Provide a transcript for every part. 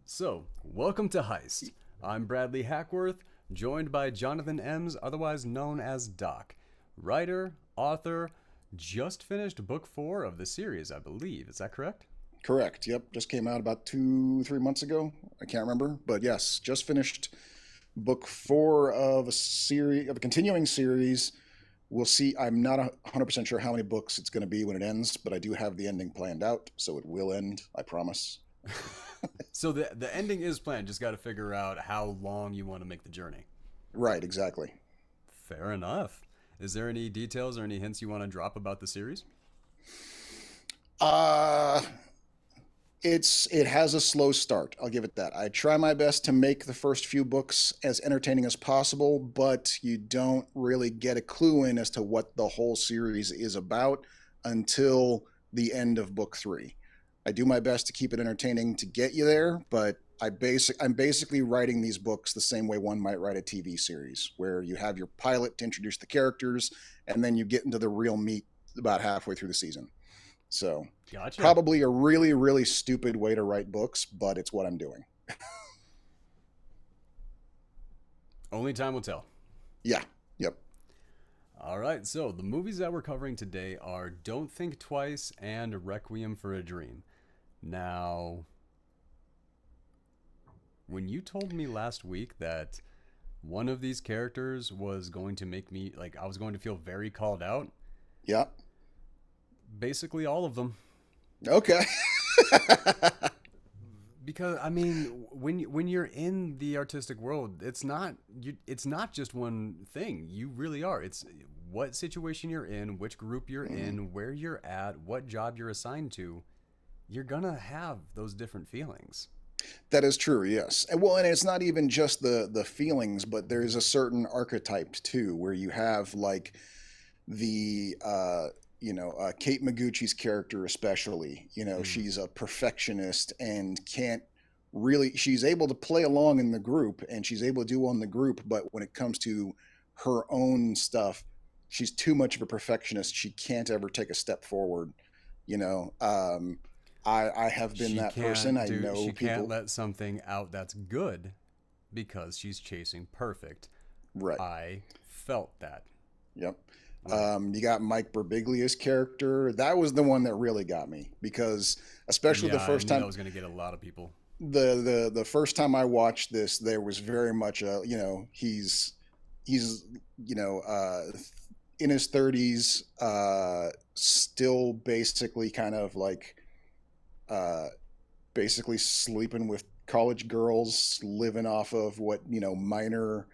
So, welcome to Heist. I'm Bradley Hackworth, joined by Jonathan Ems, otherwise known as Doc. Writer, author, just finished book 4 of the series, I believe. Is that correct? Correct. Yep. Just came out about 3 months ago. I can't remember, but yes, just finished book four of a continuing series. We'll see. I'm not 100% sure how many books it's going to be when it ends, but I do have the ending planned out, so it will end. I promise. So the ending is planned, just got to figure out how long you want to make the journey. Right. Exactly. Fair enough. Is there any details or any hints you want to drop about the series? Uh it has a slow start. I'll give it that. I try my best to make the first few books as entertaining as possible, but you don't really get a clue in as to what the whole series is about until the end of book three. I do my best to keep it entertaining to get you there, but I'm basically writing these books the same way one might write a TV series, where you have your pilot to introduce the characters, and then you get into the real meat about halfway through the season. So Gotcha. probably a really, really stupid way to write books, but it's what I'm doing. Only time will tell. Yeah. Yep. All right, so the movies that we're covering today are Don't Think Twice and Requiem for a Dream. Now, when you told me last week that one of these characters was going to make me, like, I was going to feel very called out, Yeah. basically all of them. Okay. Because I mean, when you're in the artistic world, it's not just one thing. You really are. It's what situation you're in, which group you're Mhm. in, where you're at, what job you're assigned to. You're gonna have those different feelings. That is true. Yes. And it's not even just the feelings, but there's a certain archetype too, where you have like the Kate Micucci's character, especially. Mm. She's a perfectionist and can't really. She's able to play along in the group, and she's able to do well in the group, but when it comes to her own stuff, she's too much of a perfectionist. She can't ever take a step forward. You know, I have been that person. I know She can't people. let something out that's good because she's chasing perfect. Right. I felt that. Yep. Like, You got Mike Birbiglia's character. That was the one that really got me because, especially yeah, the I first knew that time, was gonna get a lot of people. the first time I watched this, there was very much a he's you know in his 30s, still basically kind of like uh, basically sleeping with college girls, living off of what minor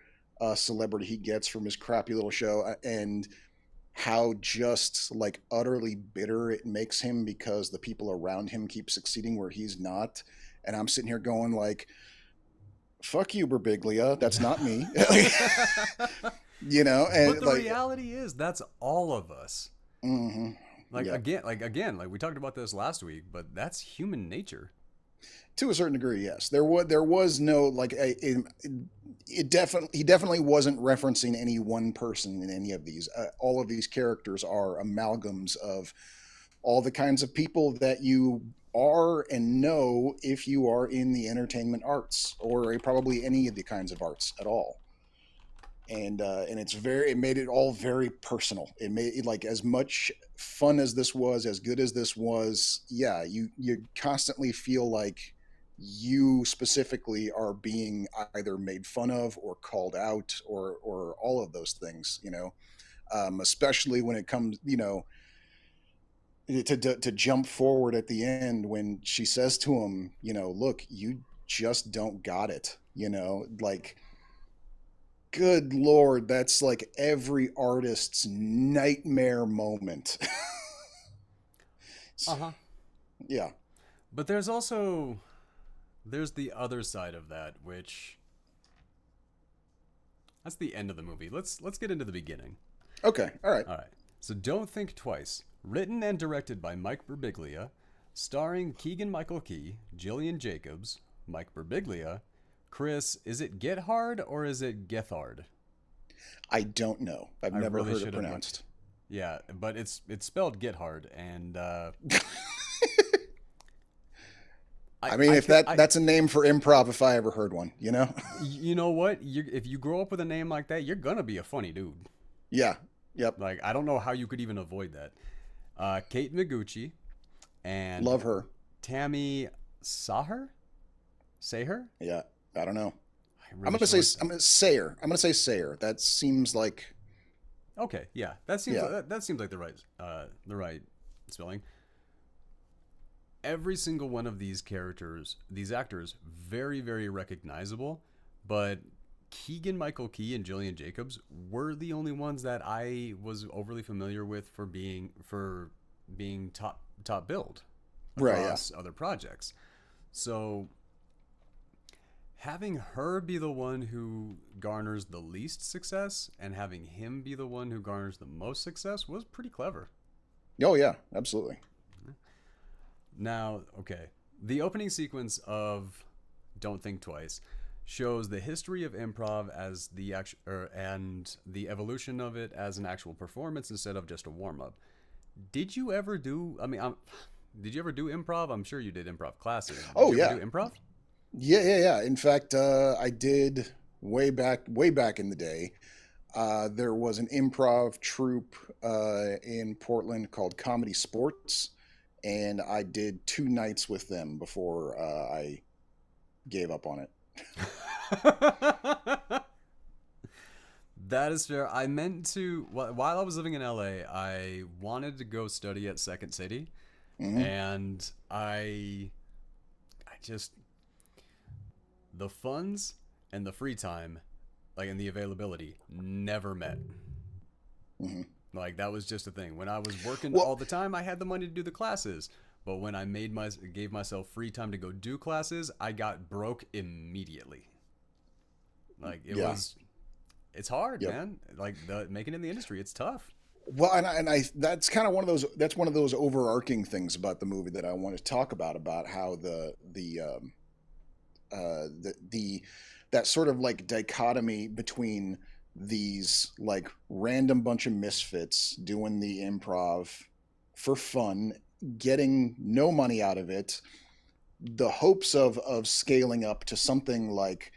celebrity he gets from his crappy little show, and how just like utterly bitter it makes him because the people around him keep succeeding where he's not. And I'm sitting here going like, fuck you, Birbiglia, that's not me. But And the like, reality is that's all of us. mhm, yep. Like we talked about this last week, but that's human nature. To a certain degree, yes. There was no like it definitely he definitely wasn't referencing any one person in any of these. All of these characters are amalgams of all the kinds of people that you are and know if you are in the entertainment arts or probably any of the kinds of arts at all. And it made it all very personal. It made it like as much fun as this was, as good as this was. Yeah, you constantly feel like you specifically are being either made fun of or called out or all of those things. Especially when it comes, to jump forward at the end when she says to him, look, you just don't got it. Like, good lord, that's like every artist's nightmare moment. Uh huh. Yeah. But there's the other side of that, which that's the end of the movie. Let's get into the beginning. Okay. All right. All right. So Don't Think Twice, written and directed by Mike Birbiglia, starring Keegan Michael Key, Gillian Jacobs, Mike Birbiglia, Chris. Is it Gethard or is it Gethard? I don't know. I've I never really heard it should have looked. pronounced. Yeah, but it's spelled Gethard, and I mean, I if think that's a name for improv, if I ever heard one, you know? you know what? If you grow up with a name like that, you're gonna be a funny dude. Yeah. Yep. Like I don't know how you could even avoid that. Kate Micucci and Love her. Tami Sagher, Sayher. Yeah. I don't know. I really should look I'm gonna say Sayer. I'm gonna say Sayer. That seems like Okay, yeah, yeah. that seems like the right spelling. Every single one of these characters, these actors, very very recognizable, but Keegan Michael Key and Gillian Jacobs were the only ones that I was overly familiar with for being top billed Right, yeah. across other projects. So having her be the one who garners the least success and having him be the one who garners the most success was pretty clever. Oh yeah, absolutely. Now, okay, the opening sequence of Don't Think Twice shows the history of improv as the and the evolution of it as an actual performance instead of just a warm up. Did you ever do? I mean, did you ever do improv? I'm sure you did improv classes. Did Oh you yeah. ever do improv? Yeah. In fact, I did way back in the day. There was an improv troupe in Portland called Comedy Sports, and I did 2 nights with them before I gave up on it. That is fair. I meant to while I was living in LA, I wanted to go study at Second City, Hmm. and I just the funds and the free time, like and the availability, never met. Hmm. Like that was just a thing. When I was working Well, all the time, I had the money to do the classes. But when I gave myself free time to go do classes, I got broke immediately. Like yeah. it's hard, Yep. man. Like making it in the industry, it's tough. Well, and I that's kind of one of those that's one of those overarching things about the movie that I want to talk about how the that sort of like dichotomy between these like random bunch of misfits doing the improv for fun, getting no money out of it, the hopes of scaling up to something like,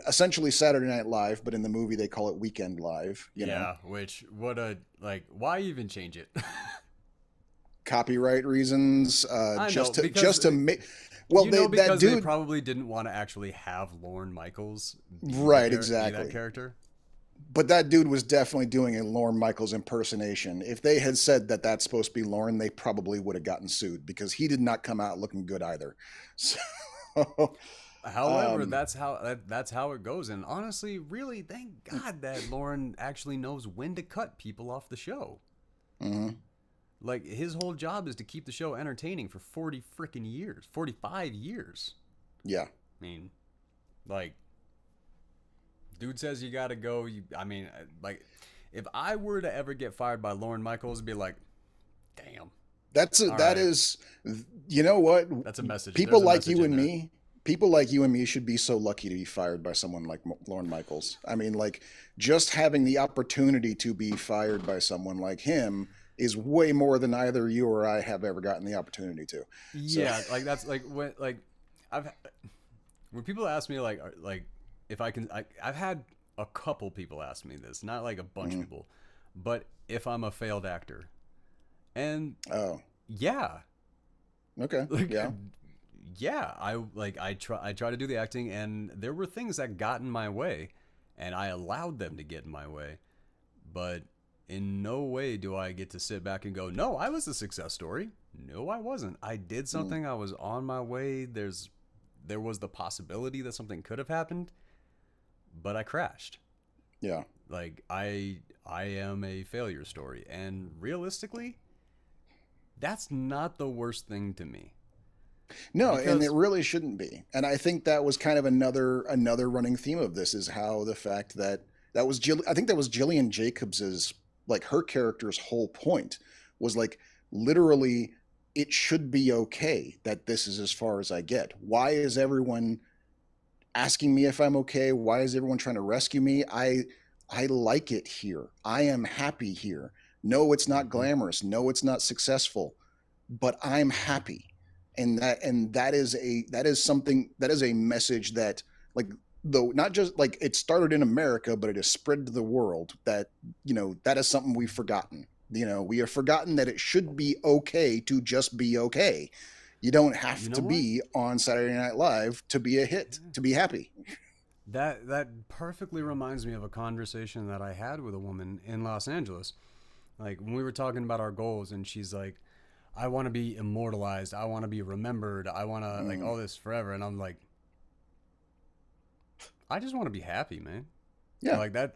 essentially Saturday Night Live, but in the movie they call it Weekend Live, Yeah, which what a like why even change it? copyright reasons, I know just to make. Well, that because they dude, probably didn't want to actually have Lorne Michaels right, be that exactly. character. But that dude was definitely doing a Lorne Michaels impersonation. If they had said that that's supposed to be Lorne, they probably would have gotten sued because he did not come out looking good either. So, However, um, that's how it goes. And honestly, really, thank God that Lauren actually knows when to cut people off the show. mhm, Like his whole job is to keep the show entertaining for 40 freaking years, 45 years. yeah, I mean, like, dude says you gotta go. I mean, like, if I were to ever get fired by Lauren Michaels, it'd be like, damn. All that right, is, you know what? that's a message. People There's a like message you in and there. me, people like you and me should be so lucky to be fired by someone like Lorne Michaels. I mean, like, just having the opportunity to be fired by someone like him is way more than either you or I have ever gotten the opportunity to. So, Yeah, like that's like I've when people ask me like if I can I've had a couple people ask me this, not like a bunch of mhm. people, but if I'm a failed actor. And Oh, yeah, okay, like yeah, yeah, I try to do the acting and there were things that got in my way and I allowed them to get in my way, but in no way do I get to sit back and go, "No, I was a success story." No, I wasn't. I did mm, something. I was on my way. There was the possibility that something could have happened, but I crashed. yeah. Like I am a failure story and realistically, that's not the worst thing to me No, and it because really shouldn't be. And I think that was kind of another running theme of this is how the fact that I think that was Gillian Jacobs's like her character's whole point was like literally it should be okay that this is as far as I get. Why is everyone asking me if I'm okay? Why is everyone trying to rescue me? I like it here. I am happy here. No, it's not Mhm. glamorous. No, it's not successful, but I'm happy. that is a message that, like, though not just like it started in America, but it has spread to the world, that that is something we've forgotten. We have forgotten that it should be okay to just be okay. You don't You have know to what? be on Saturday Night Live to be a hit, Yeah. to be happy. That perfectly reminds me of a conversation that I had with a woman in Los Angeles. Like when we were talking about our goals, and she's like, "I want to be immortalized. I want to be remembered. I want to like Mm, all this forever." And I'm like, "I just want to be happy, man." yeah. Like that.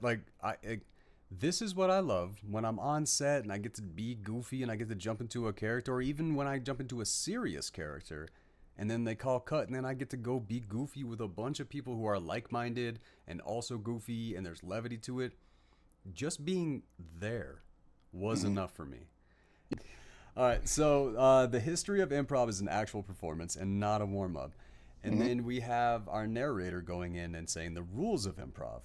This is what I love when I'm on set and I get to be goofy and I get to jump into a character, or even when I jump into a serious character and then they call cut and then I get to go be goofy with a bunch of people who are like-minded and also goofy and there's levity to it. Just being there was Hmm. enough for me. All right, so the history of improv is an actual performance and not a warm-up. And Hmm. then we have our narrator going in and saying the rules of improv.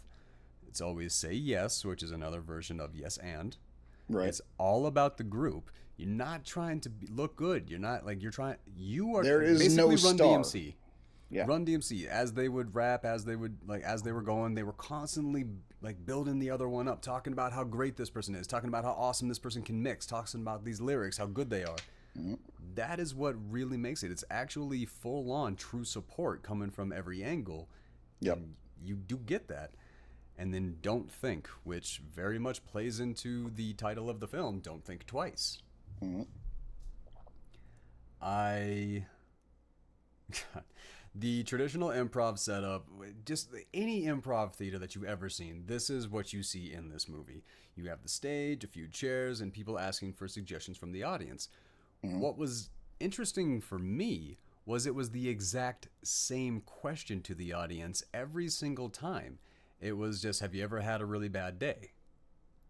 It's always say yes, which is another version of yes and. Right. It's all about the group. You're not trying to look good. You're not like you're trying. You are There is no basically Run star. DMC. Yeah. Run DMC. As they would rap, as they would like, as they were going, they were constantly like building the other one up, talking about how great this person is, talking about how awesome this person can mix, talking about these lyrics, how good they are. Mhm. That is what really makes it. It's actually full on true support coming from every angle, Yep. and you do get that. And then Don't Think, which very much plays into the title of the film, Don't Think Twice. Mhm. I. The traditional improv setup, just any improv theater that you've ever seen, this is what you see in this movie. You have the stage, a few chairs, and people asking for suggestions from the audience. Mhm. What was interesting for me was it was the exact same question to the audience every single time. It was just, have you ever had a really bad day?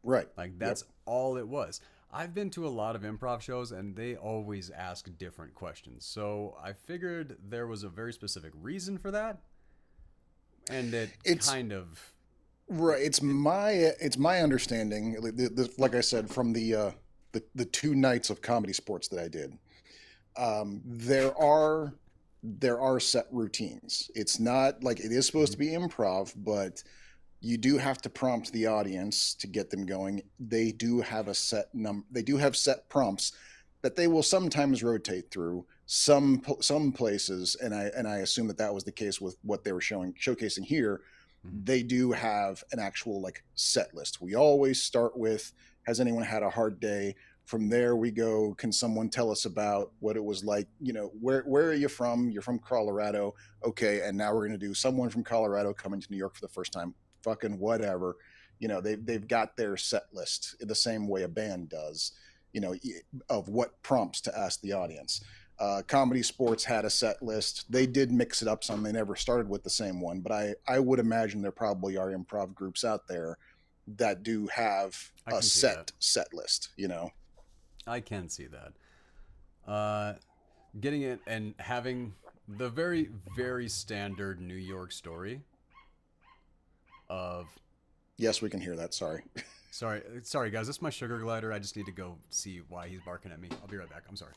Right. Like Yep. that's all it was. I've been to a lot of improv shows and they always ask different questions. So I figured there was a very specific reason for that. And it It's kind of right. It's my understanding, like I said, from the two nights of comedy sports that I did. There are set routines. It's not like it is supposed Mhm. to be improv, but you do have to prompt the audience to get them going. They do have set prompts that they will sometimes rotate through some places, and I assume that was the case with what they were showcasing here. Mhm. They do have an actual like set list. We always start with, has anyone had a hard day? From there we go, can someone tell us about what it was like? Where are you from? You're from Colorado. Okay, and now we're going to do someone from Colorado coming to New York for the first time. Fucking whatever. They've got their set list the same way a band does, of what prompts to ask the audience. Comedy sports had a set list. They did mix it up some. They never started with the same one, but I would imagine there probably are improv groups out there that do have I a can see that. set list. I can see that. Uh, Getting it and having the very, very standard New York story of Yes, we can hear that. Sorry. sorry guys, this is my sugar glider. I just need to go see why he's barking at me. I'll be right back. I'm sorry.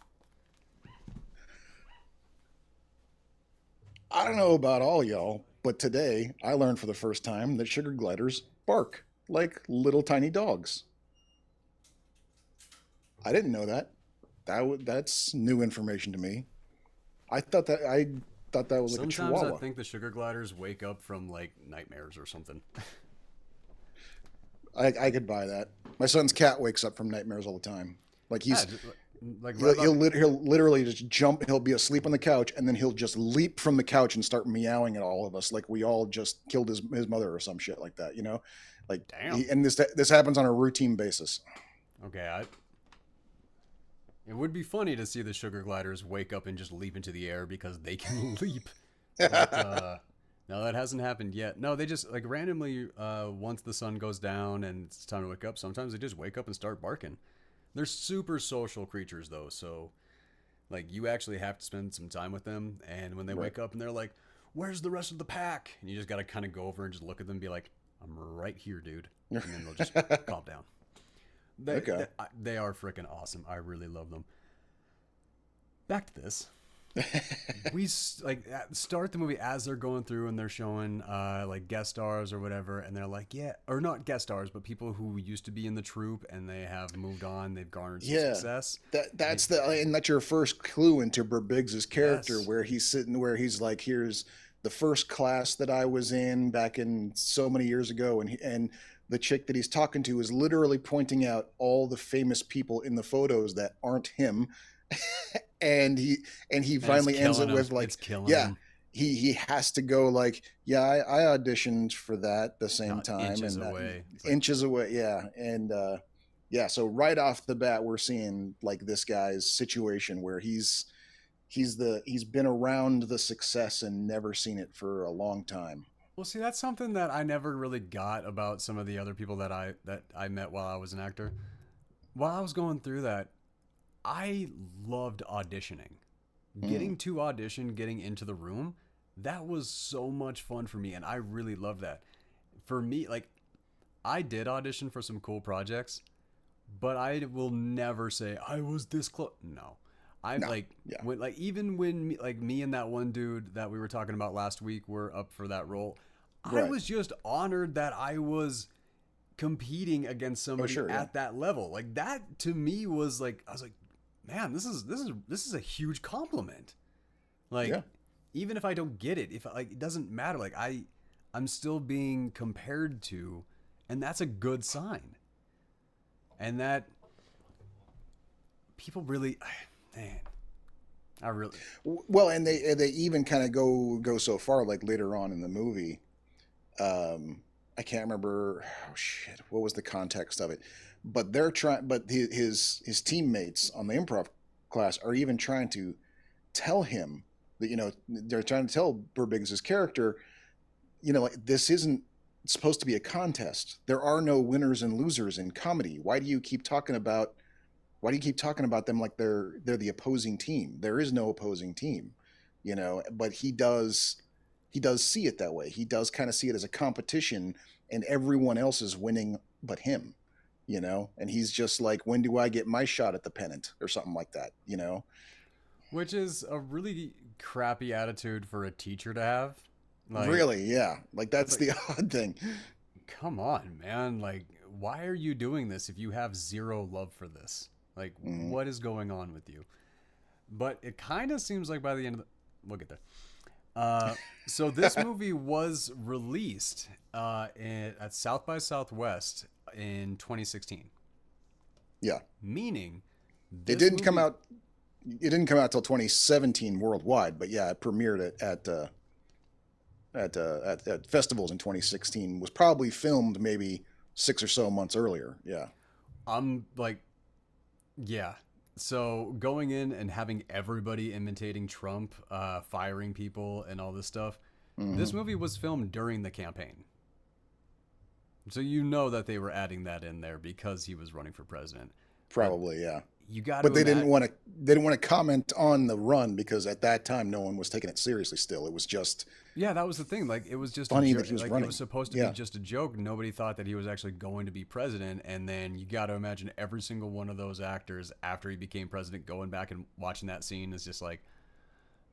I don't know about all y'all, but today I learned for the first time that sugar gliders bark like little tiny dogs. I didn't know that. That's new information to me. I thought that was like a Sometimes I chihuahua. think the sugar gliders wake up from like nightmares or something. I could buy that. My son's cat wakes up from nightmares all the time. Like Yeah, he's just, like right about he'll literally just jump. He'll be asleep on the couch, and then he'll just leap from the couch and start meowing at all of us, like we all just killed his mother or some shit like that. Like damn. and this happens on a routine basis. Okay, it would be funny to see the sugar gliders wake up and just leap into the air because they can leap. But no, that hasn't happened yet. No, they just like randomly once the sun goes down and it's time to wake up, sometimes they just wake up and start barking. They're super social creatures though, so like you actually have to spend some time with them and when they Right. wake up and they're like, "Where's the rest of the pack?" And you just got to kind of go over and just look at them and be like, "I'm right here, dude." And then they'll just calm down. They, Okay. they, they are freaking awesome. I really love them. Back to this. Start the movie as they're going through and they're showing like guest stars or whatever, and they're like, yeah, or not guest stars, but people who used to be in the troupe and they have moved on, they've garnered some Yeah, success. that's your first clue into Birbig's character, Yes. where he's sitting, where he's like, here's the first class that I was in back in so many years ago, and the chick that he's talking to is literally pointing out all the famous people in the photos that aren't him, and he And it's finally ends it killing him. with like, It's killing yeah, him. he has to go like, yeah, I auditioned for that the same Not time, inches and away. It's like, inches away, yeah, and yeah, so right off the bat we're seeing like this guy's situation where he's been around the success and never seen it for a long time. well, see, that's something that I never really got about some of the other people that I met while I was an actor. While I was going through that, I loved auditioning. Mm. Getting to audition, getting into the room, that was so much fun for me, and I really loved that. For me, like, I did audition for some cool projects, but I will never say I was this close. No, I No, like yeah, when like even when me and that one dude that we were talking about last week were up for that role. I right. was just honored that I was competing against Oh somebody sure, yeah, at that level. Like that to me was like I was like, man, this is a huge compliment. Like yeah. even if I don't get it, if like it doesn't matter. Like I'm still being compared to, and that's a good sign. And that people really, man, I really, Well, and they even kind of go so far, like later on in the movie. I can't remember. Oh shit, what was the context of it? But they're trying. But his teammates on the improv class are even trying to tell him that, they're trying to tell Birbig's character, like, this isn't supposed to be a contest. There are no winners and losers in comedy. Why do you keep talking about them like they're the opposing team? There is no opposing team, but he does see it that way. He does kind of see it as a competition, and everyone else is winning but him, and he's just like, when do I get my shot at the pennant or something like that? which is a really crappy attitude for a teacher to have. Like, Really, yeah, like it's that's like, the odd thing. come on, man. Like, why are you doing this if you have zero love for this? Like, Mhm. what is going on with you? But it kind of seems like by the end of the, we'll get there. So this movie was released at South by Southwest in 2016, Yeah, meaning it this didn't come movie. out. It didn't come out till 2017 worldwide, but yeah, it premiered at festivals in 2016. Was probably filmed maybe 6 or so months earlier. Yeah. I'm like, yeah. So going in and having everybody imitating Trump, firing people, and all this stuff. Hmm. This movie was filmed during the campaign, so you know that they were adding that in there because he was running for president. But Probably, yeah. you got But to they didn't imagine. want to. They didn't want to comment on the run because at that time no one was taking it seriously. Still, it was just Yeah, that was the thing. Like it was just a funny joke. that he was Like it was running. supposed to be Yeah. just a joke. Nobody thought that he was actually going to be president. And then you got to imagine every single one of those actors after he became president going back and watching that scene is just like,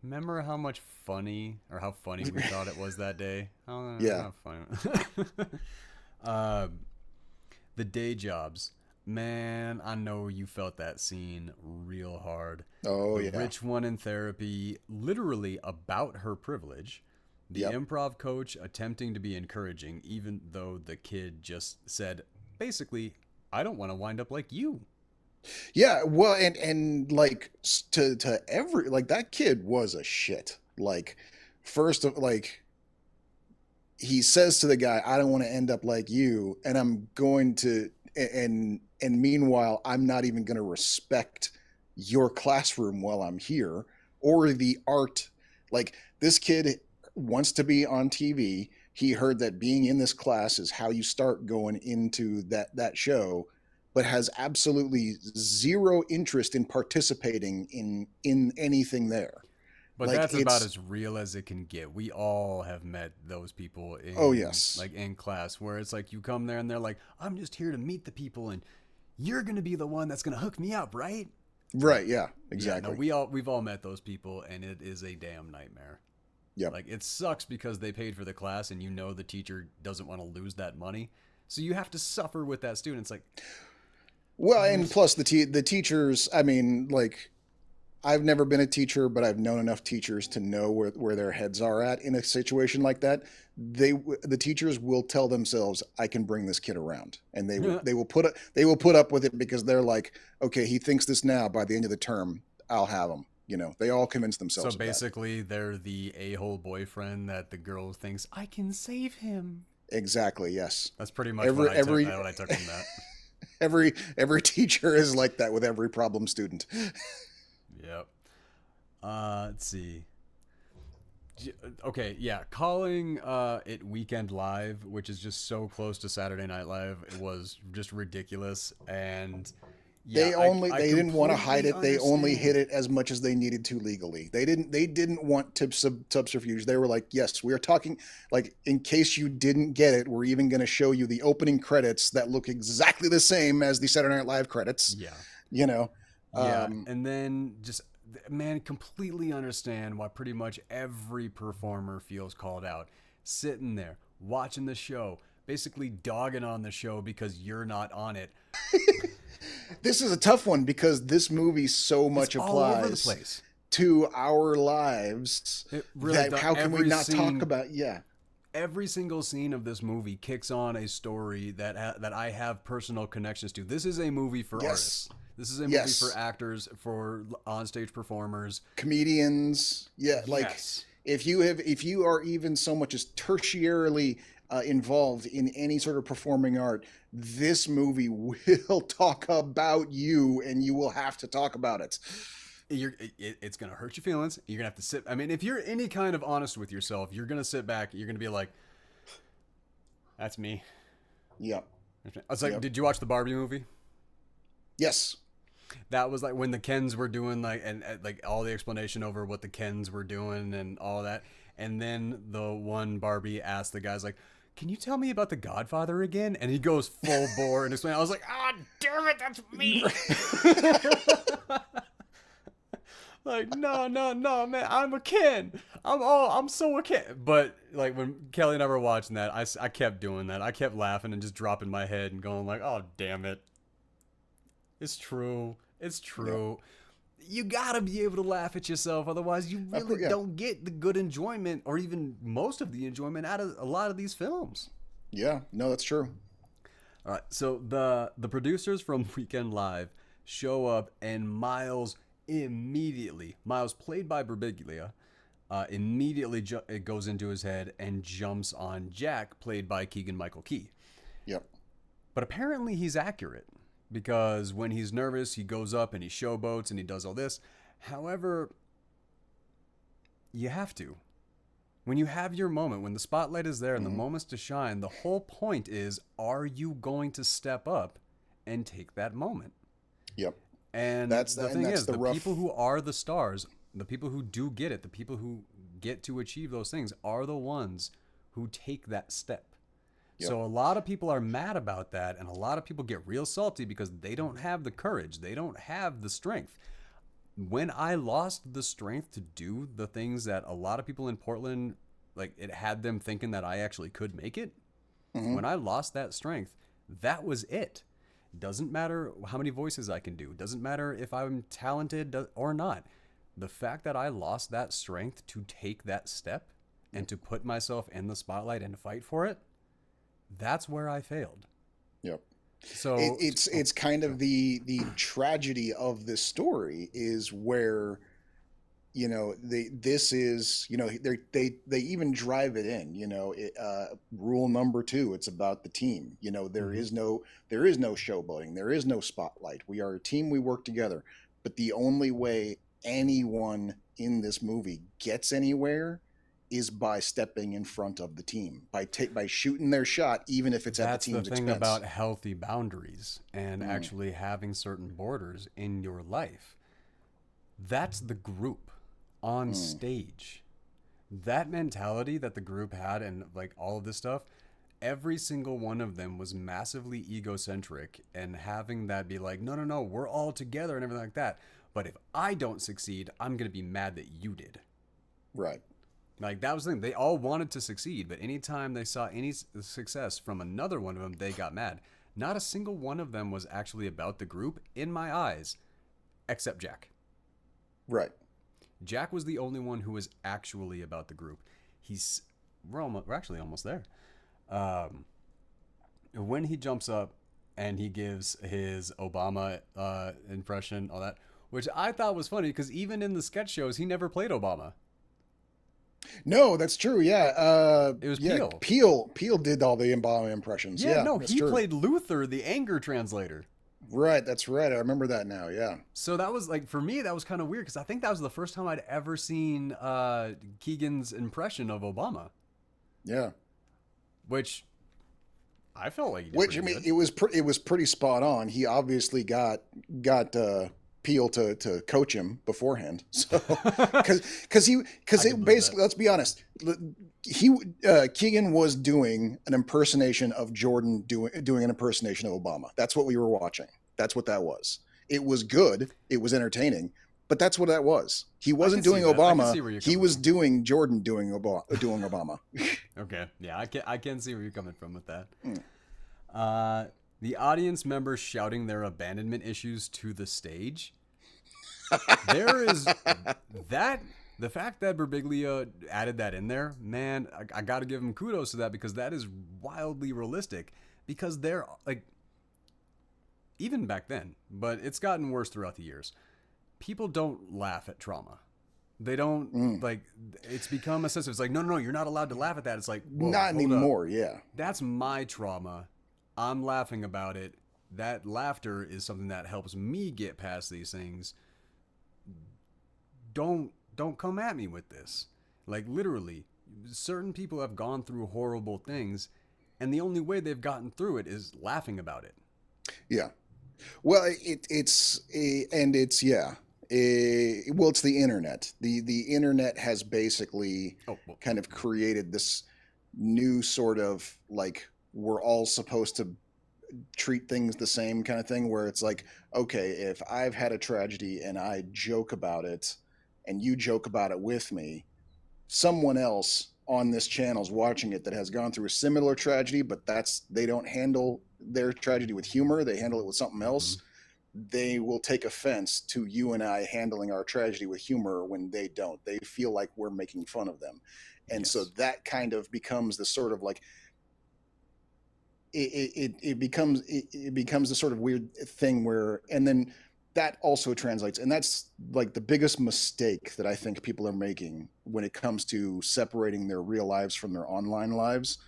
remember how much funny or how funny we thought it was that day? Oh, Yeah. how funny. uh, the day jobs. Man, I know you felt that scene real hard. Oh The yeah. rich one in therapy, literally about her privilege. The Yep. improv coach attempting to be encouraging, even though the kid just said, basically, I don't want to wind up like you. Yeah. Well, and like to every, like, that kid was a shit. Like, first of like, he says to the guy, I don't want to end up like you, and I'm going to, and meanwhile I'm not even going to respect your classroom while I'm here, or the art. Like, this kid wants to be on TV. He heard that being in this class is how you start going into that show, but has absolutely zero interest in participating in anything there. But Like, that's about it's, as real as it can get. We all have met those people oh in yes. like in class where it's like you come there and they're like, I'm just here to meet the people and you're going to be the one that's going to hook me up, right? Right. Yeah. Yeah, no, Exactly. we've all met those people, and it is a damn nightmare. Yep. Like, it sucks because they paid for the class, and you know the teacher doesn't want to lose that money, so you have to suffer with that student. It's like, Well, and plus the teachers. I mean, like, I've never been a teacher, but I've known enough teachers to know where their heads are at in a situation like that. The teachers will tell themselves, "I can bring this kid around," and they will put up with it because they're like, "Okay, he thinks this now. By the end of the term, I'll have him." You know, they all convince so themselves of that. basically, they're the a-hole boyfriend that the girl thinks I can save him. Exactly. Yes. That's pretty much Every every what I took from that. every teacher is like that with every problem student. Yep. Let's see. Okay, yeah, calling it Weekend Live, which is just so close to Saturday Night Live, it was just ridiculous. And yeah, They didn't want to hide it. They only hid understand. it as much as they needed to legally. They didn't want to subterfuge. They were like, yes, we are talking, like, in case you didn't get it, we're even going to show you the opening credits that look exactly the same as the Saturday Night Live credits. Yeah, You know, yeah, and then just man, completely understand why pretty much every performer feels called out, sitting there watching the show, basically dogging on the show because you're not on it. this is a tough one because this movie so It's much all over the applies place. to our lives It really that how can we every not talk scene, about? Yeah. every single scene of this movie kicks on a story that I have personal connections to. This is a movie for Yes. artists. This is a movie Yes. for actors, for onstage performers. Comedians. Yeah, like Yes. if you are even so much as tertiarily involved in any sort of performing art, this movie will talk about you, and you will have to talk about it. It's gonna hurt your feelings. You're gonna have to sit. I mean, if you're any kind of honest with yourself, you're gonna sit back. You're gonna be like, "That's me." Yep. I was like, Yep. "Did you watch the Barbie movie?" Yes. That was like when the Kens were doing and like all the explanation over what the Kens were doing and all that, and then the one Barbie asked the guys like, "Can you tell me about the Godfather again?" And he goes full bore and explain. I was like, "Ah, damn it, that's me!" Like, no, man, I'm a Ken. I'm so a Ken. But like when Kelly and I were watching that, I kept doing that. I kept laughing and just dropping my head and going like, "Oh, damn it. It's true. It's true." You gotta be able to laugh at yourself, otherwise you really Yeah. don't get the good enjoyment or even most of the enjoyment out of a lot of these films. Yeah. No, that's true. All right, so the producers from Weekend Live show up, and Miles immediately, Miles played by Birbiglia, immediately it goes into his head and jumps on Jack, played by Keegan Michael Key. Yep. But apparently he's accurate because when he's nervous, he goes up and he showboats and he does all this. However, you have to. When you have your moment, when the spotlight is there and the moment's to shine, the whole point is, are you going to step up and take that moment? Yep. And That's the and thing that's is, the the rough. people who are the stars, the people who do get it, the people who get to achieve those things are the ones who take that step. Yep. So a lot of people are mad about that, and a lot of people get real salty because they don't have the courage. They don't have the strength. When I lost the strength to do the things that a lot of people in Portland, like, it had them thinking that I actually could make it. When I lost that strength, that was it. Doesn't matter how many voices I can do. Doesn't matter if I'm talented or not. The fact that I lost that strength to take that step and to put myself in the spotlight and fight for it, that's where I failed. Yep. So It's kind of the tragedy of this story is where, you know, this is, you know, they even drive it in, you know, rule number 2, it's about the team. You know, there is no showboating, there is no spotlight. We are a team, we work together. But the only way anyone in this movie gets anywhere is by stepping in front of the team, by shooting their shot, even if it's at the that's the team's thing expense. about healthy boundaries and actually having certain borders in your life. That's the group on stage. That mentality that the group had and like all of this stuff, every single one of them was massively egocentric, and having that be like, no, we're all together and everything like that. But if I don't succeed, I'm going to be mad that you did. Right. Like, that was the thing. They all wanted to succeed, but anytime they saw any success from another one of them, they got mad. Not a single one of them was actually about the group, in my eyes, except Jack. Right. Jack was the only one who was actually about the group. We're actually almost there. When he jumps up and he gives his Obama impression, all that, which I thought was funny because even in the sketch shows, he never played Obama. No, that's true. Yeah. It was yeah, Peel. Peel did all the Obama impressions. Yeah, no, that's he true. played Luther, the anger translator. Right, that's right. I remember that now. Yeah. So that was like, for me, that was kind of weird because I think that was the first time I'd ever seen Keegan's impression of Obama. Yeah. Which I felt like he did Which, I pretty mean, good. it was pretty spot on. He obviously got Peel to coach him beforehand. So because it basically, let's be honest, Keegan was doing an impersonation of Jordan doing an impersonation of Obama. That's what we were watching. That's what that was. It was good. It was entertaining. But that's what that was. He wasn't doing Obama. He was doing Jordan doing Obama. Okay. Yeah, I can see where you're coming from with that. The audience members shouting their abandonment issues to the stage. There is that. The fact that Birbiglia added that in there, man, I got to give him kudos to that because that is wildly realistic. Because they're like, even back then, but it's gotten worse throughout the years. People don't laugh at trauma. They don't like. It's become a sense of, it's like, no, you're not allowed to laugh at that. It's like, whoa, not anymore. Up. Yeah, that's my trauma. I'm laughing about it. That laughter is something that helps me get past these things. Don't come at me with this. Like, literally, certain people have gone through horrible things, and the only way they've gotten through it is laughing about it. Yeah. Well, it's the internet. The internet has basically kind of created this new sort of, like, we're all supposed to treat things the same kind of thing, where it's like, okay, if I've had a tragedy and I joke about it and you joke about it with me, someone else on this channel is watching it that has gone through a similar tragedy, but they don't handle their tragedy with humor. They handle it with something else. Mm-hmm. They will take offense to you and I handling our tragedy with humor when they don't. They feel like we're making fun of them. And so that kind of becomes the sort of like, it becomes the sort of weird thing where, and then that also translates, and that's like the biggest mistake that I think people are making when it comes to separating their real lives from their online lives.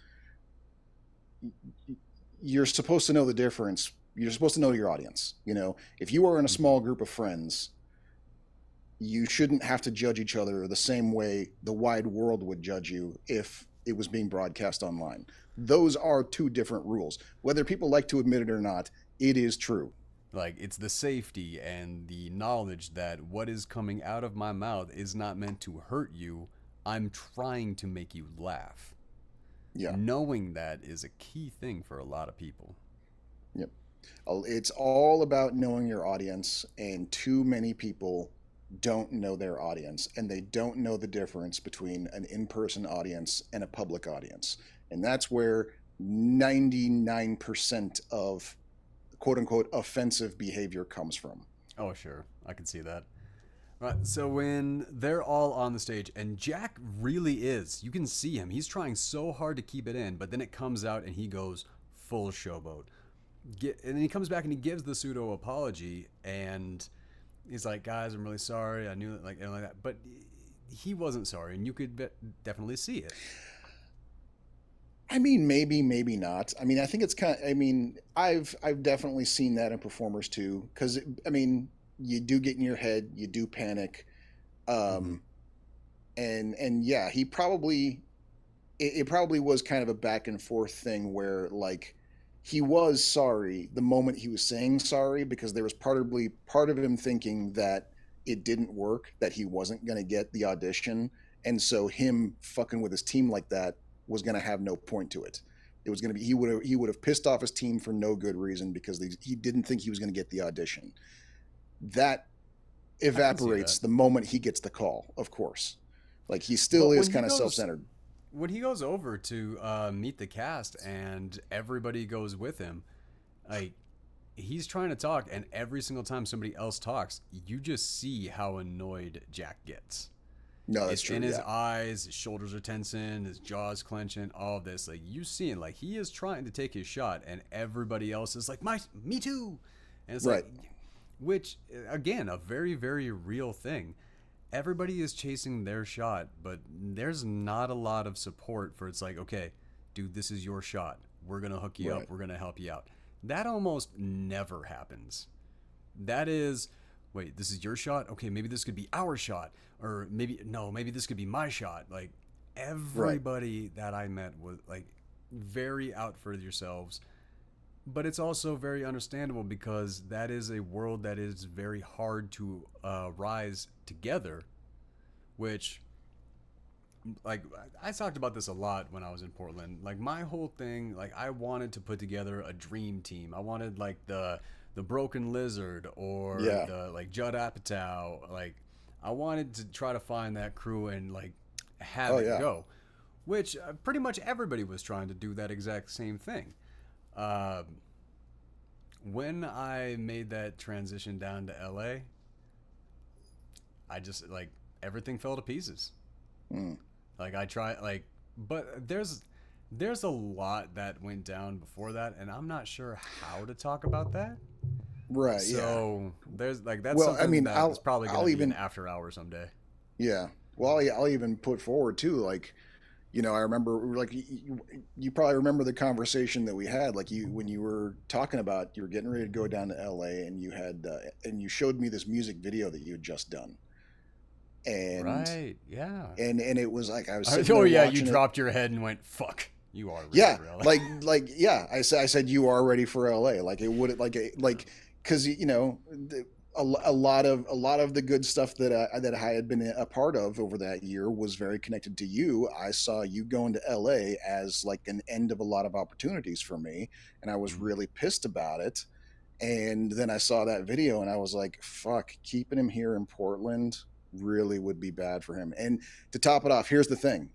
You're supposed to know the difference. You're supposed to know your audience. You know, if you are in a small group of friends, you shouldn't have to judge each other the same way the wide world would judge you if it was being broadcast online. Those are two different rules. Whether people like to admit it or not, it is true. Like, it's the safety and the knowledge that what is coming out of my mouth is not meant to hurt you. I'm trying to make you laugh. Yeah. Knowing that is a key thing for a lot of people. Yep. It's all about knowing your audience, and too many people don't know their audience, and they don't know the difference between an in-person audience and a public audience. And that's where 99% of quote-unquote offensive behavior comes from. Oh, sure. I can see that. Right, so when they're all on the stage, and Jack really is, you can see him. He's trying so hard to keep it in, but then it comes out and he goes full showboat. And then he comes back and he gives the pseudo apology, and he's like, guys, I'm really sorry. I knew it, like that. But he wasn't sorry, and you could definitely see it. I mean, maybe not. I mean, I think it's kind of, I mean, I've definitely seen that in performers too. Cause I mean, you do get in your head, you do panic. And yeah, it probably was kind of a back and forth thing where, like, he was sorry the moment he was saying sorry, because there was part of him thinking that it didn't work, that he wasn't going to get the audition. And so him fucking with his team like that was going to have no point to it. It was going to be, he would have pissed off his team for no good reason, because he didn't think he was going to get the audition. That evaporates the moment he gets the call, of course. Like, he still But is kind of self-centered. when he goes over to meet the cast and everybody goes with him, like, he's trying to talk, and every single time somebody else talks, you just see how annoyed Jack gets. No, that's It's true. in his eyes, his shoulders are tensing, his jaw's clenching, all of this. Like, you see it, like, he is trying to take his shot, and everybody else is like, me too. And it's Right. like, which, again, a very, very real thing. Everybody is chasing their shot, but there's not a lot of support for it's like, okay, dude, this is your shot. We're going to hook you up. We're going to help you out. That almost never happens. That is, wait, this is your shot? Okay, maybe this could be our shot. Or maybe this could be my shot. Like, everybody that I met was like very out for yourselves. But it's also very understandable because that is a world that is very hard to rise together, which, like, I talked about this a lot when I was in Portland. Like, my whole thing, like, I wanted to put together a dream team. I wanted, like, the Broken Lizard or the, like, Judd Apatow. Like, I wanted to try to find that crew and, like, have it go, which pretty much everybody was trying to do that exact same thing. When I made that transition down to LA, I just, like, everything fell to pieces. Like, I tried, like, but there's a lot that went down before that, and I'm not sure how to talk about that. Right. So there's, like, that's something that's probably going to be an after hour someday. Yeah. Well, I'll even put forward too, like, you know, I remember, like, you probably remember the conversation that we had, like, when you were talking about, you were getting ready to go down to LA, and you had, and you showed me this music video that you had just done. And right, yeah. And it was like, I was sitting there you dropped your head and went, fuck, you are ready for LA. I said you are ready for LA. Like, it would, like, because, you know, a lot of the good stuff that I had been a part of over that year was very connected to you. I saw you going to LA as, like, an end of a lot of opportunities for me, and I was really pissed about it. And then I saw that video, and I was like, fuck, keeping him here in Portland really would be bad for him. And to top it off, here's the thing.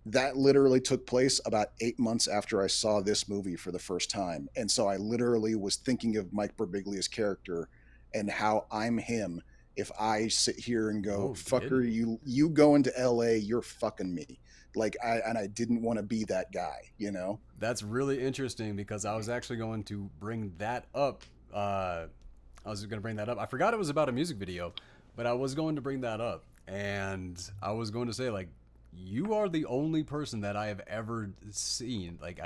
That literally took place about 8 months after I saw this movie for the first time. And so I literally was thinking of Mike Birbiglia's character and how I'm him. If I sit here and go, fucker, you going to LA, you're fucking me. Like, I didn't want to be that guy, you know? That's really interesting because I was actually going to bring that up. I forgot it was about a music video, but I was going to bring that up. And I was going to say, like, you are the only person that I have ever seen, like,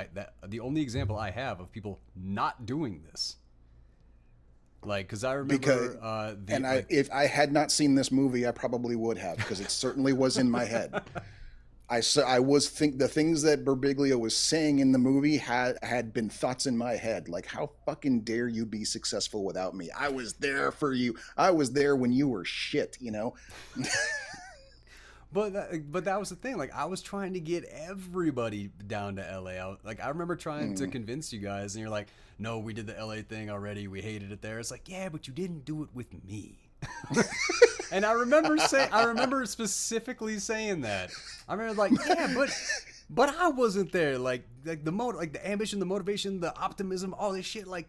the only example I have of people not doing this. Like, because I remember, if I had not seen this movie, I probably would have, because it certainly was in my head. The things that Birbiglia was saying in the movie had been thoughts in my head, like, how fucking dare you be successful without me? I was there for you. I was there when you were shit, you know. But that was the thing. Like, I was trying to get everybody down to LA. I remember trying to convince you guys, and you're like, "No, we did the LA thing already. We hated it there." It's like, yeah, but you didn't do it with me. And I remember specifically saying that. I remember, like, yeah, but I wasn't there. Like the ambition, the motivation, the optimism, all this shit. Like,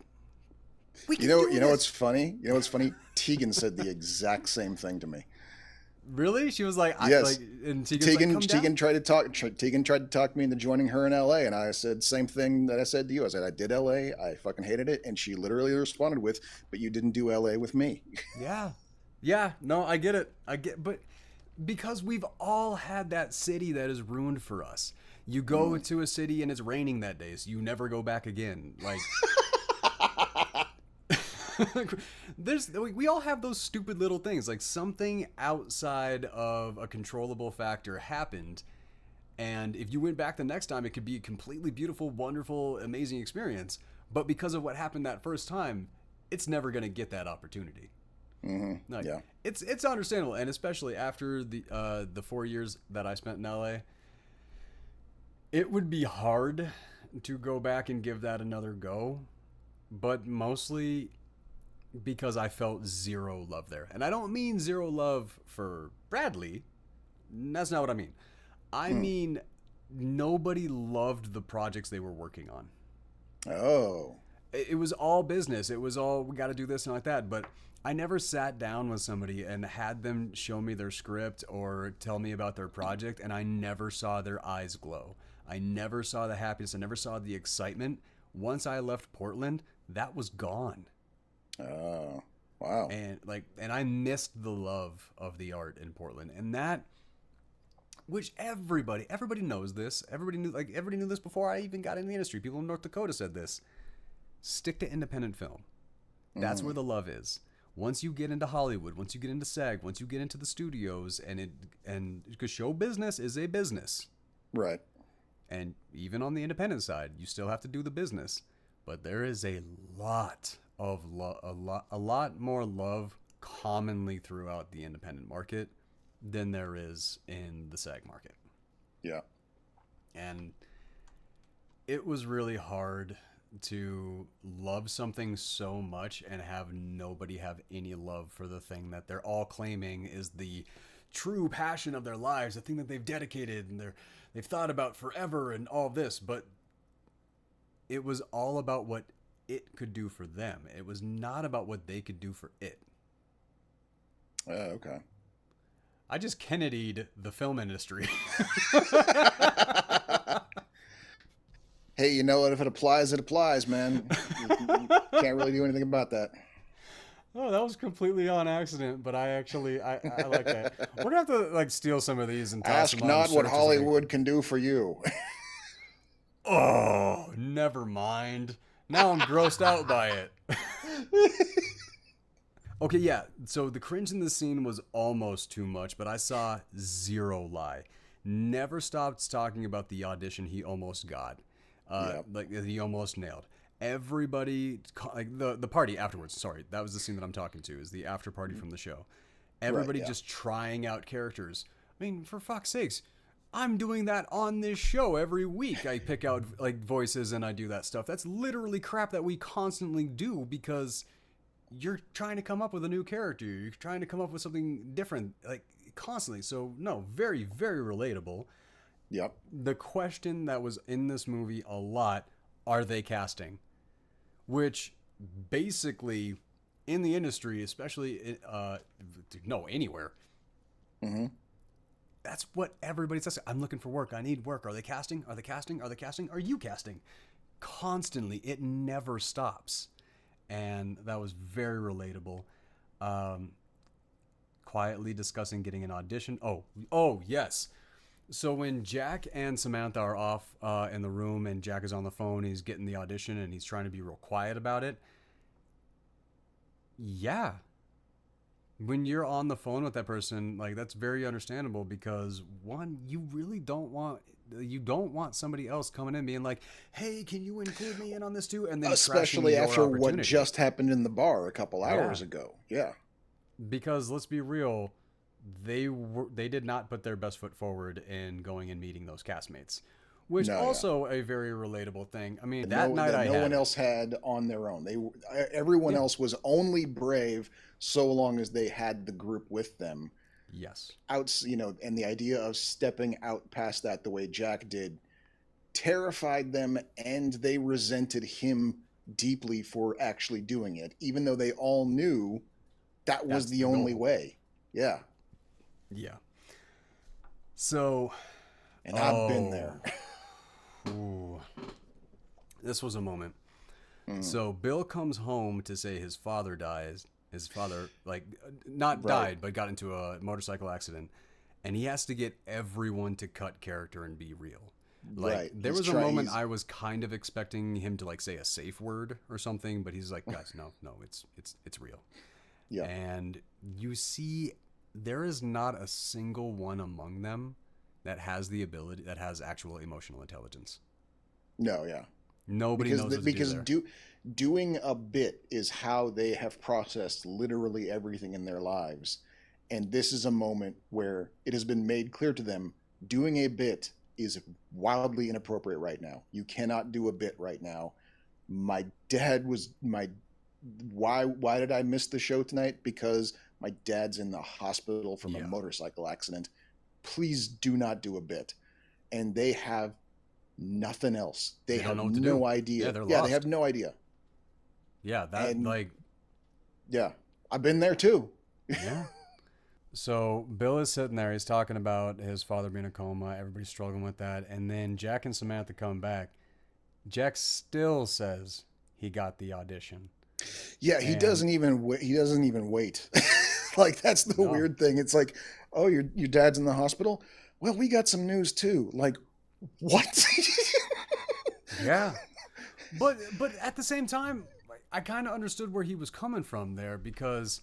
we can do this. What's funny? You know what's funny? Tegan said the exact same thing to me. Really? She was like, yes. And Tegan tried to talk. Tegan tried to talk me into joining her in LA, and I said same thing that I said to you. I said I did LA. I fucking hated it, and she literally responded with, "But you didn't do LA with me." Yeah. No, I get it. But because we've all had that city that is ruined for us. You go to a city and it's raining that day, so you never go back again. Like. We all have those stupid little things, like something outside of a controllable factor happened, and if you went back the next time, it could be a completely beautiful, wonderful, amazing experience, but because of what happened that first time, it's never going to get that opportunity. Like, it's understandable, and especially after the 4 years that I spent in LA, it would be hard to go back and give that another go, but mostly because I felt zero love there. And I don't mean zero love for Bradley. That's not what I mean. I mean, nobody loved the projects they were working on. Oh. It was all business. It was all, we got to do this and like that. But I never sat down with somebody and had them show me their script or tell me about their project, and I never saw their eyes glow. I never saw the happiness. I never saw the excitement. Once I left Portland, that was gone. Oh, wow. And I missed the love of the art in Portland. And that, which everybody knows this. Everybody knew this before I even got in the industry. People in North Dakota said this. Stick to independent film. That's where the love is. Once you get into Hollywood, once you get into SAG, once you get into the studios, and because show business is a business. Right. And even on the independent side, you still have to do the business. But there is a lot of a lot more love commonly throughout the independent market than there is in the SAG market. Yeah. And it was really hard to love something so much and have nobody have any love for the thing that they're all claiming is the true passion of their lives, the thing that they've dedicated and they've thought about forever and all this. But it was all about what it could do for them. It was not about what they could do for it. Okay. I just Kennedy'd the film industry. Hey, you know what? If it applies, it applies, man. You can't really do anything about that. Oh, that was completely on accident, but I like that. We're gonna have to like steal some of these and toss Ask them not what Hollywood can do for you. Oh, never mind. Now I'm grossed out by it. Okay, yeah. So the cringe in this scene was almost too much, but I saw zero lie. Never stopped talking about the audition he almost got. Like he almost nailed. Everybody, like the party afterwards. Sorry, that was the scene that I'm talking to. Is the after party from the show. Everybody just trying out characters. I mean, for fuck's sakes, I'm doing that on this show every week. I pick out like voices and I do that stuff. That's literally crap that we constantly do because you're trying to come up with a new character. You're trying to come up with something different, like constantly. So no, very, very relatable. Yep. The question that was in this movie a lot, are they casting? Which basically in the industry, especially anywhere. Mm-hmm. That's what everybody says. I'm looking for work. I need work. Are they casting? Are they casting? Are they casting? Are you casting? Constantly. It never stops. And that was very relatable. Quietly discussing getting an audition. Oh, yes. So when Jack and Samantha are off in the room and Jack is on the phone, he's getting the audition and he's trying to be real quiet about it. Yeah. When you're on the phone with that person, like that's very understandable because one, you really don't want somebody else coming in being like, "Hey, can you include me in on this too?" And then especially after what just happened in the bar a couple hours ago. Yeah. Because let's be real, they did not put their best foot forward in going and meeting those castmates, which also a very relatable thing. I mean, that night no one else had on their own. Everyone else was only brave so long as they had the group with them. Yes. And the idea of stepping out past that the way Jack did terrified them, and they resented him deeply for actually doing it, even though they all knew that was the only way. Yeah. Yeah. So. And I've been there. Ooh. This was a moment. So Bill comes home to say his father dies. His father, died, but got into a motorcycle accident. And he has to get everyone to cut character and be real. There was a moment I was kind of expecting him to say a safe word or something, but he's like, guys, no, it's real. Yeah. And you see, there is not a single one among them that has the ability, that has actual emotional intelligence. No, yeah. Nobody knows what to do there. Doing a bit is how they have processed literally everything in their lives. And this is a moment where it has been made clear to them, doing a bit is wildly inappropriate right now. You cannot do a bit right now. My dad was my why did I miss the show tonight? Because my dad's in the hospital from a Yeah. motorcycle accident. Please do not do a bit. And they have nothing else. They don't have know what to no do. idea. Yeah, they're They lost. have no idea. Yeah, that And like yeah, I've been there too. yeah. So Bill is sitting there. He's talking about his father being in a coma. Everybody's struggling with that. And then Jack and Samantha come back. Jack still says he got the audition. Yeah, he And- doesn't even wait. Like that's the No. weird thing. It's like, oh, your dad's in the hospital. Well, we got some news too. Like, what? Yeah. But at the same time, I kind of understood where he was coming from there, because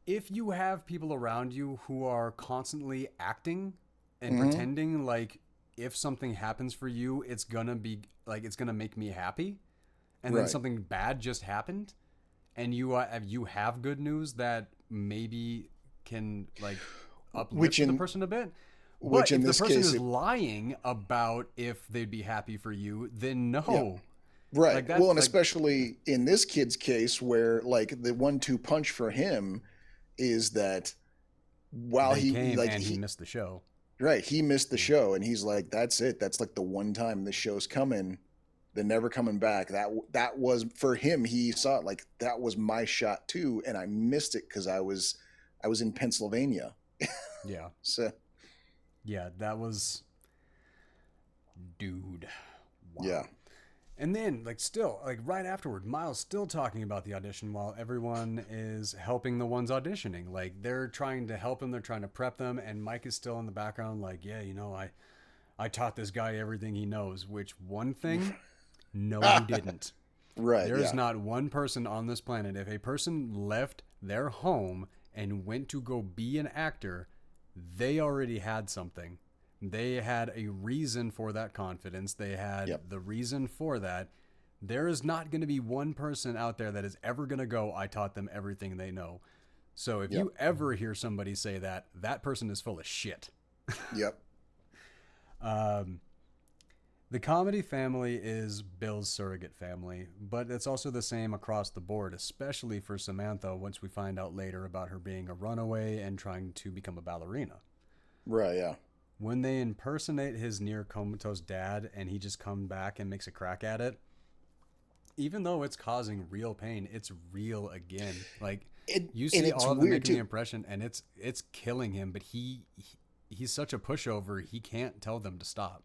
if you have people around you who are constantly acting and pretending like if something happens for you, it's gonna be like it's gonna make me happy, and then Right. something bad just happened, and you have good news that maybe can like uplift the person a bit. But if the person is lying about if they'd be happy for you, then no. Yeah. Right. Like, that's Well, and like- especially in this kid's case, where like the 1-2 punch for him is that while They he came like and he missed the show. right, he missed the show, and he's like, "That's it. That's like the one time this show's coming. They're never coming back." That was for him. He saw it like that was my shot too, and I missed it because I was in Pennsylvania. Yeah. So Yeah, that was dude. Wow. yeah, And then, like, still, like, right afterward, Miles still talking about the audition while everyone is helping the ones auditioning. Like, they're trying to help him, they're trying to prep them, and Mike is still in the background, like, yeah, you know, I taught this guy everything he knows. Which one thing? No, you didn't. right. There is yeah. not one person on this planet. If a person left their home and went to go be an actor, they already had something. They had a reason for that confidence. They had the reason for that. There is not going to be one person out there that is ever going to go, I taught them everything they know. So if you ever hear somebody say that, that person is full of shit. Yep. The comedy family is Bill's surrogate family, but it's also the same across the board, especially for Samantha once we find out later about her being a runaway and trying to become a ballerina. Right. Yeah. When they impersonate his near comatose dad and he just comes back and makes a crack at it, even though it's causing real pain, it's real again. Like you see all of them making the impression, and it's killing him, but he's such a pushover, he can't tell them to stop.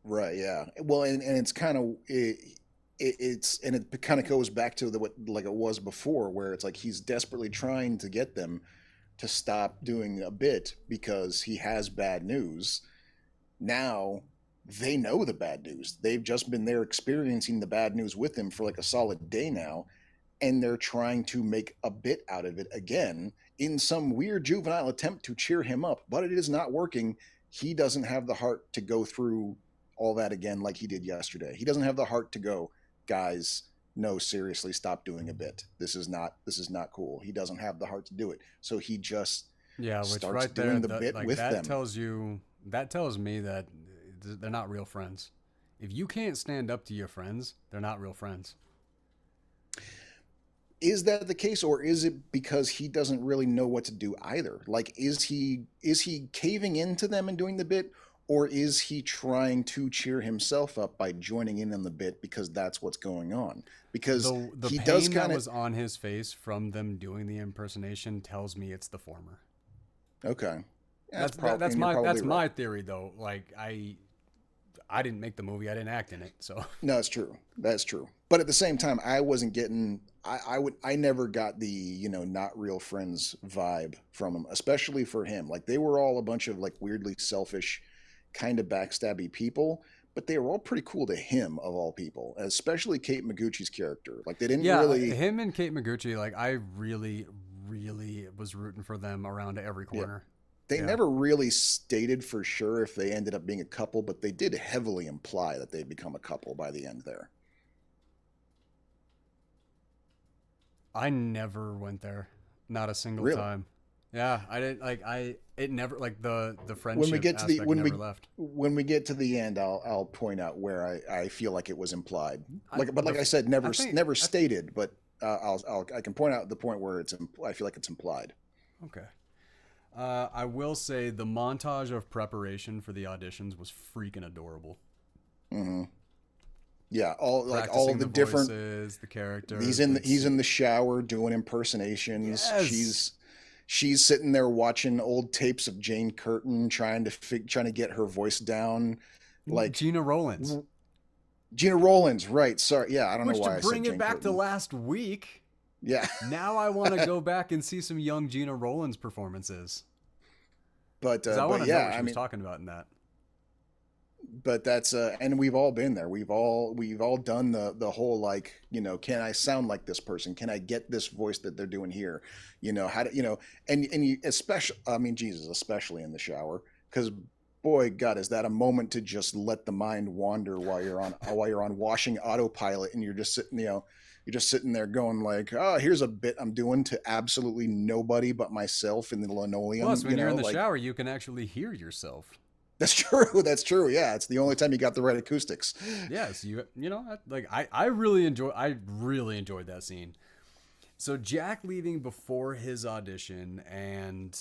Right. Yeah. Well, and it's kind of it kind of goes back to what like it was before, where it's like he's desperately trying to get them to stop doing a bit because he has bad news. Now they know the bad news. They've just been there experiencing the bad news with him for like a solid day now, and they're trying to make a bit out of it again in some weird juvenile attempt to cheer him up, but it is not working. He doesn't have the heart to go through all that again like he did yesterday. He doesn't have the heart to go, guys, no, seriously, stop doing a bit. This is not cool. He doesn't have the heart to do it. So he just which starts right doing there, the bit with them. That tells me that they're not real friends. If you can't stand up to your friends, they're not real friends. Is that the case, or is it because he doesn't really know what to do either? Like, is he caving into them and doing the bit, or is he trying to cheer himself up by joining in on the bit because that's what's going on? Because the he pain does that kind of was on his face from them doing the impersonation tells me it's the former. Okay. That's my theory though. Like I didn't make the movie. I didn't act in it. So no, it's true. That's true. But at the same time, I wasn't getting. I never got the not real friends vibe from him, especially for him. Like they were all a bunch of like weirdly selfish, kind of backstabby people, but they were all pretty cool to him of all people, especially Kate Micucci's character. Like they didn't really him and Kate Micucci. Like I really was rooting for them around every corner. They never really stated for sure if they ended up being a couple, but they did heavily imply that they'd become a couple by the end there. I never went there. Not a single Really? time. Yeah, I didn't it never like the friendship aspect never left. When we get to the end, I'll point out where I feel like it was implied. Like I said, never stated, but I can point out the point where I feel like it's implied. Okay. I will say the montage of preparation for the auditions was freaking adorable. Mm-hmm. Yeah, all Practicing the the different voices, the characters. He's in the shower doing impersonations. Yes. She's sitting there watching old tapes of Jane Curtin trying to get her voice down. Like Gina Rowlands. Gina Rowlands, right? Sorry, yeah, I don't know why I said Jane Bring it back Curtin. to last week. Yeah. Now I want to go back and see some young Gina Rowlands performances. But I want to know what she was mean, talking about in that. But that's and we've all been there. We've all done the whole, like, can I sound like this person? Can I get this voice that they're doing here? How to, and you, especially, I mean, Jesus, especially in the shower, because boy, God, is that a moment to just let the mind wander while you're on washing autopilot, and you're just sitting there going like, oh, here's a bit I'm doing to absolutely nobody but myself in the linoleum. Plus, when you're in the shower, you can actually hear yourself. That's true. That's true. Yeah, it's the only time you got the right acoustics. Yes, I really enjoyed that scene. So Jack leaving before his audition and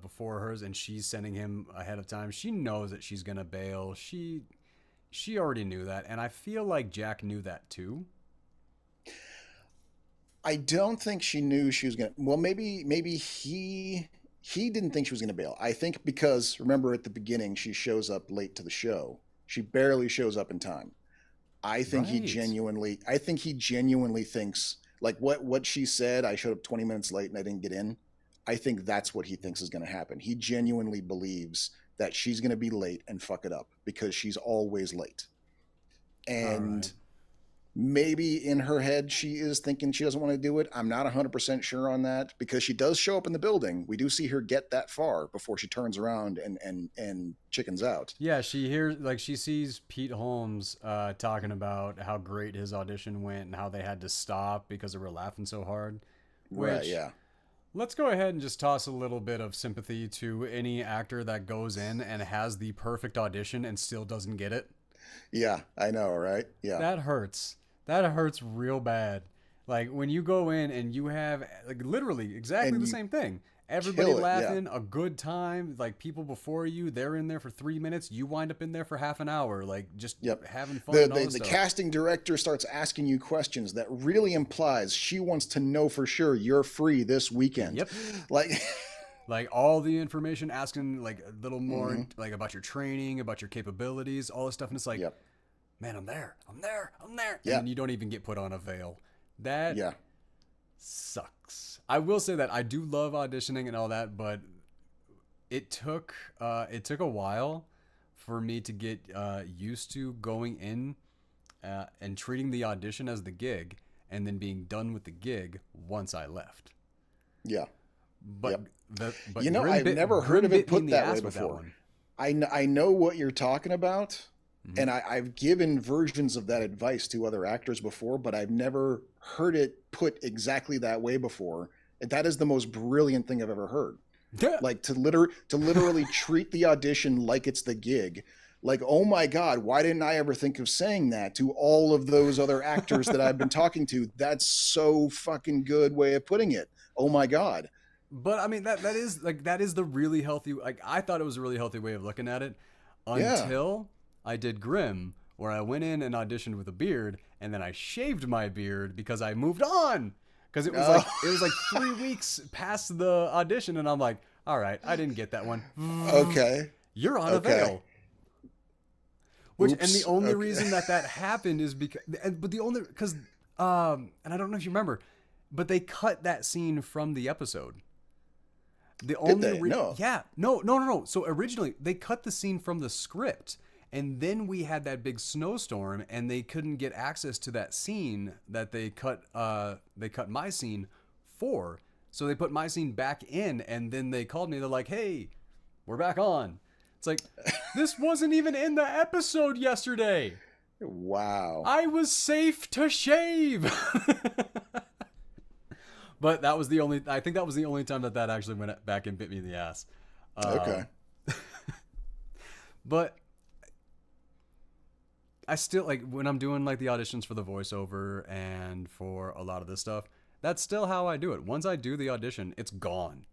before hers, and she's sending him ahead of time. She knows that she's gonna bail. She already knew that, and I feel like Jack knew that too. I don't think she knew she was gonna. Well, maybe he didn't think she was going to bail. I think because, remember, at the beginning, she shows up late to the show. She barely shows up in time. I think he genuinely thinks, like, what she said, I showed up 20 minutes late and I didn't get in. I think that's what he thinks is going to happen. He genuinely believes that she's going to be late and fuck it up because she's always late. And maybe in her head, she is thinking she doesn't want to do it. I'm not 100% sure on that because she does show up in the building. We do see her get that far before she turns around and chickens out. Yeah, she sees Pete Holmes talking about how great his audition went and how they had to stop because they were laughing so hard. Right, yeah. Let's go ahead and just toss a little bit of sympathy to any actor that goes in and has the perfect audition and still doesn't get it. Yeah, I know, right? Yeah. That hurts. That hurts real bad. Like when you go in and you have like literally exactly the same thing. Everybody laughing, a good time. Like people before you, they're in there for 3 minutes. You wind up in there for half an hour, like just having fun. The casting director starts asking you questions that really implies she wants to know for sure you're free this weekend. Yep. Like all the information, asking like a little more like about your training, about your capabilities, all this stuff, and it's like. Man, I'm there. And then you don't even get put on a veil. That sucks. I will say that I do love auditioning and all that, but it took a while for me to get used to going in and treating the audition as the gig and then being done with the gig once I left. Yeah. But I've never heard of it put that way before. I know what you're talking about. And I've given versions of that advice to other actors before, but I've never heard it put exactly that way before. That is the most brilliant thing I've ever heard. Yeah. Like to literally treat the audition like it's the gig. Like, oh my God, why didn't I ever think of saying that to all of those other actors that I've been talking to? That's so fucking good way of putting it. Oh my God. But I mean, that is the really healthy, like I thought it was a really healthy way of looking at it until I did Grimm, where I went in and auditioned with a beard, and then I shaved my beard because I moved on. Because it was like 3 weeks past the audition, and I'm like, all right, I didn't get that one. Okay, you're on a veil. And the only reason that happened is because, and I don't know if you remember, but they cut that scene from the episode. No. So originally they cut the scene from the script. And then we had that big snowstorm, and they couldn't get access to that scene that they cut my scene for. So they put my scene back in, and then they called me. They're like, "Hey, we're back on." It's like, this wasn't even in the episode yesterday. Wow. I was safe to shave. But I think that was the only time that actually went back and bit me in the ass. Okay. But I still like when I'm doing like the auditions for the voiceover and for a lot of this stuff. That's still how I do it. Once I do the audition, it's gone.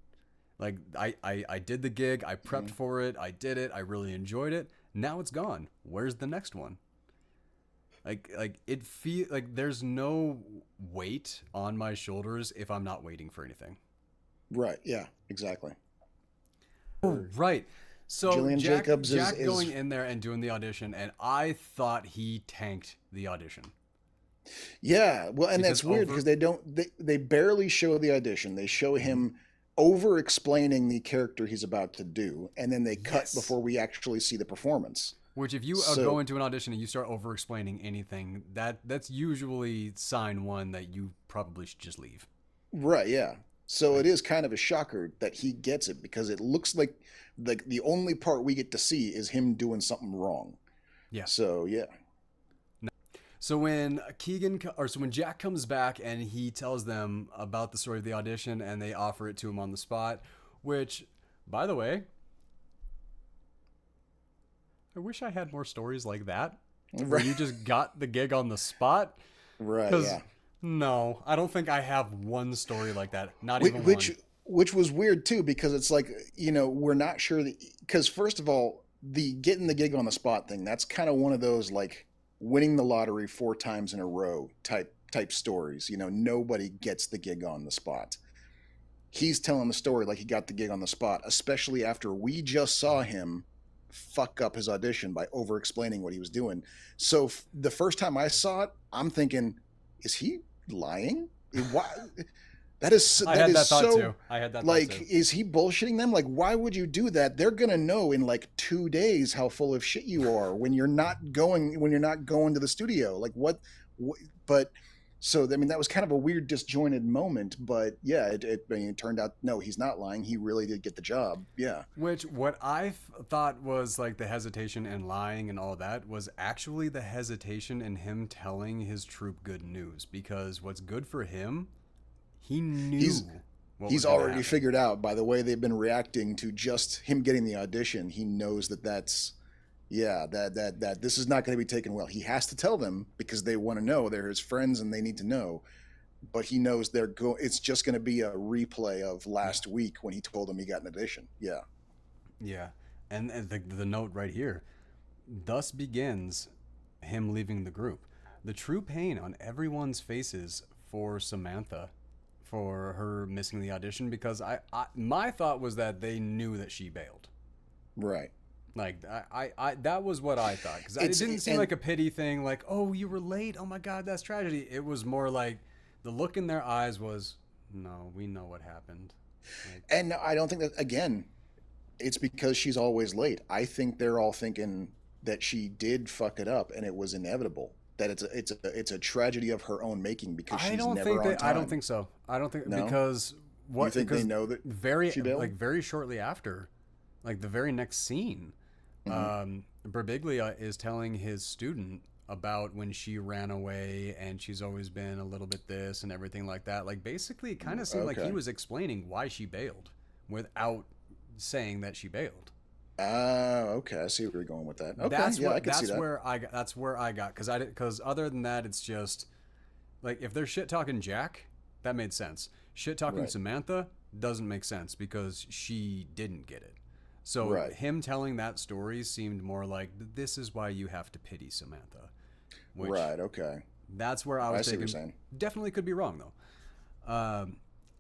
Like I did the gig, I prepped for it, I did it, I really enjoyed it. Now it's gone. Where's the next one? Like it feel like there's no weight on my shoulders if I'm not waiting for anything. Right. Yeah. Exactly. Oh, right. So Gillian Jacobs Jack is going in there and doing the audition, and I thought he tanked the audition. Yeah, well, and Because that's weird because they barely show the audition. They show him over explaining the character he's about to do, and then they cut Yes. before we actually see the performance. Which, if you go into an audition and you start over explaining anything, that's usually sign one that you probably should just leave. Right, yeah. So it is kind of a shocker that he gets it because it looks like the only part we get to see is him doing something wrong. Yeah. So yeah. So when when Jack comes back and he tells them about the story of the audition and they offer it to him on the spot, which, by the way, I wish I had more stories like that. Where you just got the gig on the spot. Right, yeah. No, I don't think I have one story like that. Not even Which one. which was weird too because it's like, we're not sure because first of all, the getting the gig on the spot thing, that's kind of one of those like winning the lottery 4 times in a row type stories. Nobody gets the gig on the spot. He's telling the story like he got the gig on the spot, especially after we just saw him fuck up his audition by over explaining what he was doing. So the first time I saw it, I'm thinking, is he lying? Why? I had that thought too. Is he bullshitting them? Like, why would you do that? They're gonna know in like 2 days how full of shit you are when you're not going to the studio. Like what but so I mean that was kind of a weird disjointed moment, but yeah, it turned out no, he's not lying. He really did get the job. Yeah. Which what I thought was like the hesitation and lying and all that was actually the hesitation in him telling his troupe good news, because what's good for him, he knew he's already figured out by the way they've been reacting to just him getting the audition. He knows that this is not going to be taken well. He has to tell them because they want to know. They're his friends and they need to know. But he knows it's just going to be a replay of last week when he told them he got an audition. Yeah. Yeah. And the note right here, thus begins him leaving the group. The true pain on everyone's faces for Samantha, for her missing the audition, because my thought was that they knew that she bailed. Right. Like I that was what I thought, because it didn't seem like a pity thing, like, oh, you were late, oh my god, that's tragedy. It was more like the look in their eyes was, no, we know what happened. And I don't think that, again, it's because she's always late. I think they're all thinking that she did fuck it up and it was inevitable. That it's a tragedy of her own making because she's never on time. I don't think so. I don't think because what you think they know that she bailed? Very shortly after, like the very next scene, Birbiglia is telling his student about when she ran away and she's always been a little bit this and everything like that. Like basically it kind of seemed like he was explaining why she bailed without saying that she bailed. Okay. I see where you're going with that. Okay, I can see that. That's where I got, because other than that, it's just like if they're shit talking Jack, that made sense. Shit talking Samantha doesn't make sense because she didn't get it. So him telling that story seemed more like, this is why you have to pity Samantha. Which, right. Okay. That's where I was thinking. What you're saying. Definitely could be wrong though.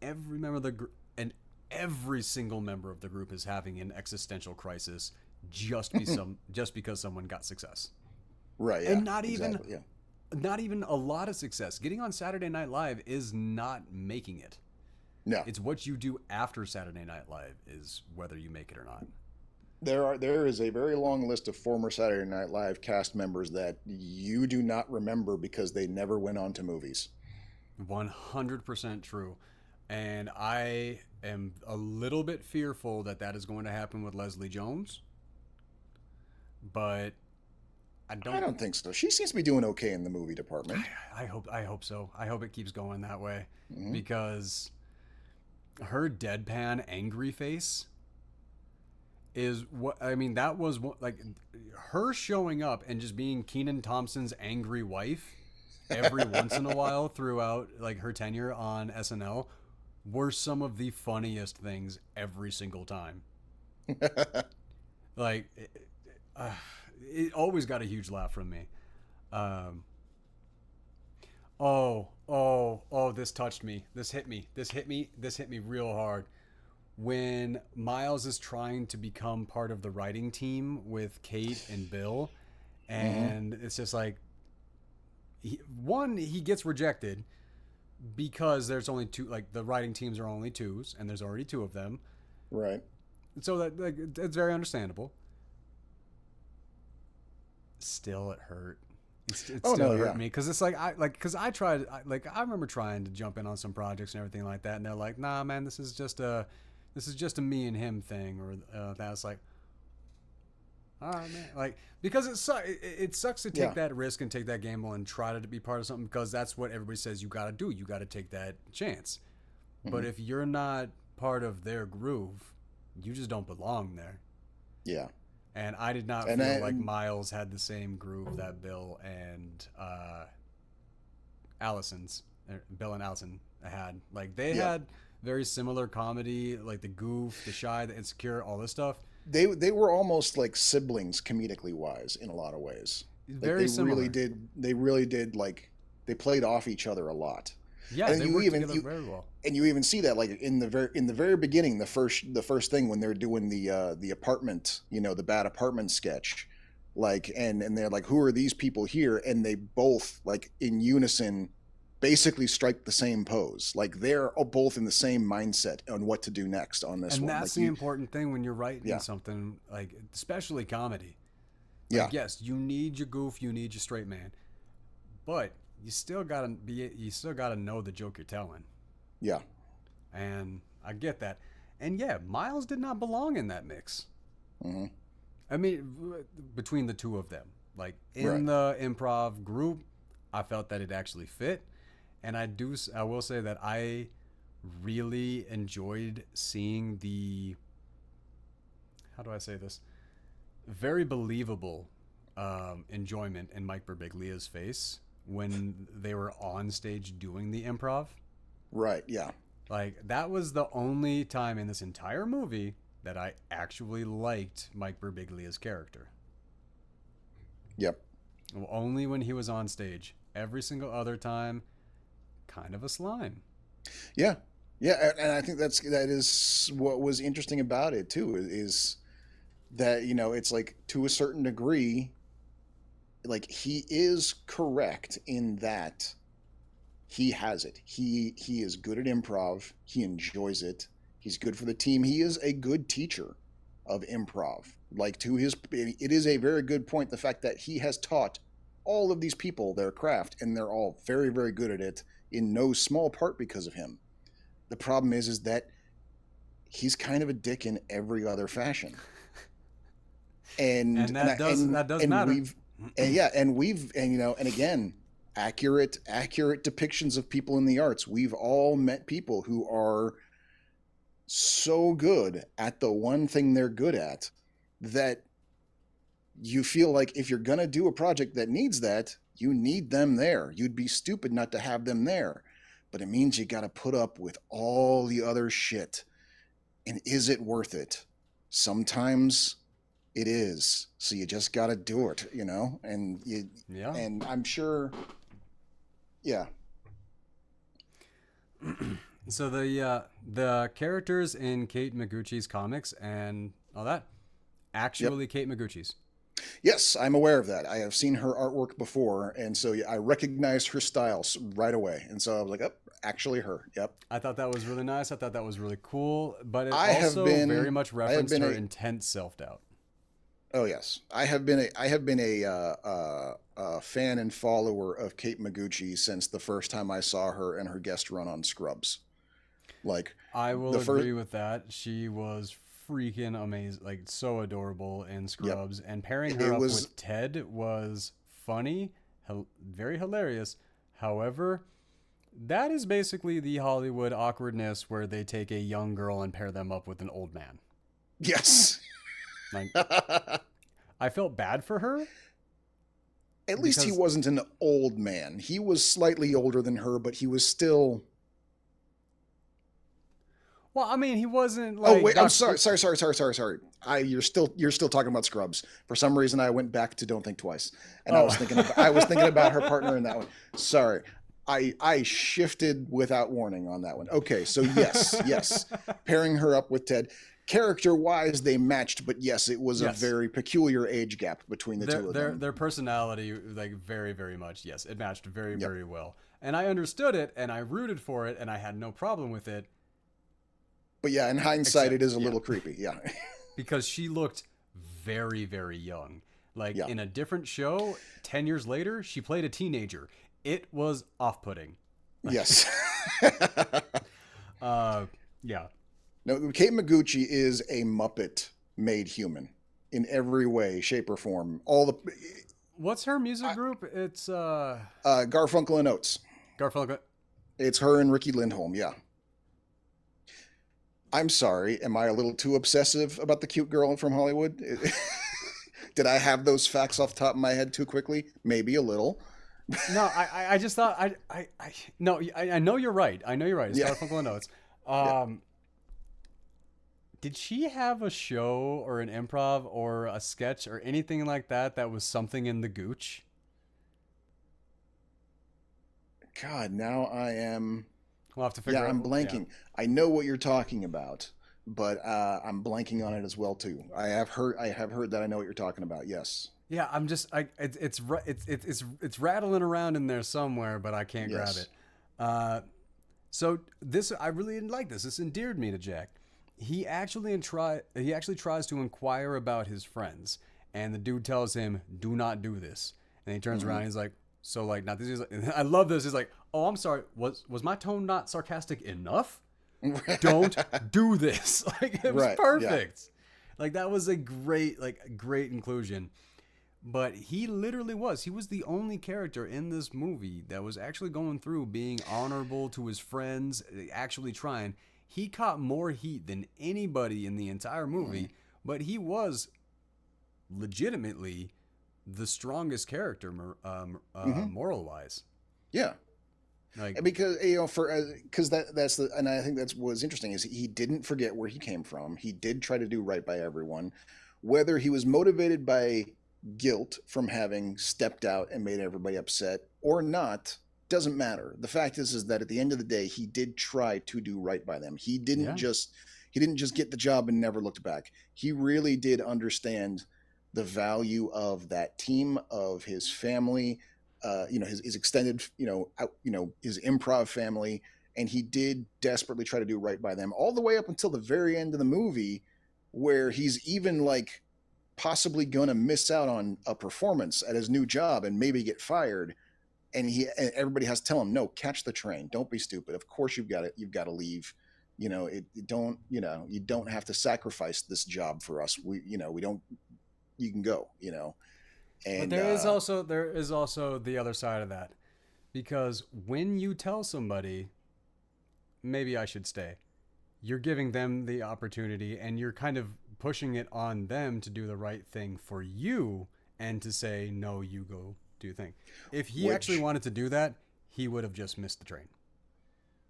Every member of the group and every single member of the group is having an existential crisis just because someone got success. Right. Yeah, and not even a lot of success. Getting on Saturday Night Live is not making it. No. It's what you do after Saturday Night Live is whether you make it or not. There is a very long list of former Saturday Night Live cast members that you do not remember because they never went on to movies. 100% true. And I am a little bit fearful that is going to happen with Leslie Jones. But I don't think so. She seems to be doing okay in the movie department. I hope so. I hope it keeps going that way, because her deadpan angry face is what I mean. That was like her showing up and just being Kenan Thompson's angry wife every once in a while throughout like her tenure on SNL were some of the funniest things every single time. Like it always got a huge laugh from me. Um, oh, this touched me. This hit me. This hit me real hard. When Miles is trying to become part of the writing team with Kate and Bill, and it's just like, he gets rejected because there's only two, like the writing teams are only twos, and there's already two of them. Right. So that like it's very understandable. Still, it hurt. It still hurt me because it's like I tried I remember trying to jump in on some projects and everything like that, and they're like, nah, man, this is just a me and him thing, or that's like, all right, man, like because it sucks to take that risk and take that gamble and try to be part of something because that's what everybody says you got to do. You got to take that chance. But if you're not part of their groove, you just don't belong there. Yeah. And I did not feel like Miles had the same groove that Bill and Bill and Allison had. Like they had very similar comedy, like the goof, the shy, the insecure, all this stuff. They were almost like siblings comedically wise in a lot of ways. Very similar. They really did like they played off each other a lot. Yeah, and they worked together very well. And you even see that like in the very beginning, the first thing when they're doing the apartment, the bad apartment sketch, like and they're like, who are these people here? And they both like in unison basically strike the same pose. Like they're both in the same mindset on what to do next on this one. And that's like the important thing when you're writing something, like especially comedy. Like, yes, you need your goof, you need your straight man, but you still gotta know the joke you're telling. Yeah. And I get that. And yeah, Miles did not belong in that mix. Mm-hmm. I mean, between the two of them, like in the improv group, I felt that it actually fit. And I will say that I really enjoyed seeing the, how do I say this? Very believable enjoyment in Mike Birbiglia's face when they were on stage doing the improv. Right, yeah. Like, that was the only time in this entire movie that I actually liked Mike Birbiglia's character. Yep. Only when he was on stage. Every single other time, kind of a slime. Yeah. Yeah, and I think that is what was interesting about it, too, is that, it's like, to a certain degree, like he is correct in that he has it. He is good at improv. He enjoys it. He's good for the team. He is a good teacher of improv. Like it is a very good point, the fact that he has taught all of these people their craft and they're all very, very good at it in no small part because of him. The problem is that he's kind of a dick in every other fashion. And that does matter. And again, accurate depictions of people in the arts. We've all met people who are so good at the one thing they're good at that you feel like if you're going to do a project that needs that, you need them there. You'd be stupid not to have them there. But it means you got to put up with all the other shit. And is it worth it? Sometimes it is. So you just got to do it, and and I'm sure. Yeah. So the characters in Kate Micucci's comics and all that, actually Kate Micucci's. Yes, I'm aware of that. I have seen her artwork before, and so I recognized her style right away. And so I was like, oh, actually her. Yep. I thought that was really nice. I thought that was really cool, but it also very much referenced her intense self-doubt. Oh yes, I have been a fan and follower of Kate Micucci since the first time I saw her in her guest run on Scrubs. Like, I will agree with that. She was freaking amazing, like so adorable in Scrubs, and pairing her up with Ted was funny, very hilarious. However, that is basically the Hollywood awkwardness where they take a young girl and pair them up with an old man. Yes. Like, I felt bad for her At least he because, wasn't an old man. He was slightly older than her, but he was still. well, I mean, he wasn't Oh like wait, I'm Doc. sorry. You're still talking about Scrubs. For some reason, I went back to Don't Think Twice, and Oh, I was thinking about her partner in that one. Sorry, I shifted without warning on that one. Okay, so yes, pairing her up with Ted. Character wise, they matched, but yes, it was a yes. very peculiar age gap between the Their two of their them. their personality, like, very very much. Yes, it matched very Yep. very well, and I understood it, and I rooted for it, and I had no problem with it. But yeah, in hindsight, it Except, is a yeah, little creepy. Yeah. because she looked very very young. Like, Yeah. in a different show, 10 years later, she played a teenager. It was off-putting. Yes. Uh, yeah. No, Kate Micucci is a Muppet made human in every way, shape, or form. All the What's her music group? It's Garfunkel and Oates. Garfunkel. It's her and Ricky Lindholm. Yeah. I'm sorry. Am I a little too obsessive about the cute girl from Hollywood? Did I have those facts off the top of my head too quickly? Maybe a little. No, I just thought no, I know you're right. I know you're right. It's Yeah. Garfunkel and Oates. Yeah. Did she have a show or an improv or a sketch or anything like that that was something in the Gooch? God, now I am. We'll have to Yeah, figure I'm out. Yeah. blanking. I know what you're talking about, but I'm blanking on it as well too. I have heard that. I know what you're talking about. Yes. Yeah, I'm just it's rattling around in there somewhere, but I can't grab Yes. it. Uh, so this I really didn't like this. This endeared me to Jack. He actually tries to inquire about his friends, and the dude tells him, "Do not do this." And he turns around, Hmm. and he's like, "So, like, not this." He's like, I love this. He's like, "Oh, I'm sorry. Was my tone not sarcastic enough? Don't do this." Like, it was Right. Yeah. perfect. Like, that was a great inclusion. But he literally was. He was the only character in this movie that was actually going through being honorable to his friends, actually trying. He caught more heat than anybody in the entire Hmm. movie, but he was legitimately the strongest character, Hmm. moral wise. Yeah. Like, Because for because that's the and I think that's what's interesting is he didn't forget where he came from. He did try to do right by everyone, whether he was motivated by guilt from having stepped out and made everybody upset or not doesn't matter. The fact is that at the end of the day, he did try to do right by them. yeah, He didn't just get the job and never looked back. He really did understand the value of that team, of his family, his extended, his improv family, and he did desperately try to do right by them all the way up until the very end of the movie, where he's even like possibly going to miss out on a performance at his new job and maybe get fired. And everybody has to tell him, no, catch the train. Don't be stupid. Of course you've got it. You've got to leave. You don't have to sacrifice this job for us. We don't. You can go. but And there is also the other side of that, because when you tell somebody, maybe I should stay, you're giving them the opportunity, and you're kind of pushing it on them to do the right thing for you, and to say, no, you go do your thing. If he actually which wanted to do that, he would have just missed the train.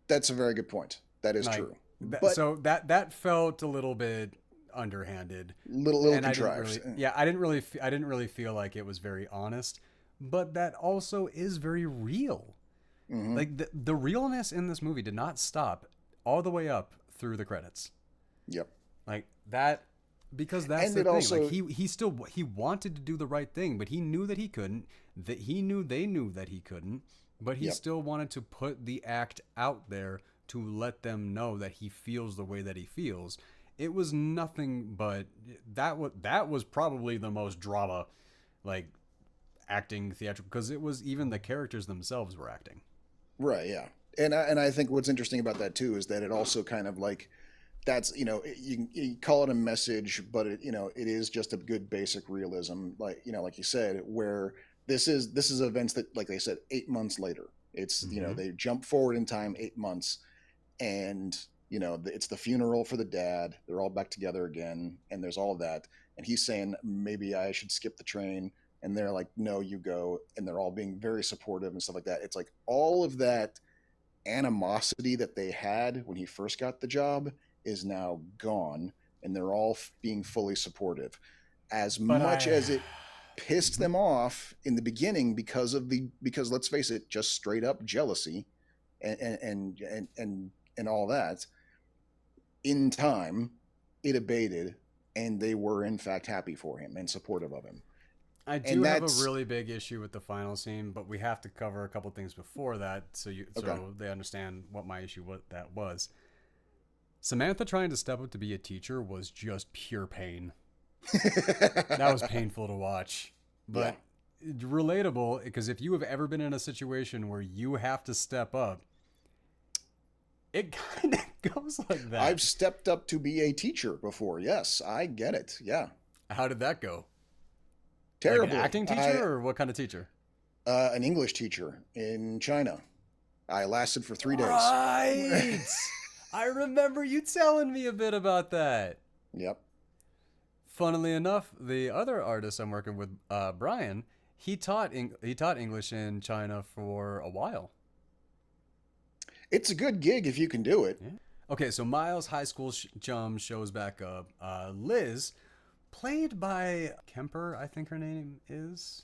that's a very good point. That is Like, true. But so that felt a little bit underhanded, little and contrived. I didn't really feel like it was very honest, but that also is very real. Hmm. Like, the realness in this movie did not stop all the way up through the credits. Yep. Like that, because that's And the it thing. Like, also. he wanted to do the right thing, but he knew that he couldn't. That he knew they knew that he couldn't, but he Yep. still wanted to put the act out there to let them know that he feels the way that he feels. It was nothing but that was probably the most drama, like, acting theatrical, because it was, even the characters themselves were acting. Right. Yeah. And I think what's interesting about that too is that it also kind of like that's you call it a message, but it is just a good basic realism, like you said, where this is events that, like they said, 8 months later. It's Mm-hmm. they jump forward in time 8 months, and it's the funeral for the dad. They're all back together again, and there's all of that. And he's saying, maybe I should skip the train. And they're like, no, you go. And they're all being very supportive and stuff like that. It's like all of that animosity that they had when he first got the job is now gone. And they're all being fully supportive. As much as it pissed them off in the beginning because let's face it, just straight up jealousy and all that, in time it abated, and they were in fact happy for him and supportive of him. I do have a really big issue with the final scene, but we have to cover a couple things before that so they understand what my issue was. Samantha trying to step up to be a teacher was just pure pain. That was painful to watch, but relatable, because if you have ever been in a situation where you have to step up, it kind of goes like that. I've stepped up to be a teacher before. Yes, I get it. Yeah. How did that go? Terrible. Like an acting teacher or what kind of teacher? An English teacher in China. I lasted for 3 days. Right. I remember you telling me a bit about that. Yep. Funnily enough, the other artist I'm working with, Brian, he taught English in China for a while. It's a good gig if you can do it. Yeah. Okay, so Miles' high school chum shows back up. Liz, played by Kemper, I think her name is.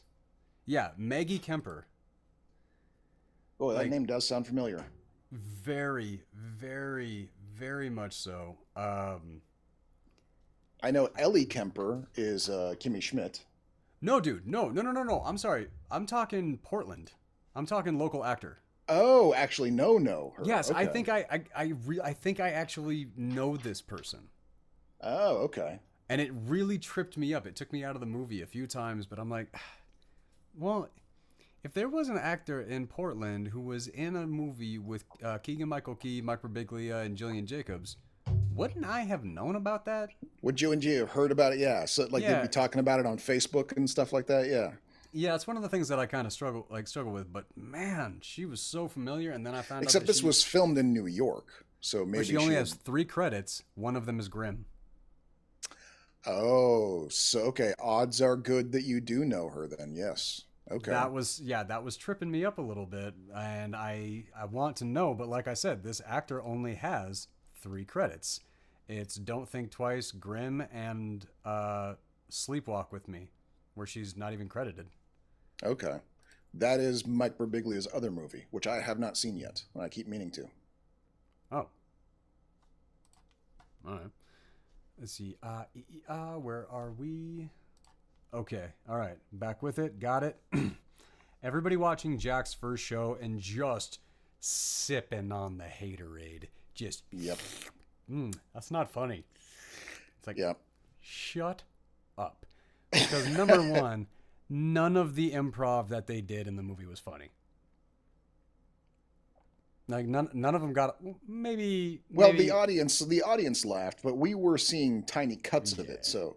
Yeah, Maggie Kemper. Oh, that name does sound familiar. Very, very, very much so. I know Ellie Kemper is Kimmy Schmidt. No, dude. No. I'm sorry. I'm talking Portland. I'm talking local actor. Oh, actually, no. Her. Yes, okay. I think I actually know this person. Oh, okay. And it really tripped me up. It took me out of the movie a few times, but I'm like, well, if there was an actor in Portland who was in a movie with Keegan Michael Key, Mike Birbiglia, and Gillian Jacobs, wouldn't I have known about that? Would you and G have heard about it? Yeah. So they'd be talking about it on Facebook and stuff like that. Yeah. Yeah, it's one of the things that I kind of struggle with. But man, she was so familiar, and then I found out this was filmed in New York, so maybe she only has 3 credits. One of them is Grimm. Oh, so okay. Odds are good that you do know her then. Yes. Okay. That was tripping me up a little bit, and I want to know, but like I said, this actor only has 3 credits. It's Don't Think Twice, Grimm, and Sleepwalk with Me, where she's not even credited. Okay. That is Mike Birbiglia's other movie, which I have not seen yet. I keep meaning to. Oh. All right. Let's see. Where are we? Okay. All right. Back with it. Got it. Everybody watching Jack's first show and just sipping on the haterade. Just. Yep. That's not funny. It's like, yep. Shut up. Because number one, none of the improv that they did in the movie was funny. Like none of them got maybe. Well, the audience laughed, but we were seeing tiny cuts of it. So.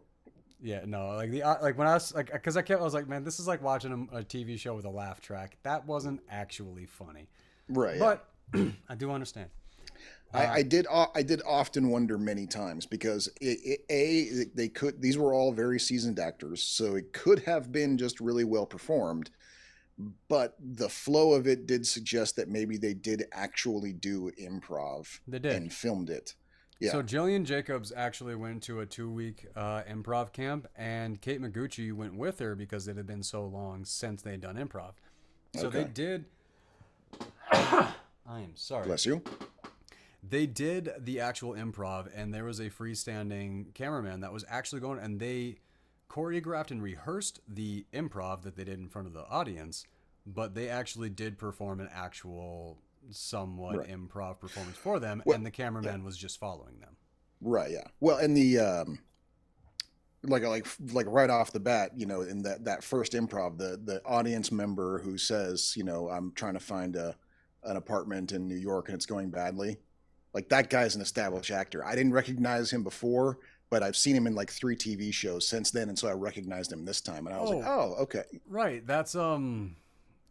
Yeah, no, like when I was like, because I was like, man, this is like watching a TV show with a laugh track. That wasn't actually funny. Right. But I do understand. I did often wonder many times because these were all very seasoned actors, so it could have been just really well performed, but the flow of it did suggest that maybe they did actually do improv. They did. And filmed it. Yeah. So Gillian Jacobs actually went to a 2-week improv camp, and Kate Micucci went with her because it had been so long since they'd done improv. So They did. I am sorry. Bless you. They did the actual improv, and there was a freestanding cameraman that was actually going, and they choreographed and rehearsed the improv that they did in front of the audience, but they actually did perform an actual somewhat improv performance for them, and the cameraman was just following them. Right, yeah. Well, and the like right off the bat, in that first improv, the audience member who says, I'm trying to find an apartment in New York and it's going badly. Like, that guy's an established actor. I didn't recognize him before, but I've seen him in like 3 TV shows since then, and so I recognized him this time, and I was like, oh, okay. Right. That's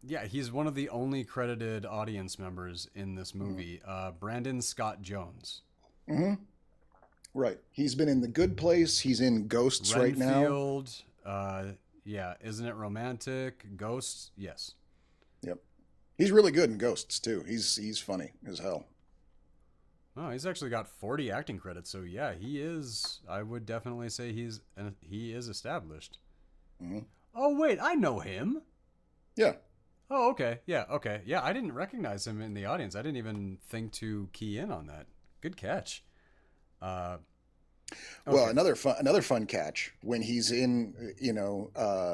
yeah, he's one of the only credited audience members in this movie. Brandon Scott Jones. Hmm. Right. He's been in The Good Place. He's in Ghosts right now. Renfield. Yeah. Isn't it romantic? Ghosts. Yes. Yep. He's really good in Ghosts too. He's funny as hell. Oh, he's actually got 40 acting credits. So yeah, he is. I would definitely say he is established. Hmm. Oh wait, I know him. Yeah. Oh, okay. Yeah, okay. Yeah, I didn't recognize him in the audience. I didn't even think to key in on that. Good catch. Uh, Well, okay. another fun catch when he's in,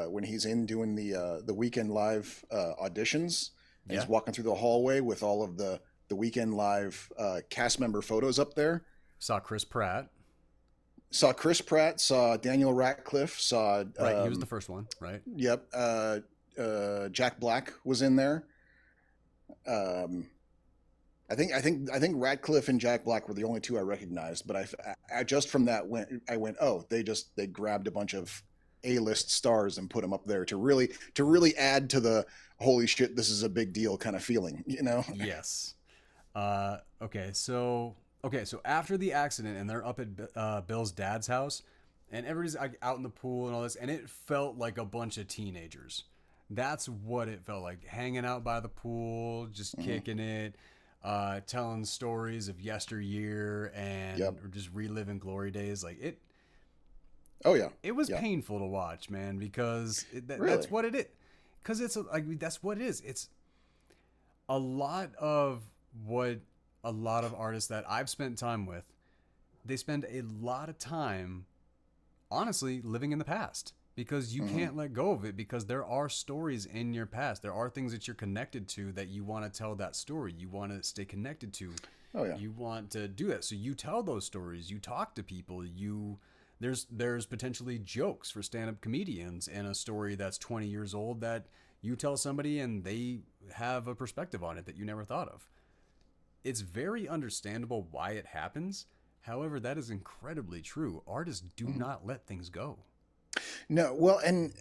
when he's in doing the weekend live auditions, and Yeah. he's walking through the hallway with all of the weekend live cast member photos up there. Saw Chris Pratt. Saw Chris Pratt, saw Daniel Radcliffe, saw Right, he was the first one, right? yep, Jack Black was in there. Um, I think Radcliffe and Jack Black were the only two I recognized, but I just from that went, oh, they grabbed a bunch of A-list stars and put them up there to really add to the holy shit, this is a big deal kind of feeling, you know? Yes. Okay, so after the accident and they're up at Bill's dad's house, and everybody's like, out in the pool and all this, and it felt like a bunch of teenagers. That's what it felt like, hanging out by the pool, just Hmm. kicking it, telling stories of yesteryear and Yep. or just reliving glory days. Like Oh yeah. it was Yeah. painful to watch, man, because that's Really. what it is. Because like that's what it is. It's a lot of what a lot of artists that I've spent time with, they spend a lot of time honestly living in the past because you Hmm. can't let go of it because there are stories in your past. There are things that you're connected to that you want to tell that story. You want to stay connected to. Oh yeah. You want to do that. So you tell those stories, you talk to people, there's potentially jokes for stand-up comedians in a story that's 20 years old that you tell somebody and they have a perspective on it that you never thought of. It's very understandable why it happens. However, that is incredibly true. Artists do Hmm. not let things go. No, well, and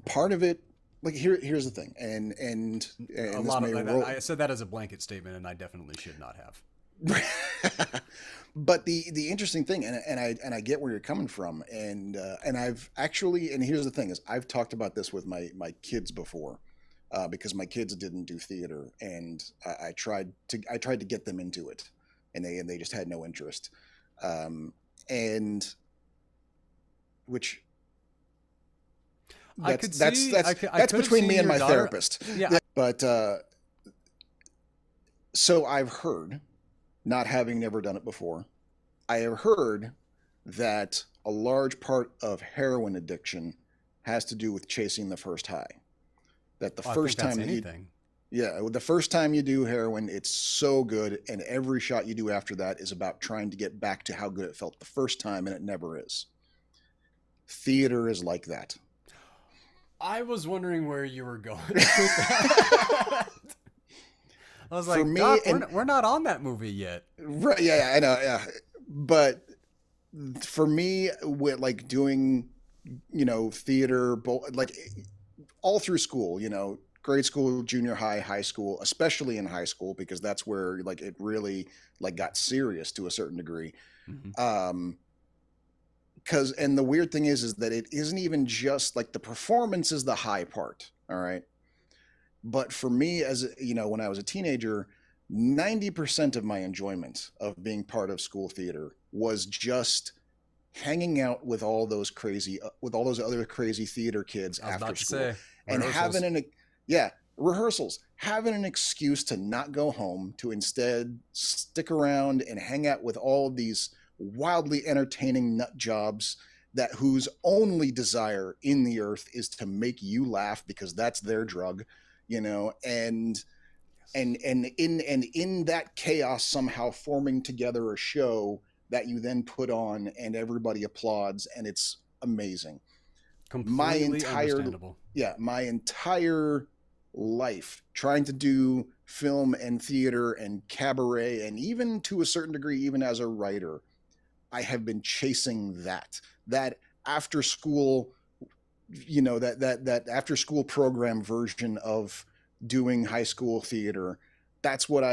part of it, like here's the thing, and A this lot may of roll. I said that as a blanket statement, and I definitely should not have. But the interesting thing, and I get where you're coming from, and I've actually, and here's the thing is I've talked about this with my kids before, because my kids didn't do theater, and I tried to get them into it, and they just had no interest, um, and which I that's could that's see, that's I that's could have between seen me and your my daughter. therapist. Yeah, But so I've heard, not having never done it before, I have heard that a large part of heroin addiction has to do with chasing the first high. That the I think first that's time that you, anything. yeah, the first time you do heroin, it's so good, and every shot you do after that is about trying to get back to how good it felt the first time, and it never is. Theater is like that. I was wondering where you were going with that. I was For like, me, Doc, and we're not on that movie yet. right, yeah, I know, yeah, but for me, with like doing, theater, like all through school, grade school, junior high, high school, especially in high school, because that's where like it really like got serious to a certain degree. Mm-hmm. Um, because and the weird thing is that it isn't even just like the performance is the high part, all right. But for me, as when I was a teenager, 90% of my enjoyment of being part of school theater was just hanging out with all those other crazy theater kids I was after about to school, say and having rehearsals. yeah, rehearsals, having an excuse to not go home, to instead stick around and hang out with all of these wildly entertaining nut jobs that whose only desire in the earth is to make you laugh because that's their drug, and Yes. in that chaos somehow forming together a show that you then put on and everybody applauds, and it's amazing. My Completely entire understandable. my entire life trying to do film and theater and cabaret, and even to a certain degree even as a writer, I have been chasing that after school, that after school program version of doing high school theater. that's what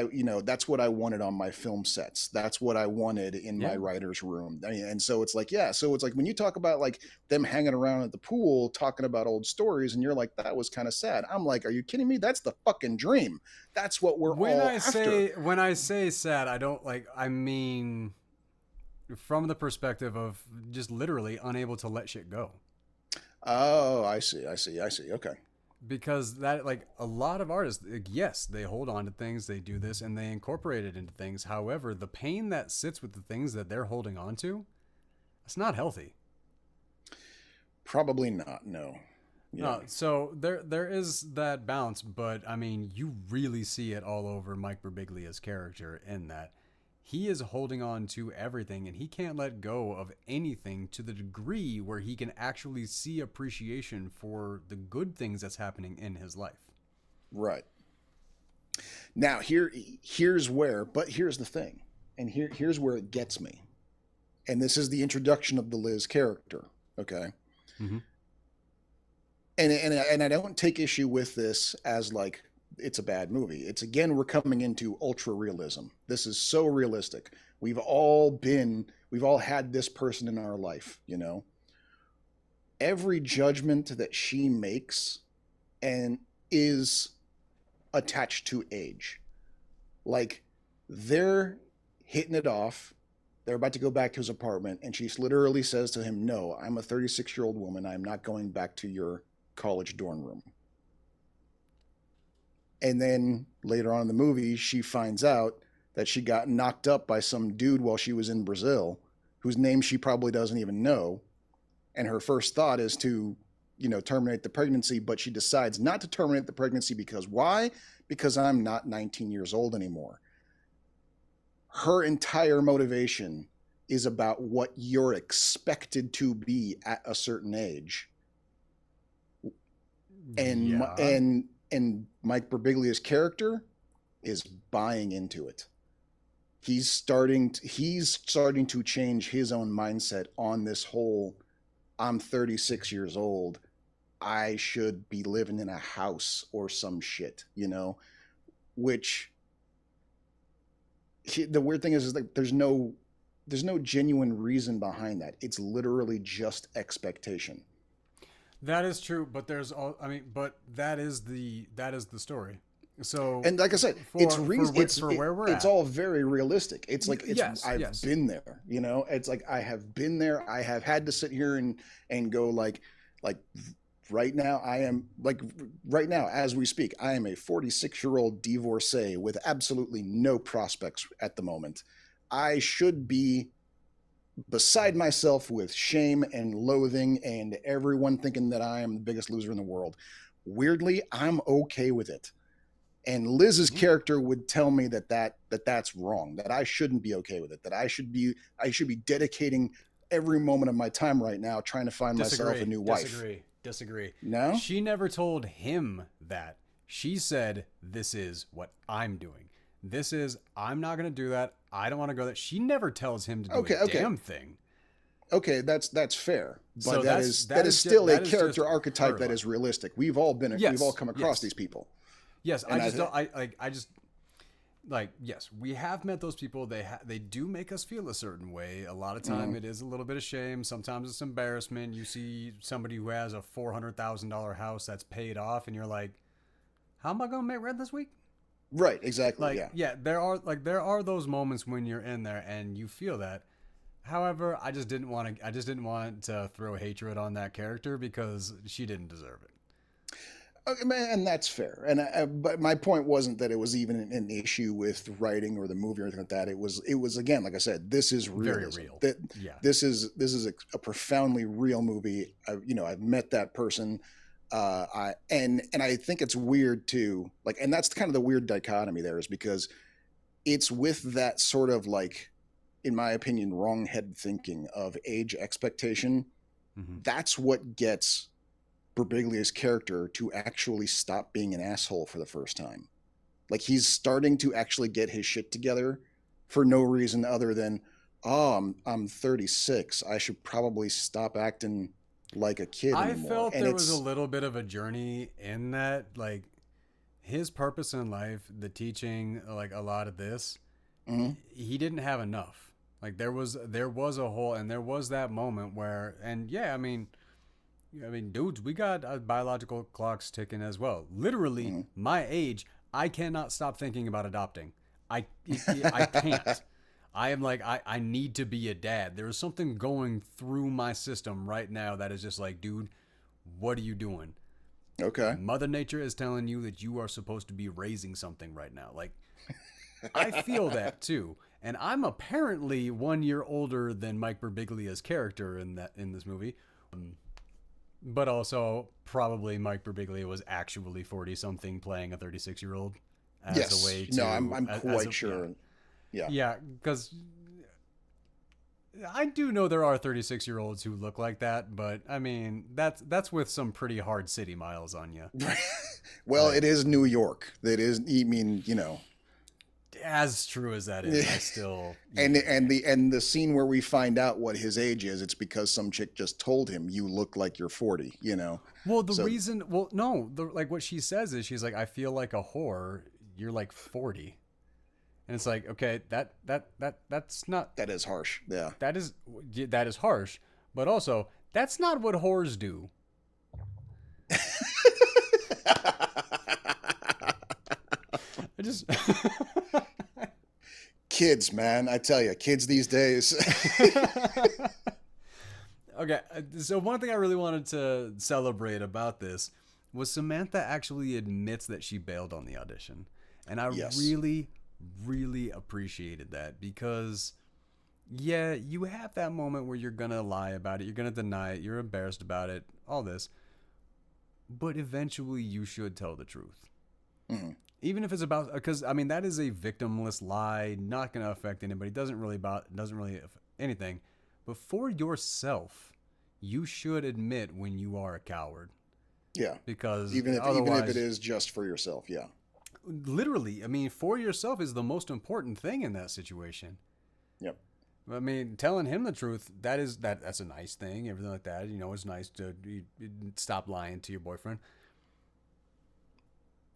that's what I wanted on my film sets. That's what I wanted in my Yeah. writer's room. And so it's like, yeah, so it's like when you talk about like them hanging around at the pool talking about old stories and you're like, that was kind of sad. I'm like, are you kidding me? That's the fucking dream. That's what we're all after. When I say sad, I don't like, I mean from the perspective of just literally unable to let shit go. Oh, I see. I see. I see. Okay. Because that, like, a lot of artists, like, yes, they hold on to things, they do this, and they incorporate it into things. However, the pain that sits with the things that they're holding on to, it's not healthy. Probably not. No. Yeah. No, so there is that bounce, but I mean, you really see it all over Mike Birbiglia's character in that he is holding on to everything and he can't let go of anything to the degree where he can actually see appreciation for the good things that's happening in his life. Right. Now here's the thing. And here's where it gets me. And this is the introduction of the Liz character, okay? Mm-hmm. And I don't take issue with this as like it's a bad movie. It's again, we're coming into ultra realism. This is so realistic. We've all had this person in our life, you know. Every judgment that she makes and is attached to age. Like they're hitting it off. They're about to go back to his apartment and she literally says to him, "No, I'm a 36-year-old woman. I'm not going back to your college dorm room." And then later on in the movie, she finds out that she got knocked up by some dude while she was in Brazil, whose name she probably doesn't even know. And her first thought is to, terminate the pregnancy, but she decides not to terminate the pregnancy because why? Because I'm not 19 years old anymore. Her entire motivation is about what you're expected to be at a certain age. And Yeah. and Mike Birbiglia's character is buying into it. He's starting to change his own mindset on this whole I'm 36 years old. I should be living in a house or some shit, which the weird thing is like there's no genuine reason behind that. It's literally just expectation. That is true, but but that is the story. So, And like I said, for where we're it's at, all very realistic. It's like I've yes. been there, It's like I have been there. I have had to sit here and go like right now right now as we speak, I am a 46-year-old divorcee with absolutely no prospects at the moment. I should be beside myself with shame and loathing and everyone thinking that I am the biggest loser in the world. Weirdly, I'm okay with it. And Liz's character would tell me that's wrong, that I shouldn't be okay with it, that I should be dedicating every moment of my time right now trying to find myself a new wife. Disagree. No? She never told him that. She said, "This is what I'm doing. I'm not going to do that. I don't want to go there." She never tells him to do a damn thing. Okay, that's fair. But So that is still a character archetype that is realistic. We've all come across these people. Yes, yes, we have met those people. They do make us feel a certain way. A lot of time it is a little bit of shame. Sometimes it's embarrassment. You see somebody who has a $400,000 house that's paid off, and you're like, "How am I going to make rent this week?" Right, exactly. There are those moments when you're in there and you feel that. However, I just didn't want to throw hatred on that character because she didn't deserve it. Okay, man, and that's fair. But my point wasn't that it was even an issue with writing or the movie or anything like that. It was again, like I said, this is realism. Very real. This is a profoundly real movie. I've met that person. And I think it's weird too. Like, and that's kind of the weird dichotomy there is because it's with that sort of like, in my opinion, wrong head thinking of age expectation. Mm-hmm. That's what gets Birbiglia's character to actually stop being an asshole for the first time. Like he's starting to actually get his shit together for no reason other than, oh, I'm 36. I should probably stop acting like a kid anymore. I felt there was a little bit of a journey in that. Like his purpose in life, the teaching, like a lot of this, Hmm. he didn't have enough. Like there was a hole, and there was that moment where, and yeah, I mean, dudes, we got biological clocks ticking as well. Literally, Hmm. my age, I cannot stop thinking about adopting. I can't. I am like, I need to be a dad. There is something going through my system right now that is just like, dude, what are you doing? Okay. Mother Nature is telling you that you are supposed to be raising something right now. Like, I feel that too. And I'm apparently 1 year older than Mike Birbiglia's character in this movie. But also, probably Mike Birbiglia was actually 40 something playing a 36-year-old as a Yes. way No, to. I'm As quite a, sure. Yeah. yeah, because I do know there are 36-year-olds who look like that, but I mean, that's with some pretty hard city miles on you. Well, Like, it is New York. That is, I mean, you know. as true as that is, I still. And the scene where we find out what his age is, it's because some chick just told him, "You look like you're 40." You know. Well, So no, like what she says is she's like, I feel like a whore. You're like 40. And it's like, okay, that's not that is harsh. Yeah. that is harsh, but also that's not what whores do. I just Kids, man, I tell you, kids these days. Okay, so one thing I really wanted to celebrate about this was Samantha actually admits that she bailed on the audition. And I Yes. really, really appreciated that because, yeah, you have that moment where you're going to lie about it, you're going to deny it, you're embarrassed about it, all this. But eventually you should tell the truth. Hmm. Even if it's about, because, I mean, that is a victimless lie, not going to affect anybody, doesn't really anything. But for yourself, you should admit when you are a coward. Yeah. Because Even if it otherwise, is just for yourself. Yeah. literally, I mean, for yourself is the most important thing in that situation. Yep. I mean, telling him the truth, that's a nice thing, everything like that. You know, it's nice to stop lying to your boyfriend.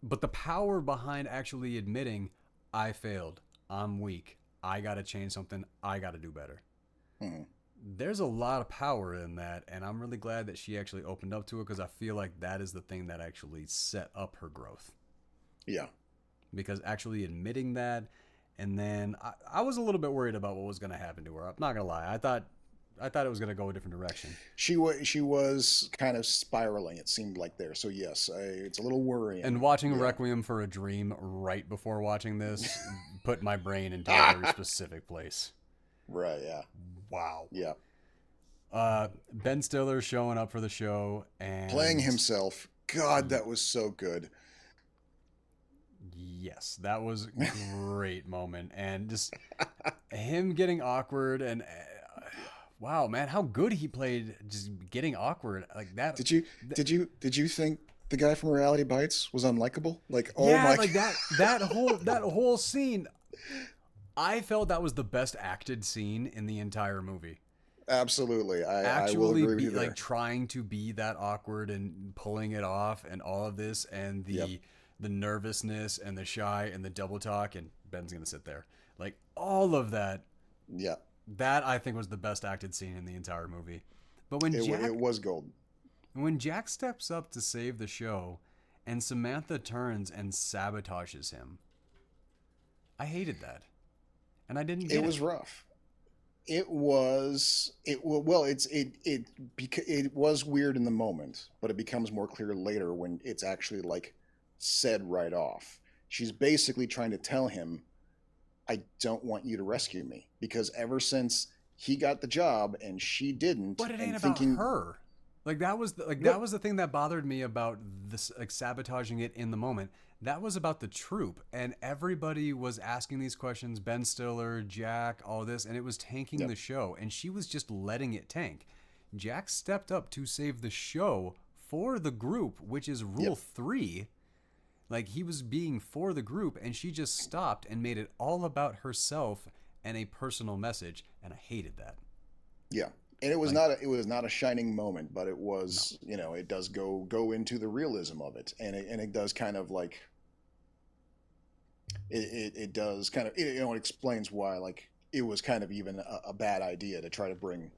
But the power behind actually admitting, I failed, I'm weak, I got to change something, I got to do better. Hmm. There's a lot of power in that, and I'm really glad that she actually opened up to it because I feel like that is the thing that actually set up her growth. Yeah. Because actually admitting that, and then I was a little bit worried about what was going to happen to her. I'm not going to lie. I thought it was going to go a different direction. She was kind of spiraling. It seemed like there. So yes, it's a little worrying. And watching Yeah. Requiem for a Dream right before watching this put my brain into a very specific place. Right. Yeah. Wow. Yeah. Ben Stiller showing up for the show and Playing himself. God, that was so good. Yes, that was a great moment, and just him getting awkward and wow, man, how good he played just getting awkward like that. Did you think the guy from Reality Bites was unlikable? Like, oh Yeah, my like that whole scene. I felt that was the best acted scene in the entire movie. Absolutely. I will Actually, agree with you there. like trying to be that awkward and pulling it off, and all of this, and Yep. the nervousness and the shy and the double talk, and Ben's gonna sit there, like all of that. Yeah. That I think was the best acted scene in the entire movie. But It was gold. when Jack steps up to save the show, and Samantha turns and sabotages him, I hated that, and I didn't get It was rough. It was well. It was weird in the moment, but it becomes more clear later when it's actually like said right off. She's basically trying to tell him, "I don't want you to rescue me," because ever since he got the job and she didn't, But it and ain't about thinking, her. Like that was What? that was the thing that bothered me about this, like sabotaging it in the moment. That was about the troop, and everybody was asking these questions. Ben Stiller, Jack, all this, and it was tanking Yep. the show. And she was just letting it tank. Jack stepped up to save the show for the group, which is Rule Yep. 3. Like he was being for the group, and she just stopped and made it all about herself and a personal message, and I hated that. Yeah, and it was Like, not a shining moment, but it was, it does go into the realism of it, and it does kind of like it does kind of, it explains why, like, it was kind of even a bad idea to try to bring.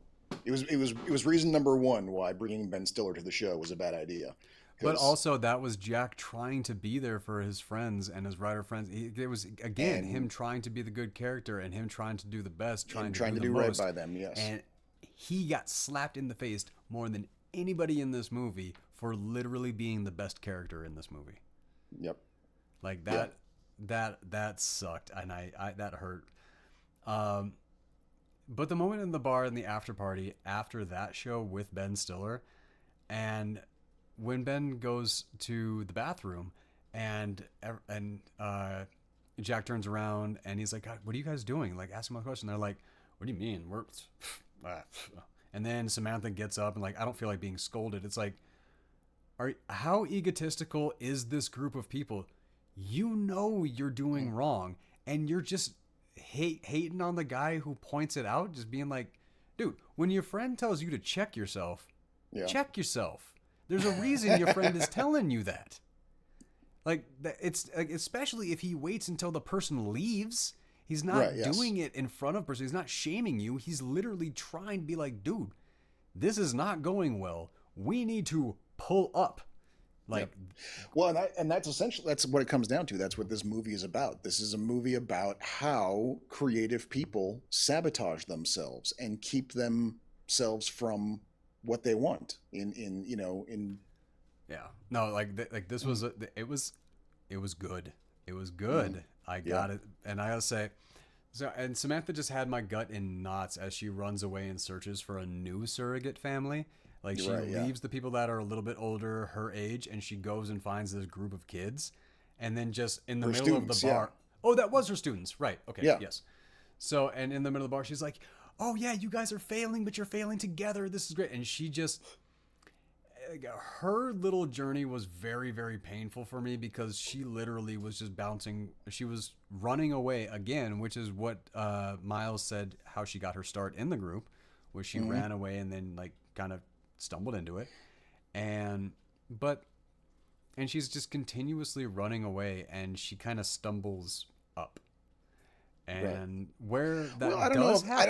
It was reason number one why bringing Ben Stiller to the show was a bad idea. But Because also, that was Jack trying to be there for his friends and his writer friends. It was, again, him and trying to be the good character and him trying to do the best, trying to trying do to the do right most. by them. Yes. And he got slapped in the face more than anybody in this movie for literally being the best character in this movie. Yep. Like Yeah. that sucked, and I that hurt. Um, but the moment in the bar in the after party after that show with Ben Stiller, and when Ben goes to the bathroom, and Jack turns around and he's like, "What are you guys doing?" Like, asking my question. They're like, "What do you mean? We're," and then Samantha gets up and, like, I don't feel like being scolded. It's like, how egotistical is this group of people? You know you're doing wrong, and you're just hating on the guy who points it out, just being like, dude, when your friend tells you to check yourself, Yeah. check yourself. There's a reason your friend is telling you that. Like, it's like, especially if he waits until the person leaves. He's not Right, yes. doing it in front of person. He's not shaming you. He's literally trying to be like, dude, this is not going well. We need to pull up. Like, Yep. Well, and that's essentially, that's what it comes down to. That's what this movie is about. This is a movie about how creative people sabotage themselves and keep themselves from what they want in yeah, no, like this was it was good. It was good. I got it, and I gotta say, so, and Samantha just had my gut in knots as she runs away and searches for a new surrogate family. Like, she Right, yeah. leaves the people that are a little bit older, her age, and she goes and finds this group of kids, and then just in the Her middle of the students, yeah. bar. Oh, that was her students, right? Okay, Yeah. yes. So, and in the middle of the bar, she's like, "Oh yeah, you guys are failing, but you're failing together. This is great." And she just, her little journey was very, very painful for me, because she literally was just bouncing. She was running away again, which is what Miles said how she got her start in the group, was she ran away and then, like, kind of stumbled into it. And but and she's just continuously running away, and she kind of stumbles up. And where that Well, I don't know does if happen,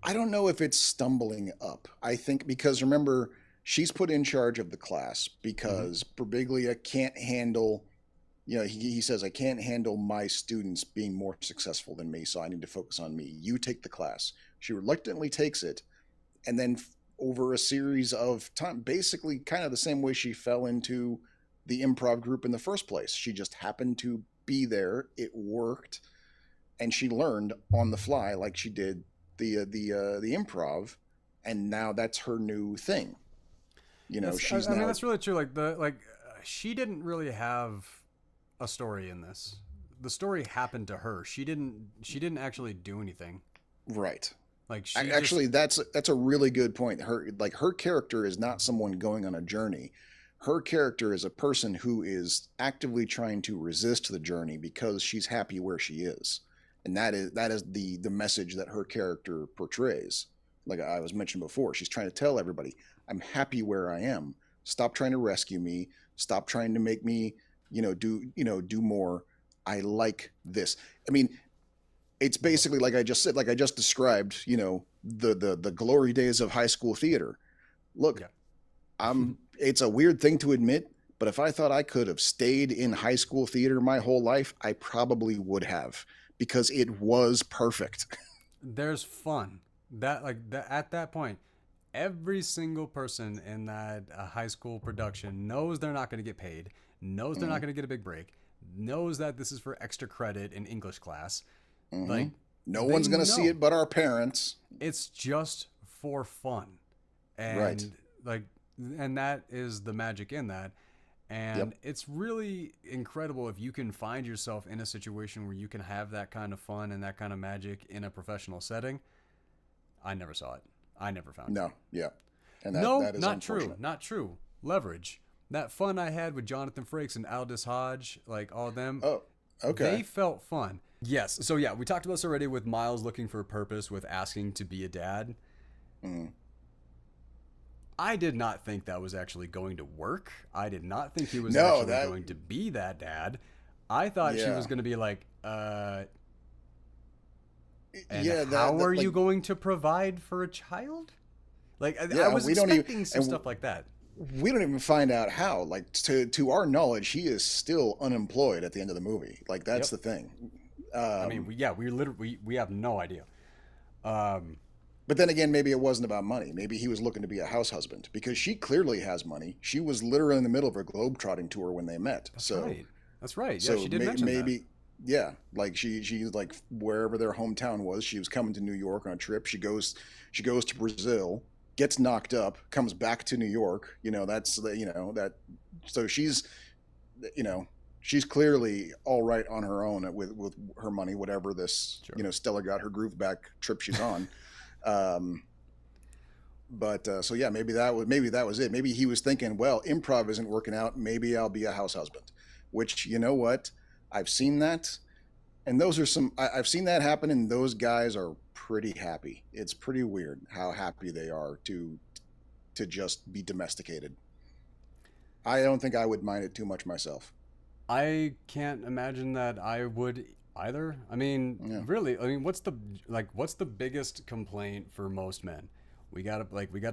I don't know if it's stumbling up. I think because, remember, she's put in charge of the class because Birbiglia can't handle, he says, "I can't handle my students being more successful than me, so I need to focus on me. You take the class." She reluctantly takes it, and then over a series of time, basically kind of the same way she fell into the improv group in the first place. She just happened to be there. It worked, and she learned on the fly, like she did the improv, and now that's her new thing. She's I mean, now. that's really true. She didn't really have a story in this. The story happened to her. She didn't actually do anything. Right. Like, she Actually, that's a really good point. Her character is not someone going on a journey. Her character is a person who is actively trying to resist the journey because she's happy where she is, and that is the message that her character portrays. Like I was mentioned before, she's trying to tell everybody, "I'm happy where I am. Stop trying to rescue me. Stop trying to make me, do more. I like this." I mean, it's basically like I just said, like I just described, the glory days of high school theater. Look, yeah. it's a weird thing to admit, but if I thought I could have stayed in high school theater my whole life, I probably would have, because it was perfect. There's fun. At that point, every single person in that high school production knows they're not going to get paid, knows they're not going to get a big break, knows that this is for extra credit in English class. Like, No they one's going to see know it but our parents. it's just for fun, and Right. like, and that is the magic in that. And Yep. it's really incredible if you can find yourself in a situation where you can have that kind of fun and that kind of magic in a professional setting. I never saw it. I never found it. No, yeah. And No, that is not true. unfortunate. Not true. Leverage. That fun I had with Jonathan Frakes and Aldous Hodge, like all of them, Oh, they okay. felt fun. Yes. So yeah, we talked about this already with Miles looking for a purpose with asking to be a dad. Mm. I did not think that was actually going to work. I did not think he was No, actually that going to be that dad. I thought she Yeah. was going to be like, and Yeah, how are like, you going to provide for a child? Like, I yeah, was we don't even, expecting some and stuff like that. we don't even find out how. Like, to our knowledge, he is still unemployed at the end of the movie. Like, that's Yep. the thing. I mean, we literally we have no idea. Um, But then again, maybe it wasn't about money. Maybe he was looking to be a house husband because she clearly has money. She was literally in the middle of a globetrotting tour when they met. that's right. That's right. Yeah, So she did mention that. maybe, yeah, like she's like wherever their hometown was. She was coming to New York on a trip. She goes to Brazil, gets knocked up, comes back to New York. That's the that. So you know, she's clearly all right on her own with her money, whatever this Sure. Stella got her groove back trip she's on. Um, but so yeah, maybe that was it. Maybe he was thinking, well, improv isn't working out. Maybe I'll be a house husband. Which, you know what, I've seen that, and those are I've seen that happen, and those guys are pretty happy. It's pretty weird how happy they are to just be domesticated. I don't think I would mind it too much myself. I can't imagine that I would either. I mean, Yeah. really, I mean, what's the biggest complaint for most men? We gotta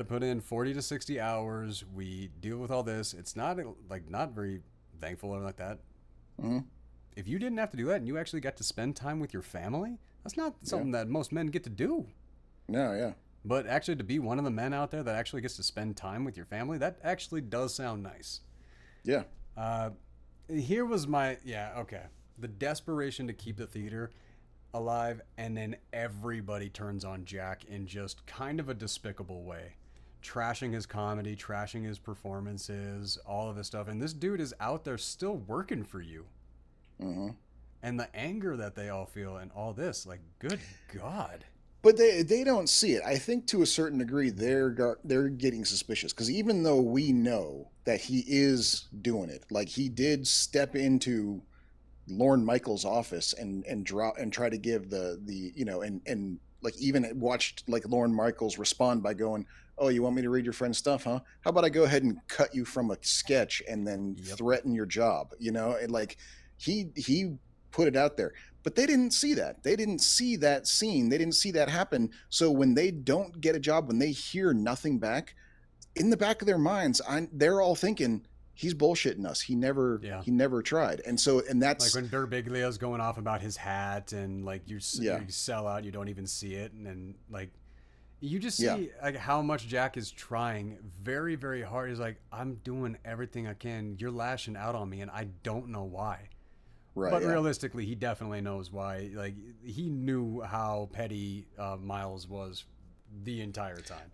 put in 40 to 60 hours. We deal with all this. It's not not very thankful or like that. Hmm. If you didn't have to do that and you actually got to spend time with your family, that's not Yeah. something that most men get to do. No, yeah. But actually, to be one of the men out there that actually gets to spend time with your family, that actually does sound nice. Yeah. Uh, Here was my okay. The desperation to keep the theater alive, and then everybody turns on Jack in just kind of a despicable way, trashing his comedy, trashing his performances, all of this stuff. And this dude is out there still working for you, Hmm. and the anger that they all feel, and all this, like, good God. But they don't see it. I think to a certain degree they're getting suspicious because even though we know that he is doing it, like he did step into Lorne Michaels' office and drop and try to give the and like even watched like Lorne Michaels respond by going, "Oh, you want me to read your friend's stuff, huh? How about I go ahead and cut you from a sketch and then Yep. threaten your job?" And like he put it out there. But they didn't see that. They didn't see that scene. They didn't see that happen. So when they don't get a job, when they hear nothing back, in the back of their minds, they're all thinking he's bullshitting us. Yeah. He never tried. And Like that's when Birbiglia's going off about his hat, and like you yeah, sell out, you don't even see it, and then like you just yeah, see like how much Jack is trying very, very hard. He's like, I'm doing everything I can. You're lashing out on me, and I don't know why. right, But yeah. realistically, he definitely knows why. Like he knew how petty Miles was the entire time.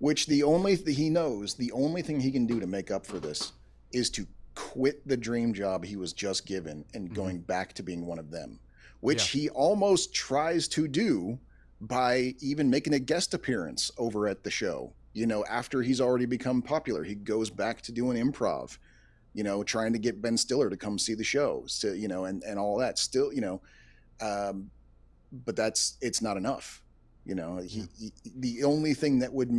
Which he knows the only thing he can do to make up for this is to quit the dream job he was just given and going back to being one of them, Yeah. which he almost tries to do by even making a guest appearance over at the show. After he's already become popular, he goes back to doing improv, trying to get Ben Stiller to come see the show, so, and all that still, but it's not enough. The only thing that would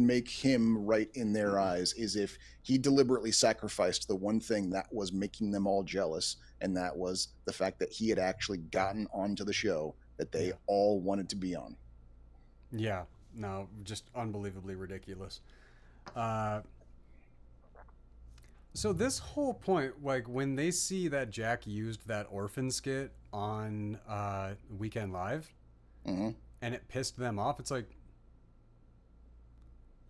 make him right in their eyes is if he deliberately sacrificed the one thing that was making them all jealous, and that was the fact that he had actually gotten onto the show that they all wanted to be on. Yeah. No, just unbelievably ridiculous. So this whole point, like when they see that Jack used that orphan skit on Weekend Live, Hmm. and it pissed them off, it's like,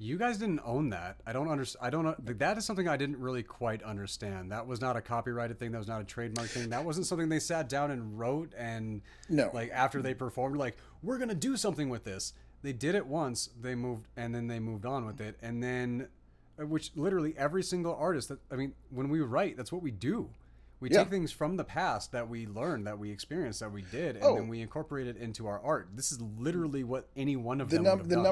you guys didn't own that. I don't understand. I don't know. That is something I didn't really quite understand. That was not a copyrighted thing. That was not a trademark thing. That wasn't something they sat down and wrote and No. like after they performed, like, we're gonna do something with this. They did it once. They moved, and then they moved on with it, and then, which literally every single artist that, I mean, when we write, that's what we do. We Yeah. take things from the past that we learned, that we experienced, that we did, and Oh. then we incorporate it into our art. This is literally what any one of the them would have the done.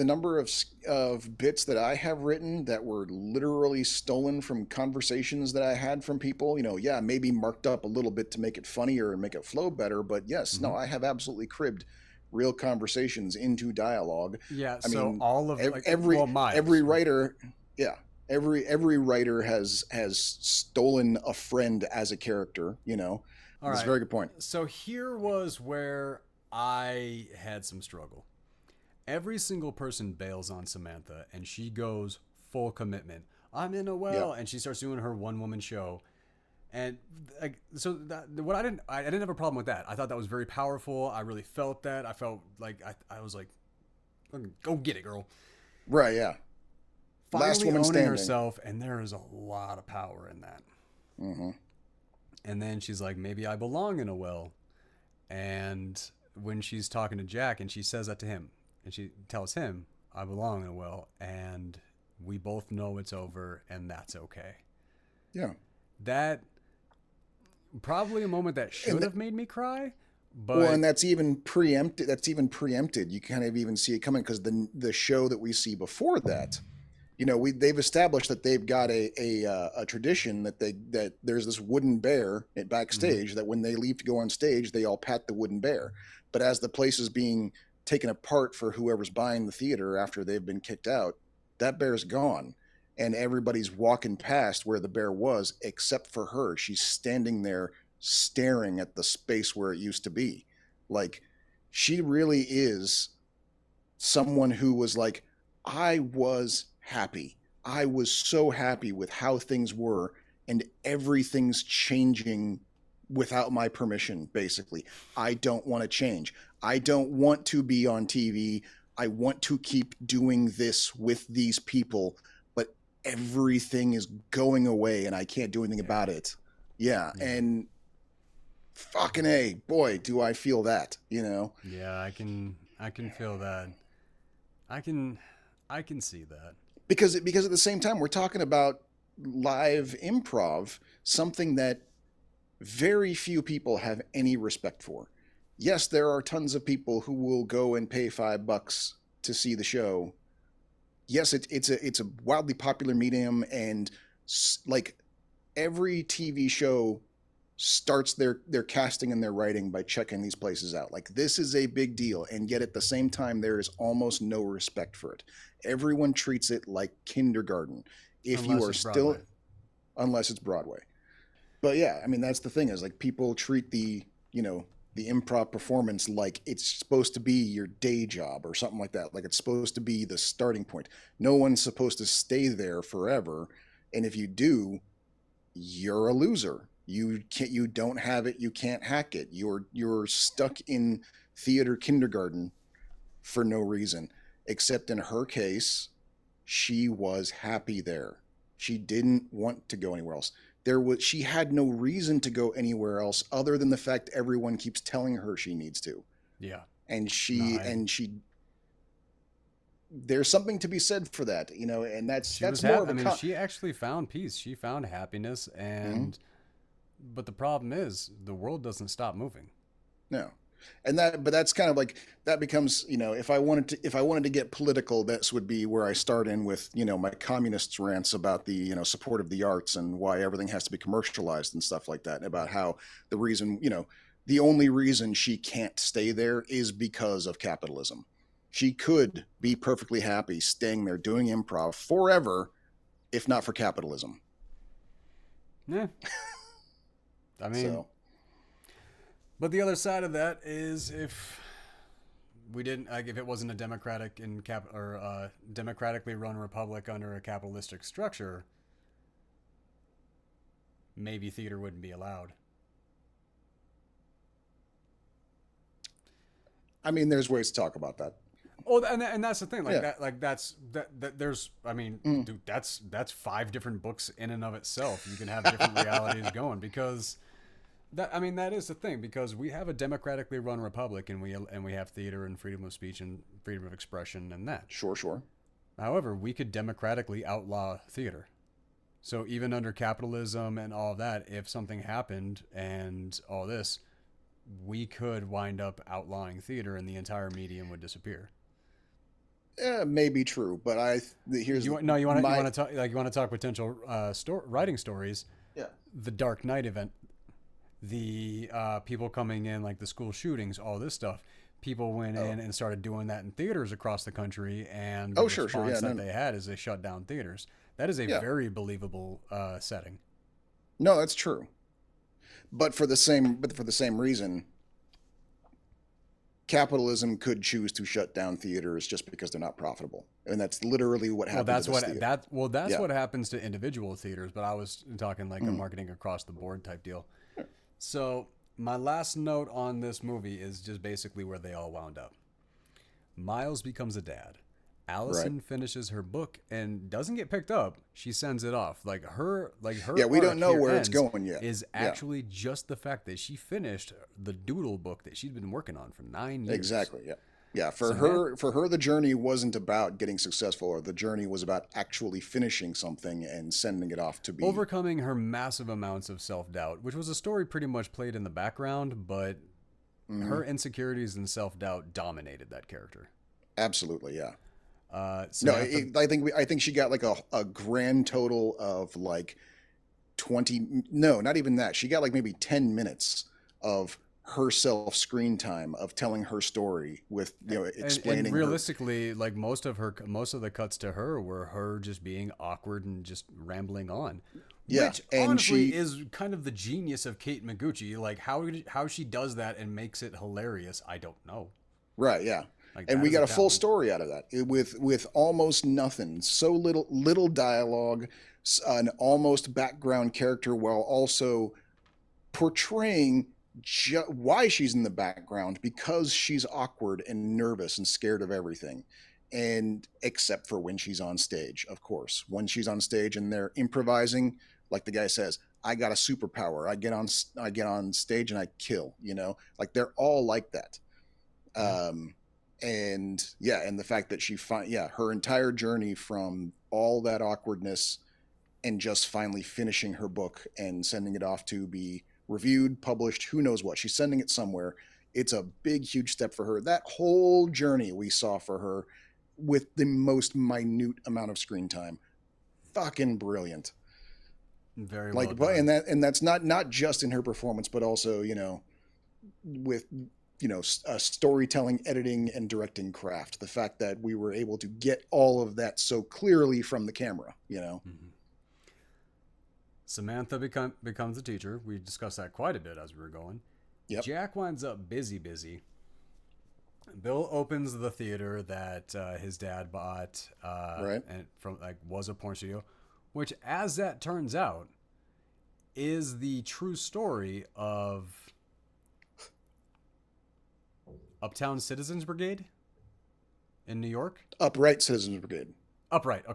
number of bits that I have written that were literally stolen from conversations that I had from people, yeah, maybe marked up a little bit to make it funnier and make it flow better, but yes, no, I have absolutely cribbed real conversations into dialogue. Yeah, I so mean, all of ev- like every well, Miles, every right? writer, yeah, Every writer has stolen a friend as a character. All That's a right. very good point. So here was where I had some struggle. Every single person bails on Samantha, and she goes full commitment. I'm in a Yeah. well, and she starts doing her one woman show. And what I didn't have a problem with that. I thought that was very powerful. I really felt that. I felt like I was like, go get it, girl. Right. Yeah. Last Finally woman owning standing. herself, and there is a lot of power in that. Mm-hmm. And then she's like, maybe I belong in a well. And when she's talking to Jack, and she says that to him, and she tells him, I belong in a well, and we both know it's over, and that's okay. Yeah. That probably a moment that should have made me cry. But Well, and that's even preempted. You kind of even see it coming because the show that we see before that, they've established that they've got a tradition that there's this wooden bear at backstage that when they leave to go on stage, they all pat the wooden bear. But as the place is being taken apart for whoever's buying the theater after they've been kicked out, that bear's gone. And everybody's walking past where the bear was, except for her. She's standing there staring at the space where it used to be. Like, she really is someone who was like, I was happy. I was so happy with how things were, and everything's changing without my permission, basically. I don't want to change. I don't want to be on TV. I want to keep doing this with these people, but everything is going away and I can't do anything about it. Yeah. And fucking A, boy, do I feel that, Yeah, I can feel that. I can see that. Because at the same time, we're talking about live improv, something that very few people have any respect for. Yes, there are tons of people who will go and pay $5 to see the show. Yes, it's a wildly popular medium, and like every TV show starts their casting and their writing by checking these places out. Like, this is a big deal, and yet at the same time, there is almost no respect for it. Everyone treats it like kindergarten. Unless it's Broadway. But yeah, I mean, that's the thing, is like, people treat the improv performance like it's supposed to be your day job or something like that. Like, it's supposed to be the starting point. No one's supposed to stay there forever. And if you do, you're a loser. You don't have it. You can't hack it. You're stuck in theater kindergarten for no reason, except in her case, she was happy there. She didn't want to go anywhere else. She had no reason to go anywhere else other than the fact everyone keeps telling her she needs to. Yeah. And there's something to be said for that, and that's more of a she actually found peace. She found happiness, and but the problem is the world doesn't stop moving. No. But that's kind of like, that becomes, if I wanted to get political, this would be where I start in with, my communist rants about the, support of the arts and why everything has to be commercialized and stuff like that. And about how the only reason she can't stay there is because of capitalism. She could be perfectly happy staying there doing improv forever, if not for capitalism. Yeah. I mean, but the other side of that is, if it wasn't a democratically run republic under a capitalistic structure, maybe theater wouldn't be allowed. I mean, there's ways to talk about that. Oh, and that's the thing. There's, I mean, dude, that's 5 different books in and of itself. You can have different realities going, because that is the thing, because we have a democratically run republic, and we have theater and freedom of speech and freedom of expression and that. Sure. However, we could democratically outlaw theater. So even under capitalism and all that, if something happened and all this, we could wind up outlawing theater, and the entire medium would disappear. May be true, but you want to talk potential writing stories. Yeah. The Dark Knight event, the people coming in, like the school shootings, all this stuff. people went in and started doing that in theaters across the country, and the Oh, sure, response yeah, that they had is they shut down theaters. That is a yeah. very believable setting. No, that's true. But for the same reason, capitalism could choose to shut down theaters just because they're not profitable, and that's literally what Well, happened. that's to this what theater. that's Yeah. what happens to individual theaters. But I was talking like a marketing across the board type deal. So my last note on this movie is just basically where they all wound up. Miles becomes a dad. Allison finishes her book and doesn't get picked up. She sends it off. Her Yeah, we don't arc know here where it's ends going yet. Is Yeah. actually just the fact that she finished the doodle book that she'd been working on for 9 years. Exactly. Yeah. Yeah. For her, the journey wasn't about getting successful, or the journey was about actually finishing something and sending it off to be Overcoming her massive amounts of self-doubt, which was a story pretty much played in the background, but her insecurities and self-doubt dominated that character. Absolutely. Yeah. Samantha, I think she got like a grand total of like 20. No, not even that. She got like maybe 10 minutes of herself screen time of telling her story with explaining and realistically, like most of the cuts to her were her just being awkward and just rambling on. Yeah, Which and honestly she is kind of the genius of Kate Micucci. Like how she does that and makes it hilarious, I don't know. right, yeah. Like And that we is got a full talent. story out of that with almost nothing, so little dialogue, an almost background character, while also portraying why she's in the background, because she's awkward and nervous and scared of everything, and except for when she's on stage, of course. When she's on stage and they're improvising, like the guy says, I got a superpower. I get on stage and I kill. Like they're all like that. And the fact that her entire journey from all that awkwardness and just finally finishing her book and sending it off to be reviewed, published, who knows what. She's sending it somewhere. It's a big, huge step for her. That whole journey we saw for her with the most minute amount of screen time. Fucking brilliant. Very well done. And that's not just in her performance, but also, with storytelling, editing, and directing craft. The fact that we were able to get all of that so clearly from the camera, Mm-hmm. Samantha becomes a teacher. We discussed that quite a bit as we were going. Yep. Jack winds up busy. Bill opens the theater that his dad bought, and was a porn studio, which, as that turns out, is the true story of Uptown Citizens Brigade in New York. Upright Citizens Brigade. Upright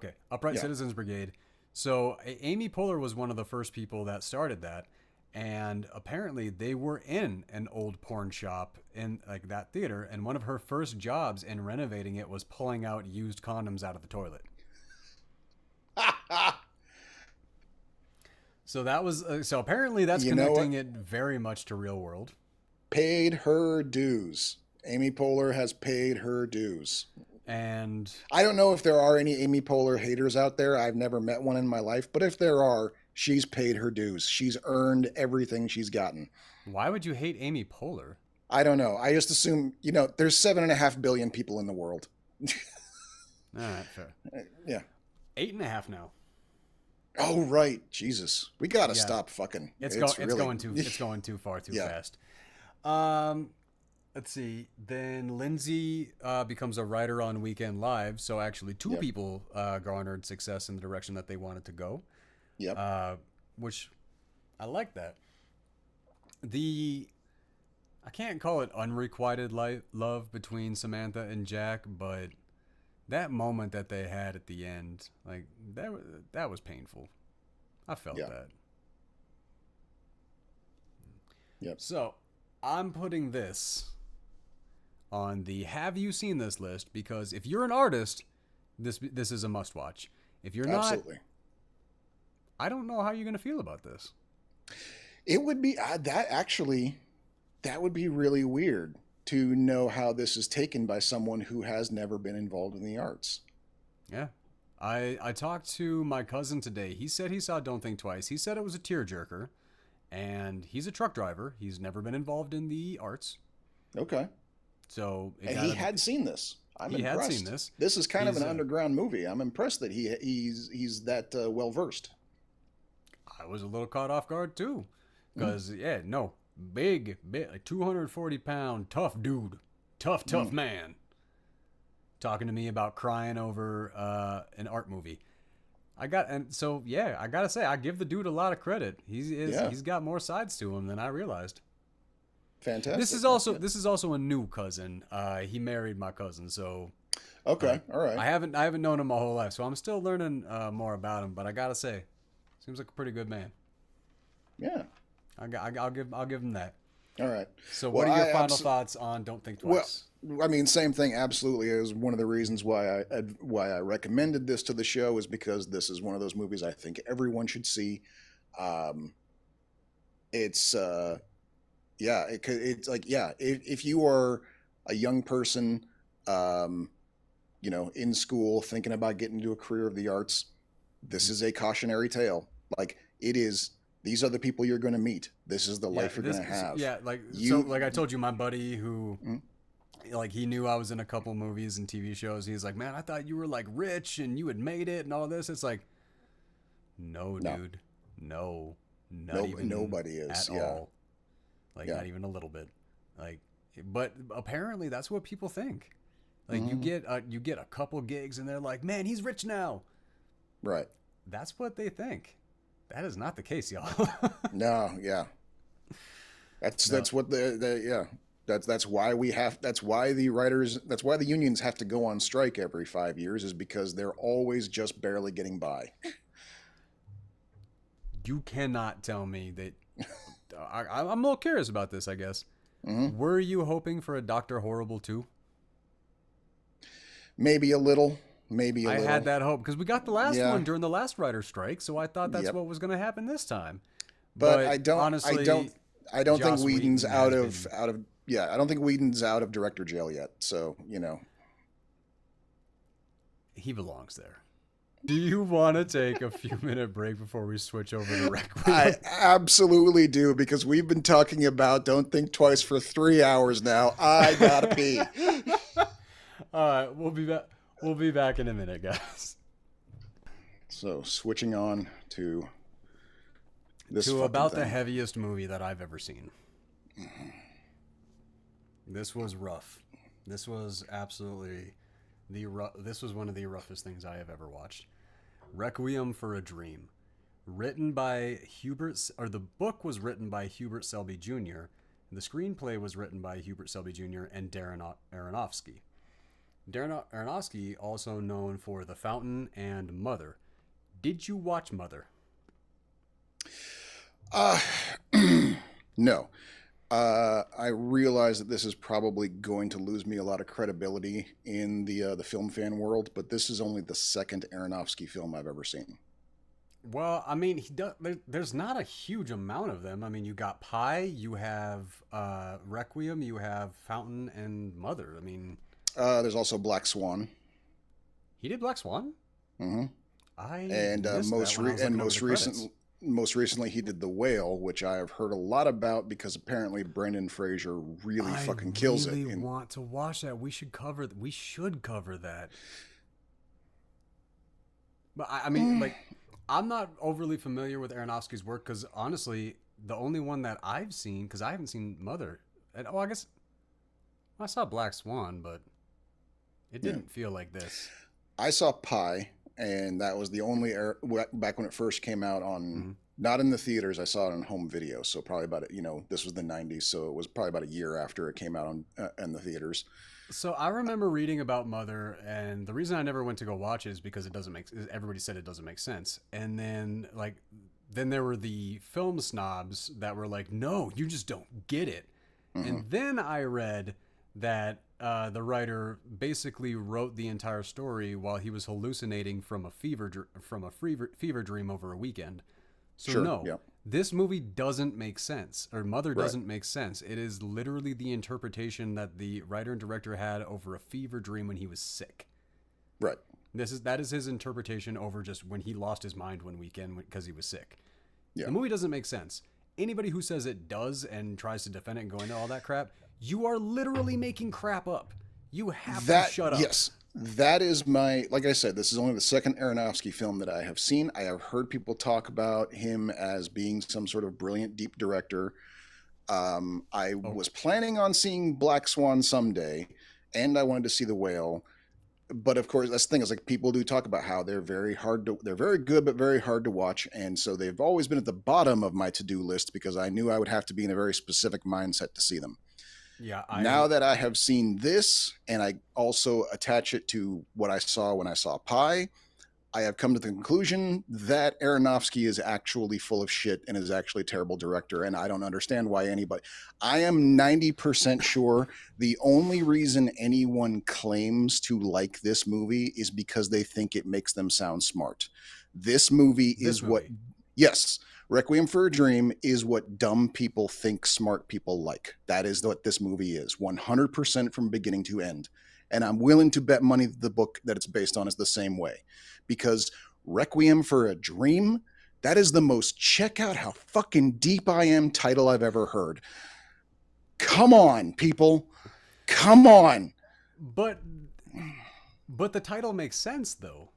Citizens Brigade. So Amy Poehler was one of the first people that started that, and apparently they were in an old porn shop in like that theater, and one of her first jobs in renovating it was pulling out used condoms out of the toilet. So that was so apparently that's connecting it very much to real world. Paid her dues. Amy Poehler has paid her dues. And I don't know if there are any Amy Poehler haters out there. I've never met one in my life, but if there are, she's paid her dues. She's earned everything she's gotten. Why would you hate Amy Poehler? I don't know. I just assume, there's 7.5 billion people in the world. All right, fair. Yeah. 8.5 now. Oh, right. Jesus. We got to stop fucking. It's going too far too fast. Let's see. Then Lindsay becomes a writer on Weekend Live. So actually two people garnered success in the direction that they wanted to go. Yep. Which I like that. I can't call it unrequited love between Samantha and Jack, but that moment that they had at the end, like that was painful. I felt that. Yep. So I'm putting this on the have you seen this list, because if you're an artist, this is a must watch. If you're not, absolutely, I don't know how you're going to feel about this. It would be that would be really weird to know how this is taken by someone who has never been involved in the arts. Yeah. I talked to my cousin today. He said he saw Don't Think Twice. He said it was a tearjerker, and he's a truck driver. He's never been involved in the arts. Okay. So and he had seen this. I'm he impressed. had seen this. This is kind of an underground movie. I'm impressed that he's that well versed. I was a little caught off guard too, because big, like 240-pound tough dude, tough man, talking to me about crying over an art movie. I gotta say, I give the dude a lot of credit. He's got more sides to him than I realized. Fantastic. This is also a new cousin. He married my cousin, so okay, all right. I haven't known him my whole life, so I'm still learning more about him. But I gotta say, seems like a pretty good man. Yeah, I'll give him that. All right. So, what are your final thoughts on Don't Think Twice? Well, I mean, same thing. Absolutely, is one of the reasons why I recommended this to the show is because this is one of those movies I think everyone should see. It's if you are a young person, in school thinking about getting into a career of the arts, this is a cautionary tale. Like it is. These are the people you're going to meet. This is the life you're going to have. Yeah, like I told you, my buddy who, like, he knew I was in a couple movies and TV shows. He's like, man, I thought you were like rich and you had made it and all this. It's like, no. Dude, no, nobody is at all. Like, not even a little bit. Like, but apparently that's what people think. Like, you get a couple gigs and they're like, man, he's rich now. Right. That's what they think. That is not the case, y'all. No, yeah. That's what that's why the unions have to go on strike every 5 years, is because they're always just barely getting by. You cannot tell me that. I'm a little curious about this, I guess. Were you hoping for a Dr. Horrible 2? Maybe a little. I had that hope because we got the last one during the last writer strike, so I thought that's what was going to happen this time. But I don't think Whedon's out of I don't think Whedon's out of director jail yet. So, he belongs there. Do you want to take a few minute break before we switch over to Requiem? I absolutely do, because we've been talking about Don't Think Twice for 3 hours now. I gotta pee. All right, we'll be back. We'll be back in a minute, guys. So, switching on to this about the heaviest movie that I've ever seen. This was rough. This was absolutely this was one of the roughest things I have ever watched. Requiem for a Dream. Written by the book was written by Hubert Selby Jr. The screenplay was written by Hubert Selby Jr. and Darron Aronofsky. Darron Aronofsky, also known for The Fountain and Mother. Did you watch Mother? No. I realize that this is probably going to lose me a lot of credibility in the film fan world, but this is only the second Aronofsky film I've ever seen. Well, I mean, there's not a huge amount of them. I mean, you got Pi, you have Requiem, you have Fountain and Mother. I mean... there's also Black Swan. He did Black Swan? Mm-hmm. Most recently he did The Whale, which I have heard a lot about because apparently Brendan Fraser really fucking kills it. I really want to watch that. We should cover that. But I mean, like, I'm not overly familiar with Aronofsky's work because honestly, the only one that I've seen, because I haven't seen Mother, and I guess I saw Black Swan, but it didn't feel like this. I saw Pi, and that was the only back when it first came out on not in the theaters. I saw it on home video, so probably about this was the 90s, so it was probably about a year after it came out on in the theaters. So I remember reading about Mother, and the reason I never went to go watch it is because everybody said it doesn't make sense. And then there were the film snobs that were like, no, you just don't get it. And then I read that the writer basically wrote the entire story while he was hallucinating from a fever dream over a weekend. So this movie doesn't make sense, or Mother doesn't make sense. It is literally the interpretation that the writer and director had over a fever dream when he was sick. Right. That is his interpretation over just when he lost his mind one weekend because he was sick. Yeah. The movie doesn't make sense. Anybody who says it does and tries to defend it and go into all that crap, You are literally making crap up. You have That to shut up. yes, that is my, like I said, this is only the second Aronofsky film that I have seen. I have heard people talk about him as being some sort of brilliant deep director. I Oh, was planning on seeing Black Swan someday, and I wanted to see The Whale. But of course, that's the thing, is like people do talk about how they're very good but very hard to watch, and so they've always been at the bottom of my to-do list because I knew I would have to be in a very specific mindset to see them. yeah. Now that I have seen this, and I also attach it to what I saw when I saw Pi, I have come to the conclusion that Aronofsky is actually full of shit and is actually a terrible director, and I don't understand why anybody. I am 90% sure the only reason anyone claims to like this movie is because they think it makes them sound smart. This movie is what. Yes, Requiem for a Dream is what dumb people think smart people like. That is what this movie is, 100% from beginning to end. And I'm willing to bet money that the book that it's based on is the same way. Because Requiem for a Dream, that is the most check out how fucking deep I am title I've ever heard. Come on, people. Come on. But the title makes sense though.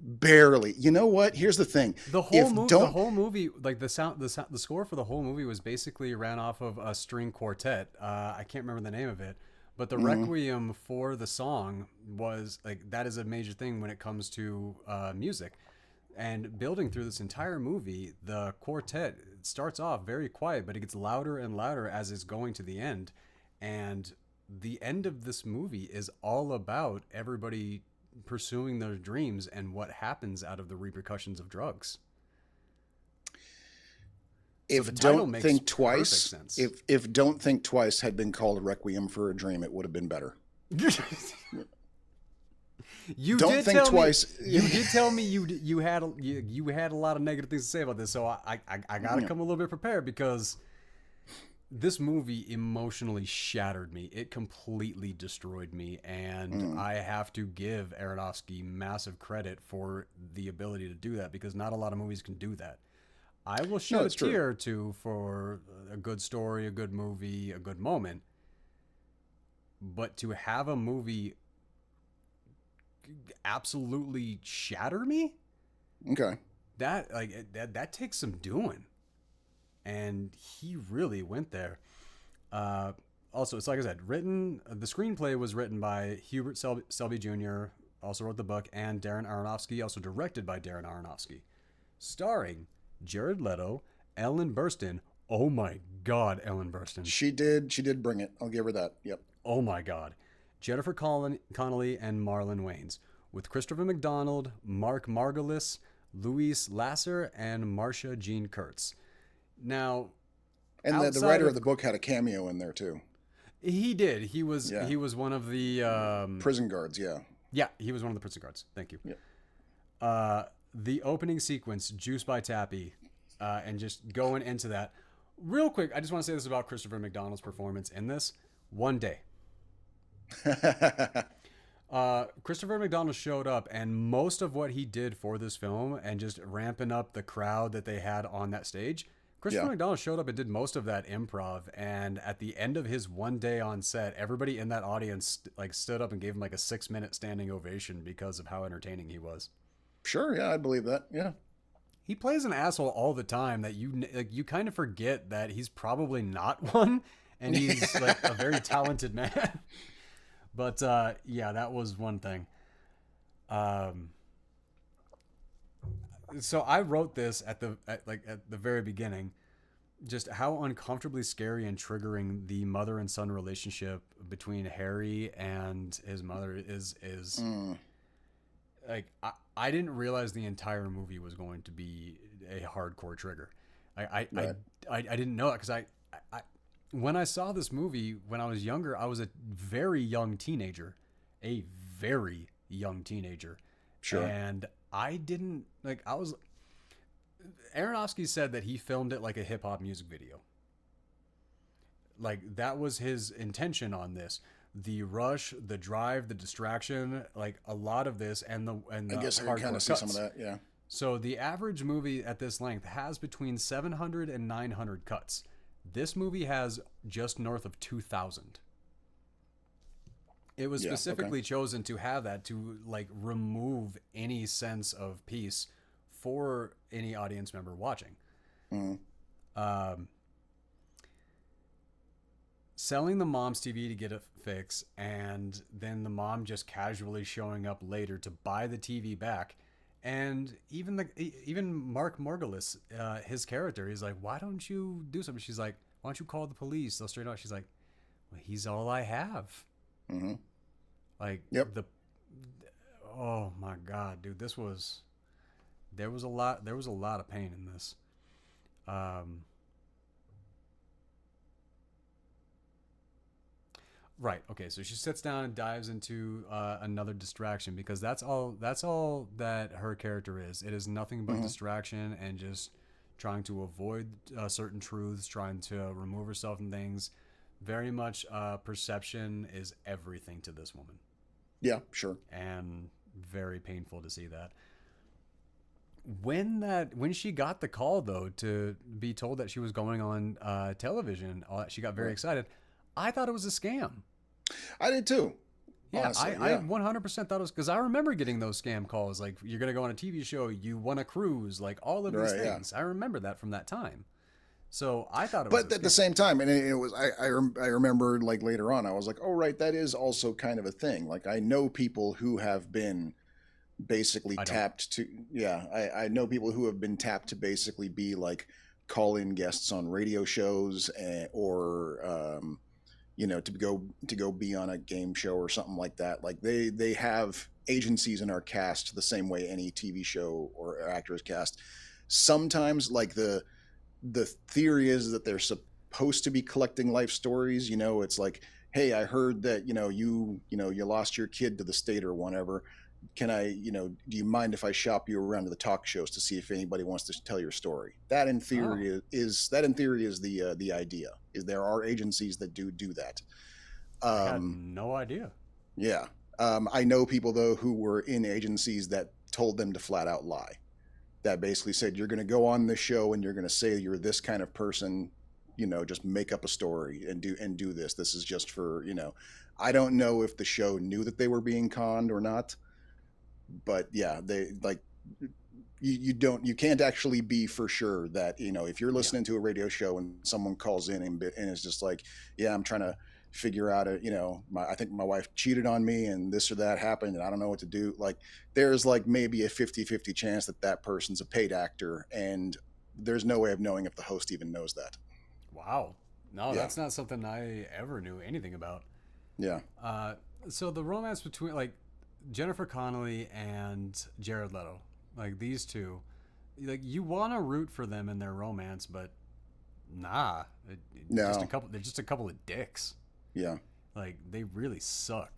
Barely. You know what? Here's the thing. The whole movie, like the score for the whole movie was basically ran off of a string quartet. I can't remember the name of it, but the Requiem for the song was like, that is a major thing when it comes to music. And building through this entire movie, the quartet starts off very quiet, but it gets louder and louder as it's going to the end. And the end of this movie is all about everybody pursuing their dreams and what happens out of the repercussions of drugs. If Don't Think Twice, if Don't Think Twice had been called Requiem for a Dream, it would have been better. You did tell me you had a lot of negative things to say about this, so I gotta come a little bit prepared, because this movie emotionally shattered me. It completely destroyed me, and I have to give Aronofsky massive credit for the ability to do that, because not a lot of movies can do that. I will shed a tear or two for a good story, a good movie, a good moment, but to have a movie absolutely shatter me, that takes some doing. And he really went there. Also, it's like I said, the screenplay was written by Hubert Selby Jr., also wrote the book, and Darren Aronofsky, also directed by Darren Aronofsky. Starring Jared Leto, Ellen Burstyn. Oh my God, Ellen Burstyn. She did bring it. I'll give her that. Yep. Oh my God. Jennifer Connelly and Marlon Wayans, with Christopher McDonald, Mark Margolis, Louise Lasser, and Marcia Jean Kurtz. Now, and the writer of the book had a cameo in there too. He did. He was one of the prison guards. Yeah. Yeah, he was one of the prison guards. Thank you. Yeah. The opening sequence, "Juice" by Tappy, and just going into that real quick. I just want to say this about Christopher McDonald's performance in this. One day. Christopher McDonald showed up, and most of what he did for this film and just ramping up the crowd that they had on that stage, Christopher McDonald showed up and did most of that improv. And at the end of his one day on set, everybody in that audience stood up and gave him like a 6-minute standing ovation because of how entertaining he was. Sure. Yeah. I believe that. Yeah. He plays an asshole all the time that you kind of forget that he's probably not one, and he's like a very talented man. But that was one thing. So I wrote this at the very beginning, just how uncomfortably scary and triggering the mother and son relationship between Harry and his mother is. Like, I didn't realize the entire movie was going to be a hardcore trigger. I didn't know that, because I when I saw this movie when I was younger, I was a very young teenager. Sure. And I didn't Aronofsky said that he filmed it like a hip hop music video. Like, that was his intention on this. The rush, the drive, the distraction, like a lot of this, and the I guess I kind of see some of that. Yeah. So the average movie at this length has between 700 and 900 cuts. This movie has just north of 2,000. It was specifically chosen to have that, to like remove any sense of peace for any audience member watching. Selling the mom's TV to get a fix, and then the mom just casually showing up later to buy the TV back. And even Margolis, his character, he's like, "Why don't you do something?" She's like, "Why don't you call the police?" They'll straight out. She's like, "Well, he's all I have." Like, oh my God, dude, there was a lot of pain in this. Right. Okay. So she sits down and dives into another distraction, because that's all that her character is. It is nothing but distraction and just trying to avoid certain truths, trying to remove herself from things. Very much perception is everything to this woman. Yeah, sure. And very painful to see that. When she got the call, though, to be told that she was going on television, she got very excited. I thought it was a scam. I did too. Yeah, honestly, I 100% thought it was, because I remember getting those scam calls, like, you're going to go on a TV show, you won a cruise, like all of these things. I remember that from that time. So I thought it was But at the same time, and it was, I remember, like, later on, I was like, oh, right, that is also kind of a thing. Like, I know people who have been basically tapped to, I know people who have been tapped to basically be like call-in guests on radio shows, or to go be on a game show or something like that. Like, they have agencies in our cast the same way any TV show or actor is cast. Sometimes, like, the theory is that they're supposed to be collecting life stories. It's like, hey, I heard that you lost your kid to the state or whatever. Can I, do you mind if I shop you around to the talk shows to see if anybody wants to tell your story? That in theory is the idea. Is there are agencies that do that. I had no idea. Yeah. I know people, though, who were in agencies that told them to flat out lie. That basically said, you're going to go on this show and you're going to say you're this kind of person, just make up a story and do this. This is just for, I don't know if the show knew that they were being conned or not. But yeah, they like, you can't actually be for sure that, if you're listening to a radio show and someone calls in and it's just like, yeah, I'm trying to figure out I think my wife cheated on me and this or that happened and I don't know what to do. Like, there's like maybe a 50-50 chance that person's a paid actor, and there's no way of knowing if the host even knows that. Wow. No, that's not something I ever knew anything about. Yeah. So the romance between, like, Jennifer Connelly and Jared Leto, like, these two, like, you want to root for them in their romance, but no. They're just a couple of dicks. Yeah. Like, they really suck.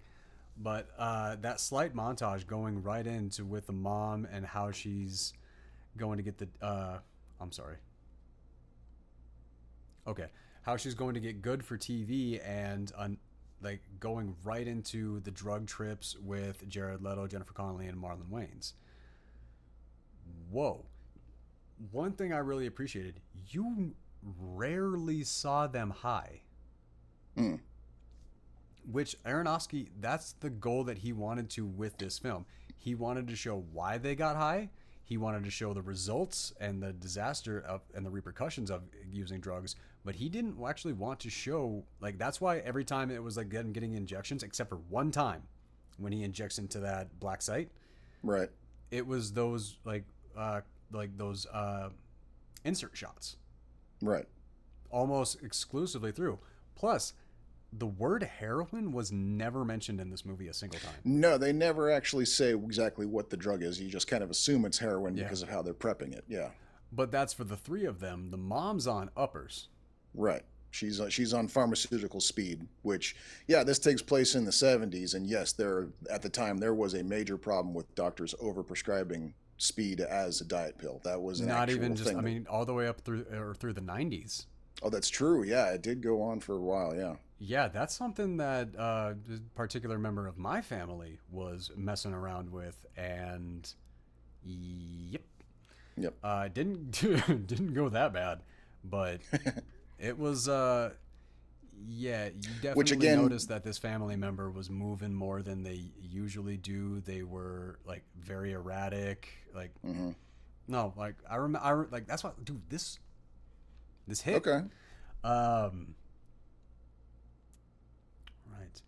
But that slight montage going right into with the mom and how she's going to get the how she's going to get good for TV, and like going right into the drug trips with Jared Leto, Jennifer Connelly, and Marlon Wayans. Whoa. One thing I really appreciated, you rarely saw them high. Which Aronofsky, that's the goal that he wanted to with this film. He wanted to show why they got high. He wanted to show the results and the disaster of and the repercussions of using drugs. But he didn't actually want to show, like, that's why every time it was like getting injections, except for one time when he injects into that black site. Right. It was those those insert shots. Right. Almost exclusively through. Plus, the word heroin was never mentioned in this movie a single time. No, they never actually say exactly what the drug is. You just kind of assume it's heroin because of how they're prepping it. Yeah. But that's for the three of them. The mom's on uppers. Right. She's on pharmaceutical speed, which, this takes place in the 70s. And yes, at the time, there was a major problem with doctors overprescribing speed as a diet pill. That was not even just, all the way up through the 90s. Oh, that's true. Yeah, it did go on for a while. Yeah. Yeah, that's something that a particular member of my family was messing around with, and yep. Didn't go that bad, but It was yeah, you Which definitely again, noticed that this family member was moving more than they usually do. They were like very erratic. Like mhm. no, like like that's what dude, this hit. Okay. Um right.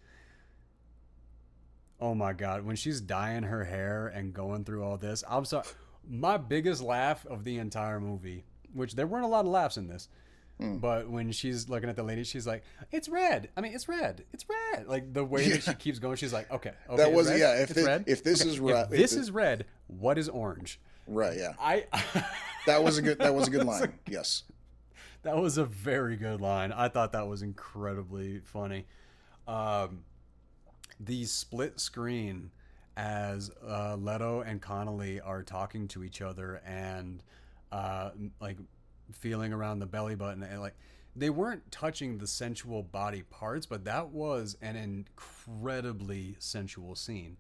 Oh my god, when she's dyeing her hair and going through all this, I'm sorry. My biggest laugh of the entire movie, which there weren't a lot of laughs in this, Mm. but when she's looking at the lady, she's like, "It's red. I mean, it's red. It's red." Like the way Yeah. that she keeps going, she's like, "Okay, okay, That it's was red. yeah. It's red. If this Okay, is if right, this is red, what is orange?" right, yeah. I That was a good that was line. Yes. that was a very good line. I thought that was incredibly funny. Um, the split screen as Leto and Connelly are talking to each other and like feeling around the belly button and like they weren't touching the sensual body parts, but that was an incredibly sensual scene.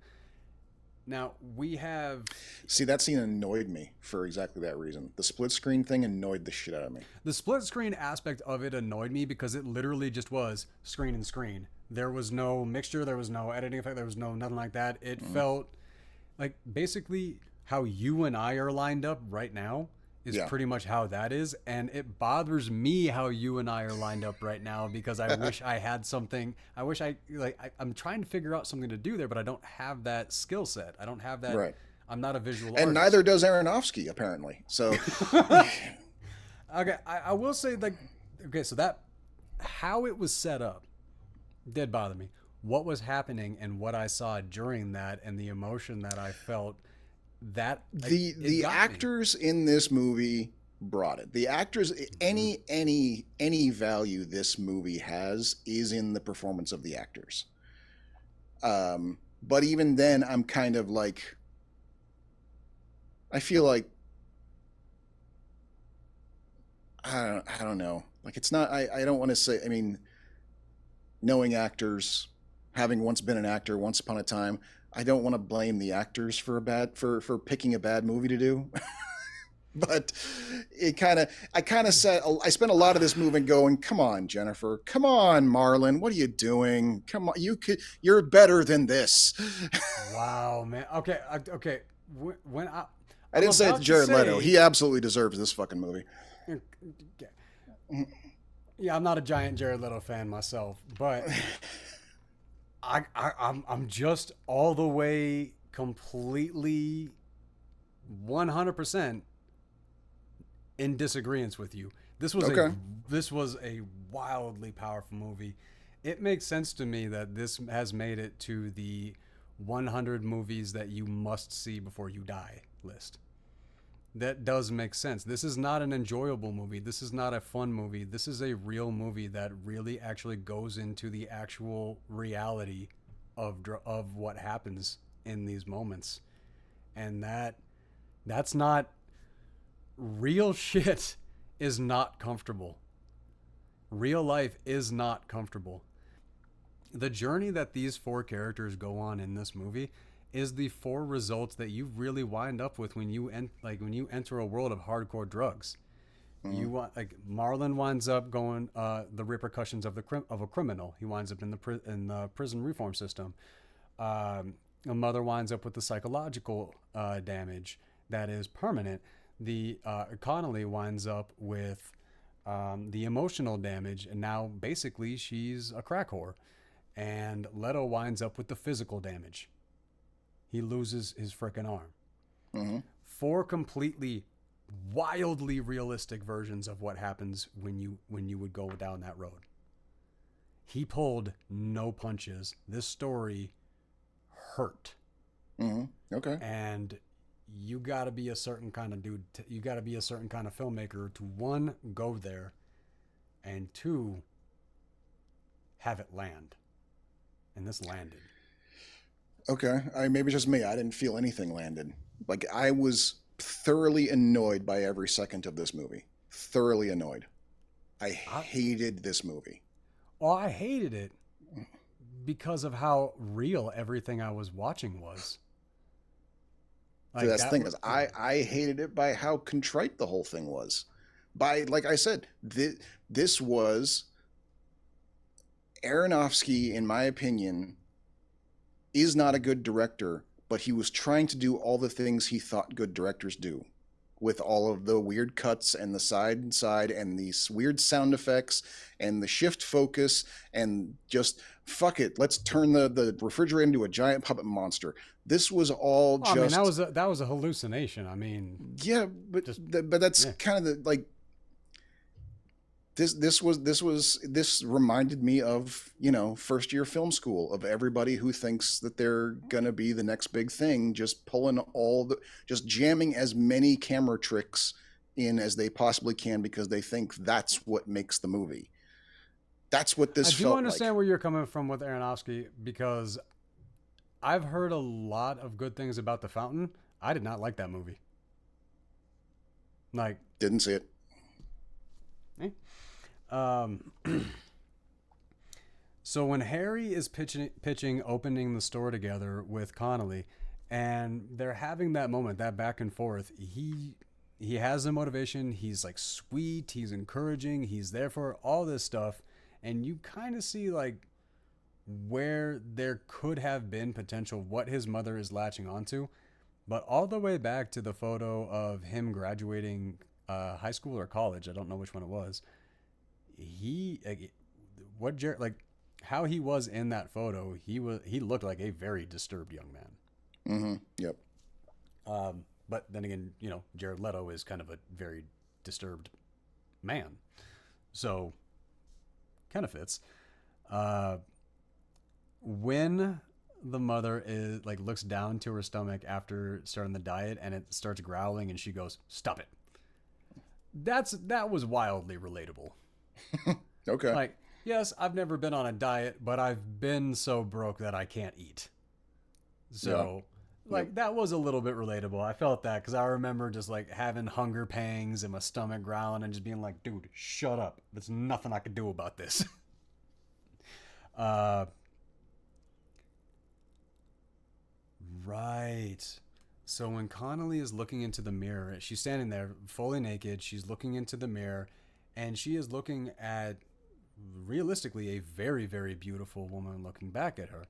Now we have See, that scene annoyed me for exactly that reason. The split screen thing annoyed the shit out of me. the split screen aspect of it annoyed me because it literally just was screen and screen. There was no mixture, there was no editing effect, there was no nothing like that. It felt like basically how you and I are lined up right now is Yeah. pretty much how that is, and it bothers me how you and I are lined up right now because I wish I had something. I wish I'm trying to figure out something to do there, but I don't have that skill set. I don't have that. Right. I'm not a visual And artist. neither does Aronofsky, apparently. So Okay, I will say like okay, so that how it was set up did bother me. What was happening and what I saw during that and the emotion that I felt that like, it the got me. actors in this movie brought it. The actors, any value this movie has is in the performance of the actors. But even then, I'm kind of like, I feel like I don't know. Like it's not. I don't want to say. I mean, knowing actors, having once been an actor once upon a time, I don't want to blame the actors for for picking a bad movie to do. But I spent a lot of this movie going, come on, Jennifer, come on, Marlon, what are you doing? Come on, you're better than this. Wow, man. Okay, okay. When I I'm didn't say it's about to Jared Leto. say- He absolutely deserves this fucking movie. Yeah, I'm not a giant Jared Leto fan myself, but I'm just all the way completely 100% in disagreement with you. This was Okay. this was a wildly powerful movie. It makes sense to me that this has made it to the 100 movies that you must see before you die list. That does make sense. This is not an enjoyable movie. This is not a fun movie. This is a real movie that really actually goes into the actual reality of what happens in these moments. And that's not real shit is not comfortable. Real life is not comfortable. The journey that these four characters go on in this movie is the four results that you really wind up with when you when you enter a world of hardcore drugs. You want like Marlon winds up going the repercussions of a criminal. He winds up in the prison reform system. A mother winds up with the psychological damage that is permanent. The Connelly winds up with the emotional damage, and now basically she's a crack whore. And Leto winds up with the physical damage. He loses his frickin' arm. Mm-hmm. Four completely wildly realistic versions of what happens when you would go down that road. He pulled no punches. This story hurt. Mm-hmm. Okay. And you got to be a certain kind of dude. You got to be a certain kind of filmmaker to one, go there, and two, have it land. And this landed. Okay. Maybe just me. I didn't feel anything landed. Like I was thoroughly annoyed by every second of this movie. Thoroughly annoyed. I hated this movie. Well, I hated it because of how real everything I was watching was. So that's the thing is I hated it by how contrite the whole thing was. By, like I said, this was Aronofsky, in my opinion, is not a good director, but he was trying to do all the things he thought good directors do, with all of the weird cuts and the side and these weird sound effects and the shift focus and just fuck it, let's turn the refrigerator into a giant puppet monster. This was all Well, I mean, just that was a hallucination. I mean, yeah, but just but that's yeah. kind of the like this reminded me of, you know, first year film school, of everybody who thinks that they're gonna be the next big thing, just pulling just jamming as many camera tricks in as they possibly can because they think that's what makes the movie. That's what this I do felt understand like. where you're coming from with Aronofsky, because I've heard a lot of good things about The Fountain. I did not like that movie. Like, Didn't see it. eh. Um, so when Harry is pitching opening the store together with Connelly, and they're having that moment, that back and forth, he has the motivation. He's like sweet. He's encouraging. He's there for all this stuff, and you kind of see like where there could have been potential, what his mother is latching onto. But all the way back to the photo of him graduating high school or college, I don't know which one it was. He what Jared, like how he was in that photo, he looked like a very disturbed young man. Mm-hmm. Yep. But then again, you know, Jared Leto is kind of a very disturbed man, so kind of fits. When the mother is like looks down to her stomach after starting the diet and it starts growling and she goes, "Stop it." That was wildly relatable. Okay. Like, yes, I've never been on a diet, but I've been so broke that I can't eat. So, yeah. like, that was a little bit relatable. I felt that because I remember just like having hunger pangs and my stomach growling and just being like, dude, shut up. There's nothing I can do about this. Right. So when Connelly is looking into the mirror, she's standing there fully naked. She's looking into the mirror and she is looking at realistically a very, very beautiful woman looking back at her.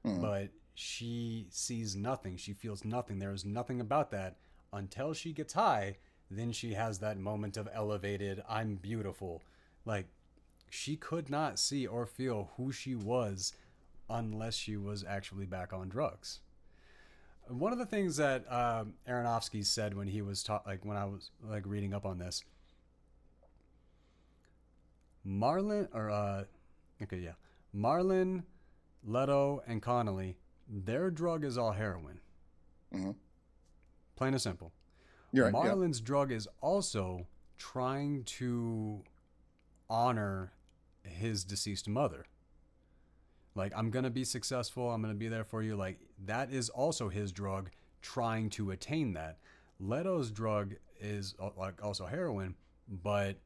Mm. But she sees nothing. She feels nothing. There is nothing about that until she gets high. Then she has that moment of elevated, I'm beautiful. Like, she could not see or feel who she was unless she was actually back on drugs. One of the things that Aronofsky said when he was like when I was like reading up on this, Marlon or okay, yeah, Marlon, Leto, and Connelly, their drug is all heroin. Mm-hmm. Plain and simple. You're right. Marlon's drug is also trying to honor his deceased mother. Like, I'm going to be successful. I'm going to be there for you. Like, that is also his drug, trying to attain that. Leto's drug is like also heroin, but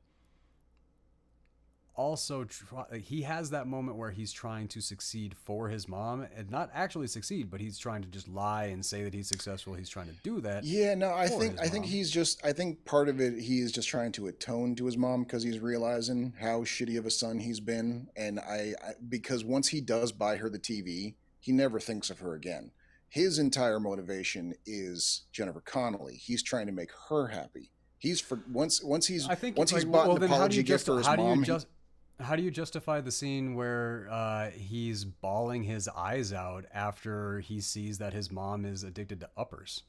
also he has that moment where he's trying to succeed for his mom and not actually succeed, but he's trying to just lie and say that he's successful. He's trying to do that. Yeah, no, I think mom. he's just I think part of it he is just trying to atone to his mom because he's realizing how shitty of a son he's been, and because once he does buy her the TV, he never thinks of her again. His entire motivation is Jennifer Connelly. He's trying to make her happy. He's for once he's I think once he's like, bought well, an then apology gift for his mom. How do you justify the scene where he's bawling his eyes out after he sees that his mom is addicted to uppers?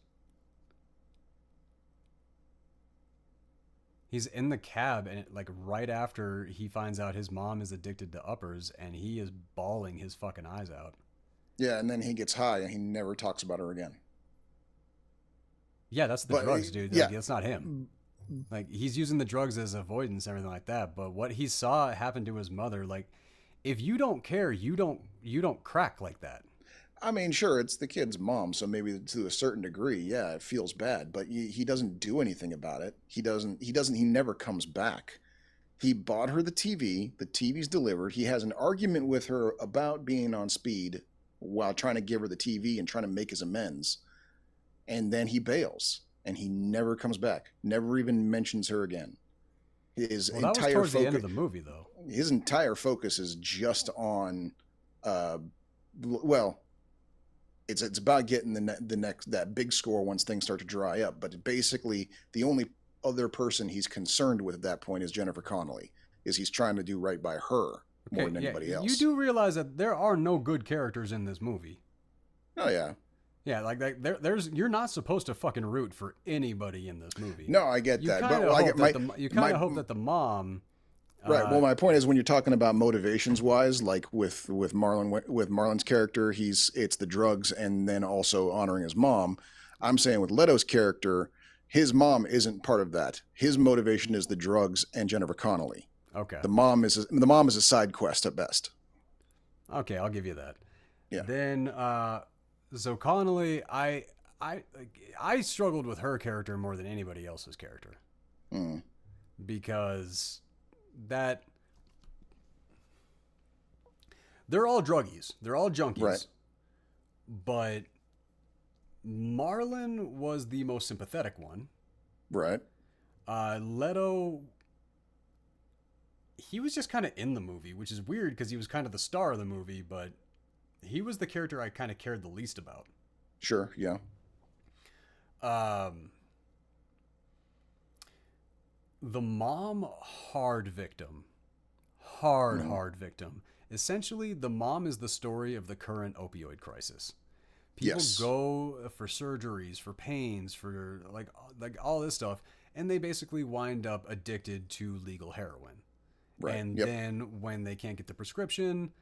He's in the cab and like right after he finds out his mom is addicted to uppers and he is bawling his fucking eyes out. Yeah, and then he gets high and he never talks about her again. Yeah, that's the But drugs, dude. yeah, Like, that's not him. Like, he's using the drugs as avoidance and everything like that. But what he saw happen to his mother, like, if you don't care, you don't crack like that. I mean, sure, it's the kid's mom, so maybe to a certain degree, yeah, it feels bad, but he doesn't do anything about it. He never comes back. He bought her the TV, the TV's delivered. He has an argument with her about being on speed while trying to give her the TV and trying to make his amends. And then he bails and he never comes back, never even mentions her again. His Well, that was entire towards the end focus, of the movie, though. his entire focus is just on, well, it's about getting the next that big score once things start to dry up. But basically, the only other person he's concerned with at that point is Jennifer Connelly. He's trying to do right by her more than anybody else. You do realize that there are no good characters in this movie. Oh yeah. Yeah, like there's you're not supposed to fucking root for anybody in this movie. No, I get that. But You kind of hope that the mom. Right. Well, my point is, when you're talking about motivations wise, like with Marlon's character, it's the drugs and then also honoring his mom. I'm saying with Leto's character, his mom isn't part of that. His motivation is the drugs and Jennifer Connelly. Okay. The mom is a side quest at best. Okay, I'll give you that. Yeah. Then, so Connelly, I struggled with her character more than anybody else's character, because that they're all druggies, they're all junkies, right? But Marlon was the most sympathetic one, right? Leto, he was just kind of in the movie, which is weird because he was kind of the star of the movie, but he was the character I kind of cared the least about. Sure, yeah. The mom, hard victim. Essentially, the mom is the story of the current opioid crisis. People go for surgeries, for pains, for like all this stuff, and they basically wind up addicted to legal heroin. Right. And then when they can't get the prescription,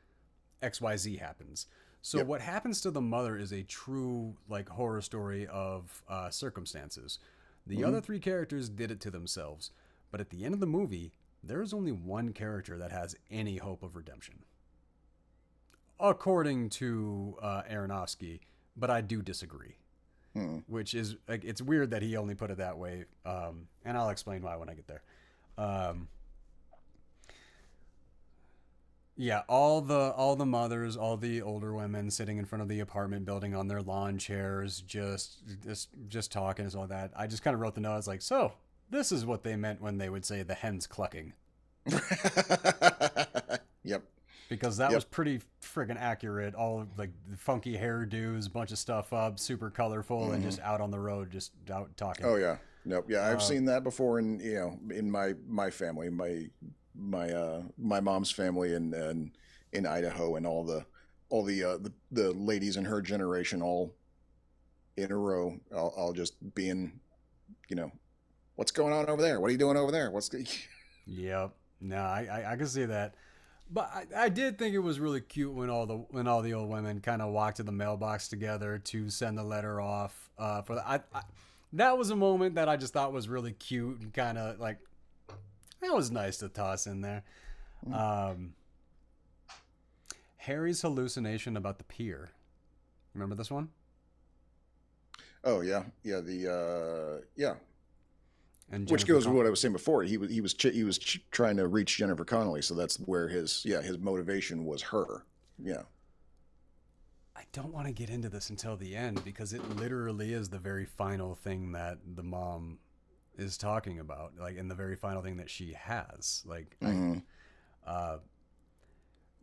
XYZ happens. So what happens to the mother is a true like horror story of circumstances. The other three characters did it to themselves. But at the end of the movie, there is only one character that has any hope of redemption. According to Aronofsky, but I do disagree. Which is, like, it's weird that he only put it that way. And I'll explain why when I get there. Yeah, all the mothers, all the older women sitting in front of the apartment building on their lawn chairs, just talking and all that. I just kind of wrote the note. I was like, so this is what they meant when they would say the hen's clucking. Yep. Because that was pretty friggin' accurate. All like the funky hairdos, bunch of stuff up, super colorful, and just out on the road, just out talking. Oh yeah, nope, yeah, I've seen that before in in my family, my mom's family in Idaho, and all the ladies in her generation all in a row. I'll just be in, what's going on over there? What are you doing over there? Yep. No, I can see that. But I did think it was really cute when all the old women kind of walked to the mailbox together to send the letter off. That was a moment that I just thought was really cute and kind of like, that was nice to toss in there. Harry's hallucination about the pier. Remember this one? Oh yeah, yeah. And which goes with what I was saying before. He was trying to reach Jennifer Connelly, so that's where his motivation was her. Yeah. I don't want to get into this until the end because it literally is the very final thing that the mom is talking about, like, in the very final thing that she has. Like,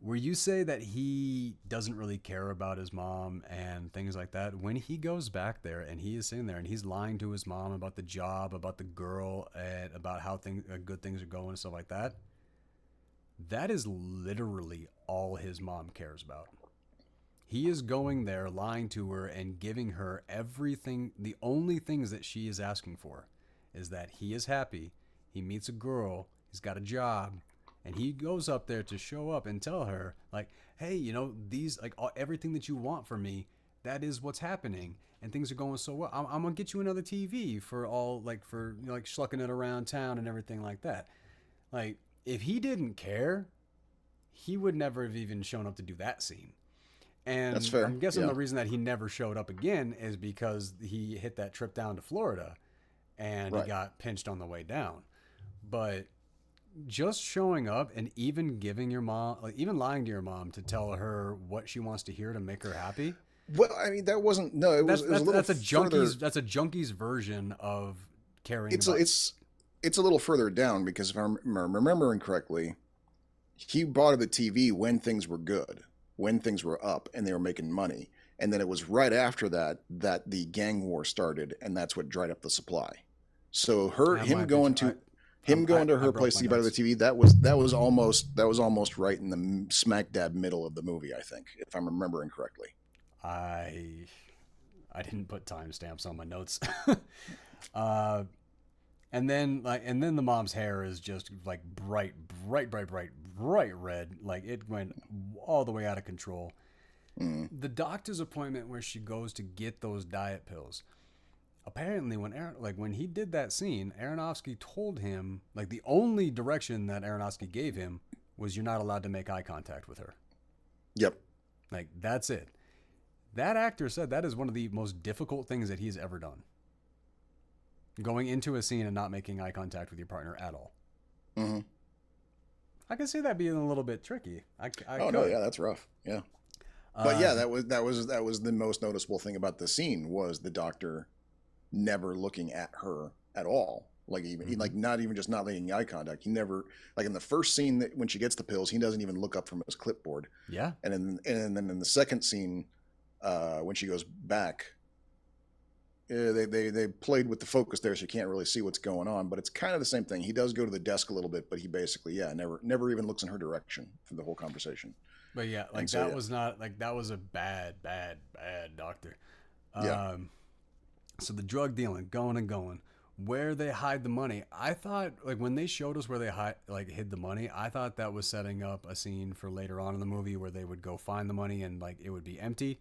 where you say that he doesn't really care about his mom and things like that, when he goes back there and he is sitting there and he's lying to his mom about the job, about the girl, and about how good things are going and stuff like that, that is literally all his mom cares about. He is going there, lying to her and giving her everything. The only things that she is asking for is that he is happy, he meets a girl, he's got a job, and he goes up there to show up and tell her, like, hey, these, like, everything that you want from me, that is what's happening, and things are going so well. I'm gonna get you another TV for all, like, for schlucking it around town and everything like that. Like, if he didn't care, he would never have even shown up to do that scene. And that's fair. I'm guessing the reason that he never showed up again is because he hit that trip down to Florida and he got pinched on the way down. But just showing up and even giving your mom, like, even lying to your mom to tell her what she wants to hear to make her happy. Well, I mean, that wasn't, no, it was a little that's a junkie's version of caring. it's a little further down because if I'm remembering correctly, he bought the TV when things were good, when things were up and they were making money. And then it was right after that that the gang war started, and that's what dried up the supply. So him going to her place to buy the TV, that was almost right in the smack dab middle of the movie, I think, if I'm remembering correctly. I didn't put timestamps on my notes. And then the mom's hair is just like bright red. Like it went all the way out of control. The doctor's appointment where she goes to get those diet pills. Apparently, when he did that scene, Aronofsky told him, like, the only direction that Aronofsky gave him was you're not allowed to make eye contact with her. Yep. Like, that's it. That actor said that is one of the most difficult things that he's ever done. Going into a scene and not making eye contact with your partner at all. Mm-hmm. I can see that being a little bit tricky. No, yeah, that's rough. Yeah. But yeah, that was the most noticeable thing about the scene was the doctor never looking at her at all. Like even like not even just not making eye contact. He never, like in the first scene that when she gets the pills, he doesn't even look up from his clipboard. Yeah. And then in the second scene, when she goes back, they played with the focus there, so you can't really see what's going on. But it's kind of the same thing. He does go to the desk a little bit, but he basically never even looks in her direction for the whole conversation. But yeah, like was not like that was a bad doctor. Yeah. So the drug dealing, going. Where they hide the money, I thought like when they showed us where they hid the money, I thought that was setting up a scene for later on in the movie where they would go find the money and like it would be empty.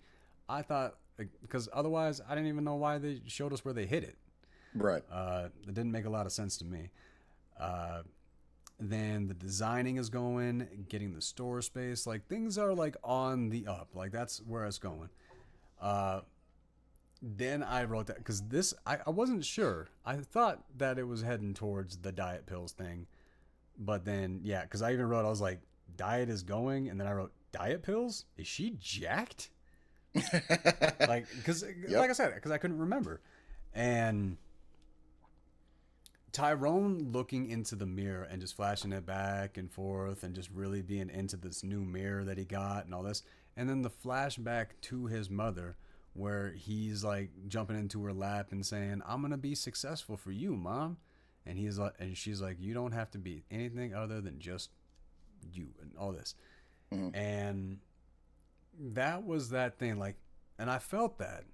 I thought because otherwise I didn't even know why they showed us where they hid it. Right. It didn't make a lot of sense to me. Then the designing is going, getting the store space, like things are like on the up, like that's where it's going. Then I wrote that because this I wasn't sure. I thought that it was heading towards the diet pills thing, but then yeah, because I even wrote I was like diet is going, and then I wrote diet pills. Is she jacked? Like because like I said, because I couldn't remember, and Tyrone looking into the mirror and just flashing it back and forth and just really being into this new mirror that he got and all this. And then the flashback to his mother where he's like jumping into her lap and saying, I'm going to be successful for you, Mom. And he's like, and she's like, you don't have to be anything other than just you and all this. Mm-hmm. And that was that thing. Like, and I felt that.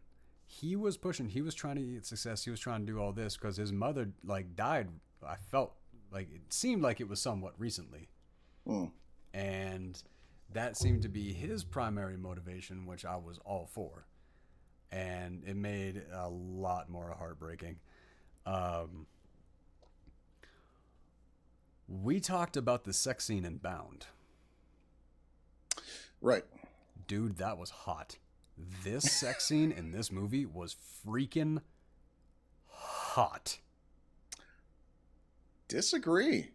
He was pushing. He was trying to get success. He was trying to do all this because his mother like died. I felt like it seemed like it was somewhat recently, and that seemed to be his primary motivation, which I was all for, and it made a lot more heartbreaking. We talked about the sex scene in Bound. Right, dude, that was hot. This sex scene in this movie was freaking hot. Disagree.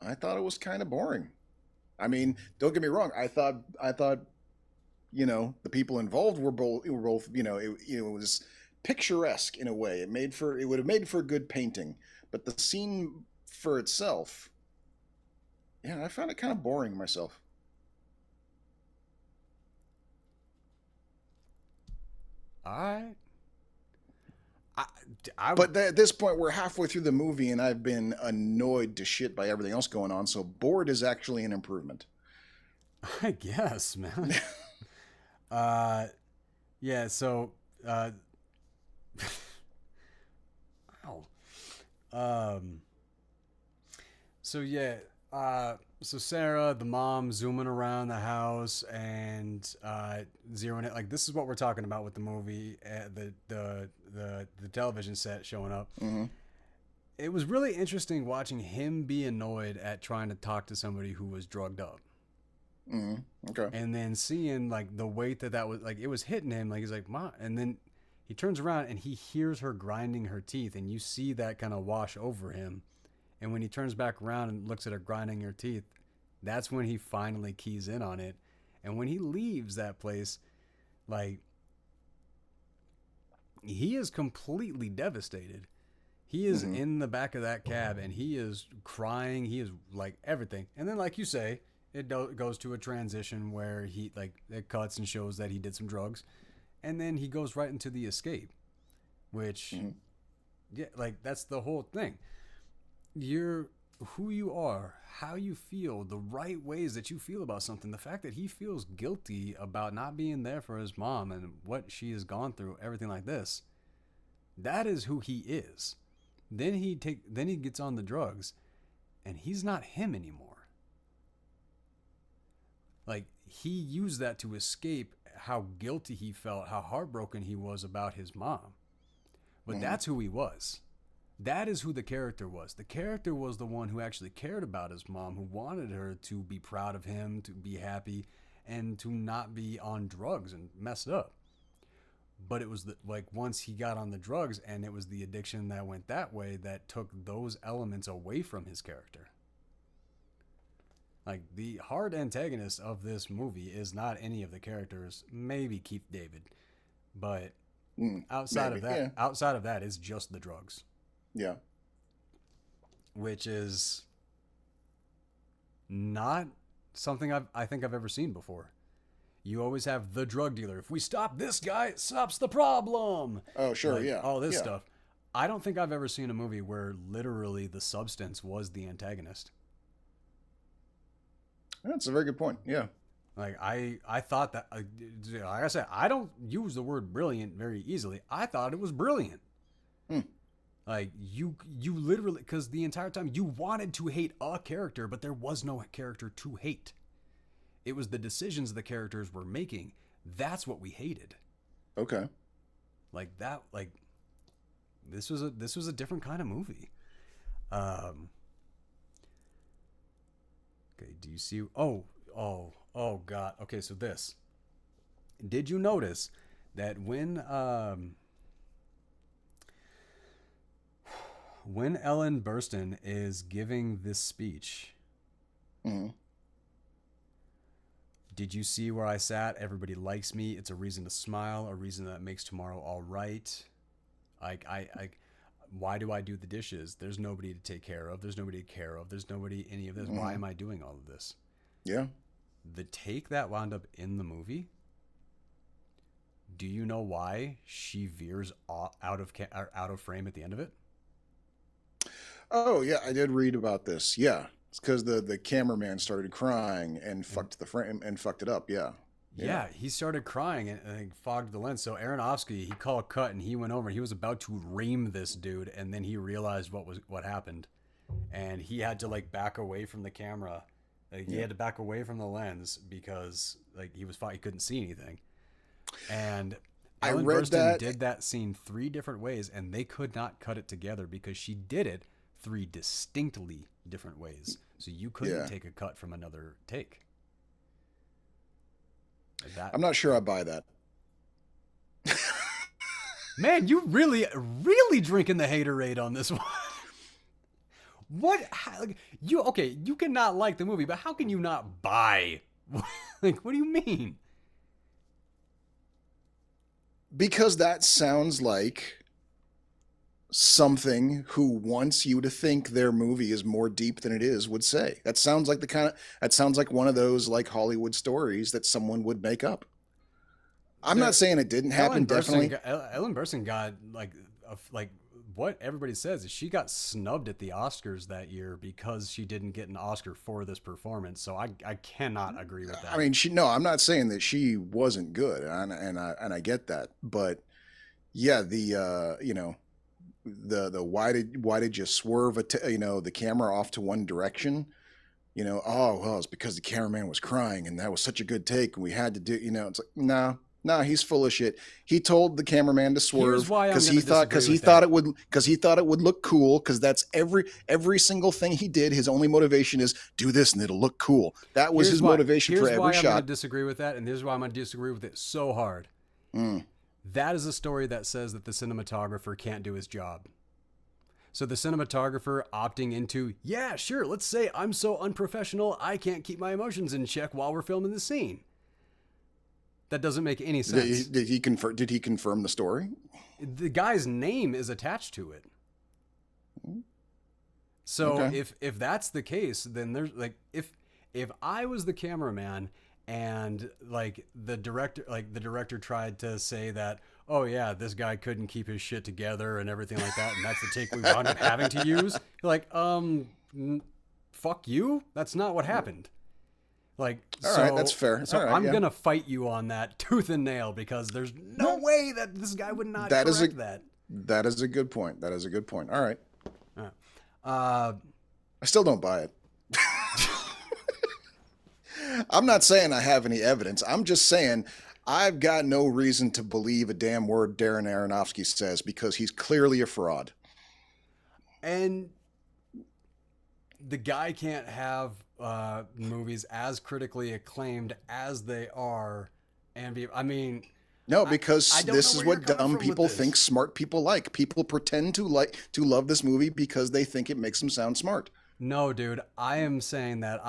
I thought it was kind of boring. I mean, don't get me wrong. I thought, you know, the people involved were both, you know, it was picturesque in a way. It would have made for a good painting, but the scene for itself, yeah, I found it kind of boring myself. All right. But at this point, we're halfway through the movie, and I've been annoyed to shit by everything else going on. So bored is actually an improvement. I guess, man. Yeah. So, wow. So yeah. So Sarah, the mom, zooming around the house and zeroing it. Like this is what we're talking about with the movie, the television set showing up. Mm-hmm. It was really interesting watching him be annoyed at trying to talk to somebody who was drugged up. Mm-hmm. Okay. And then seeing like the weight that was like, it was hitting him. Like he's like, "Mom," and then he turns around and he hears her grinding her teeth, and you see that kind of wash over him. And when he turns back around and looks at her grinding her teeth, that's when he finally keys in on it. And when he leaves that place, like, he is completely devastated. He is in the back of that cab, and he is crying. He is like everything. And then, like you say, it goes to a transition where it cuts and shows that he did some drugs. And then he goes right into the escape, which, yeah, like that's the whole thing. You're who you are, how you feel, the right ways that you feel about something. The fact that he feels guilty about not being there for his mom and what she has gone through, everything like this. That is who he is. Then he gets on the drugs, and he's not him anymore. Like, he used that to escape how guilty he felt, how heartbroken he was about his mom. But that's who he was. That is who the character was. The character was the one who actually cared about his mom, who wanted her to be proud of him, to be happy, and to not be on drugs and messed up. But it was once he got on the drugs, and it was the addiction that went that way that took those elements away from his character. Like, the hard antagonist of this movie is not any of the characters, maybe Keith David, but outside of that, it's just the drugs. Yeah. Which is not something I think I've ever seen before. You always have the drug dealer. If we stop this guy, it stops the problem. Oh, sure, like, yeah. All this stuff. I don't think I've ever seen a movie where literally the substance was the antagonist. That's a very good point, yeah. Like, I thought that, like I said, I don't use the word brilliant very easily. I thought it was brilliant. Like, you literally, because the entire time you wanted to hate a character, but there was no character to hate. It was the decisions the characters were making. That's what we hated. Okay. Like that. Like this was a different kind of movie. Okay. Do you see? Oh God. Okay. So this. Did you notice that when Ellen Burstyn is giving this speech? Did you see where I sat? Everybody likes me. It's a reason to smile, a reason that makes tomorrow all right. Why do I do the dishes? There's nobody to take care of. There's nobody to care of. There's nobody any of this. Why am I doing all of this? Yeah. The take that wound up in the movie. Do you know why she veers out of frame at the end of it? Oh yeah, I did read about this. Yeah. It's because the cameraman started crying and fucked the frame and fucked it up. Yeah. Yeah, he started crying and fogged the lens. So Aronofsky, he called cut and he went over. He was about to ream this dude, and then he realized what happened, and he had to back away from the camera. He had to back away from the lens because he couldn't see anything. And Ellen Burstyn did that scene 3 different ways, and they could not cut it together because she did it 3 distinctly different ways. So you couldn't take a cut from another take. I'm not sure I buy that. Man, you really drinking the haterade on this one. What? You cannot like the movie, but how can you not buy? What do you mean? Because that sounds like something who wants you to think their movie is more deep than it is would say. That sounds like one of those Hollywood stories that someone would make up. I'm not saying it didn't happen. Ellen Burstyn got what everybody says is she got snubbed at the Oscars that year because she didn't get an Oscar for this performance. So I cannot agree with that. I mean, I'm not saying that she wasn't good, and I get that, but yeah, the why did you swerve the camera off to one direction? It's because the cameraman was crying and that was such a good take and we had to do, it's like, no, he's full of shit. He told the cameraman to swerve because he thought it would look cool, because that's every single thing he did. His only motivation is do this and it'll look cool. That was his motivation for every shot. Here's why I'm going to disagree with that, and here's why I'm going to disagree with it so hard. That is a story that says that the cinematographer can't do his job. So the cinematographer opting into, yeah, sure, let's say I'm so unprofessional, I can't keep my emotions in check while we're filming the scene. That doesn't make any sense. Did he confirm the story? The guy's name is attached to it. So Okay. if that's the case, then there's like if I was the cameraman and like the director tried to say that, oh yeah, this guy couldn't keep his shit together and everything like that, and that's the take we wound up having to use, you're like, fuck you, that's not what happened. Like, All right, that's fair. So All right, I'm yeah. gonna fight you on that tooth and nail, because there's no No, way that this guy would not that is a correct that. that is a good point. That is a good point. All right. Uh, I still don't buy it. I'm not saying I have any evidence. I'm just saying I've got no reason to believe a damn word Darren Aronofsky says, because he's clearly a fraud. and the guy can't have movies as critically acclaimed as they are, and be. I mean, No, I because don't know this is where you're what coming dumb from with people this. think smart people like. People pretend to love this movie because they think it makes them sound smart. No, dude, I am saying that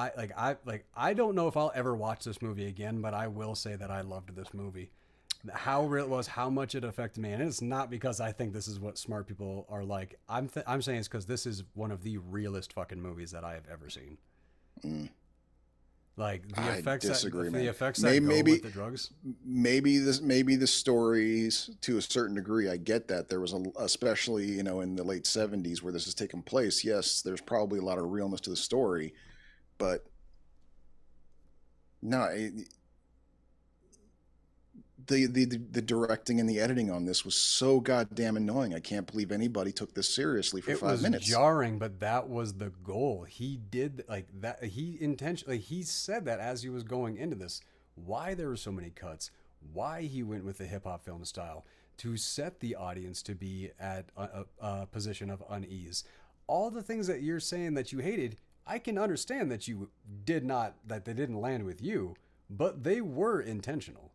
I don't know if I'll ever watch this movie again, but I will say that I loved this movie. How real it was, how much it affected me, and it's not because I think this is what smart people are like. I'm saying it's because this is one of the realest fucking movies that I have ever seen. Mm, Like the I effects disagree, the man. effects that go Maybe with the drugs. maybe the stories, to a certain degree, I get that. There was especially, in the late 70s where this has taken place. Yes, there's probably a lot of realness to the story, but no, the directing and the editing on this was so goddamn annoying. I can't believe anybody took this seriously for It 5 minutes. jarring, but that was the goal. He did like that. He intentionally, he said that as he was going into this, why there were so many cuts, why he went with the hip hop film style, to set the audience to be at a position of unease. All the things that you're saying that you hated, I can understand that you did not, that they didn't land with you, but they were intentional.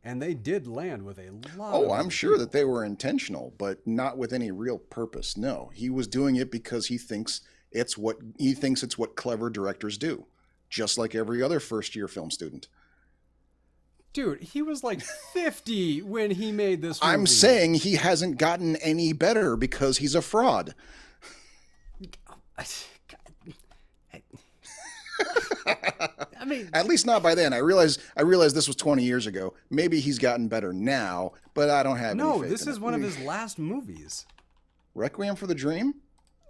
And they did land with a lot Oh, of I'm other sure that people. they were intentional, but not with any real purpose. No, he was doing it because he thinks it's what clever directors do, just like every other first-year film student. Dude, he was like 50 when he made this I'm movie. saying he hasn't gotten any better because he's a fraud. I mean, At least not by then. I realize this was 20 years ago. Maybe he's gotten better now, but I don't have any no, faith this in is it. one of his last movies. Requiem for the Dream?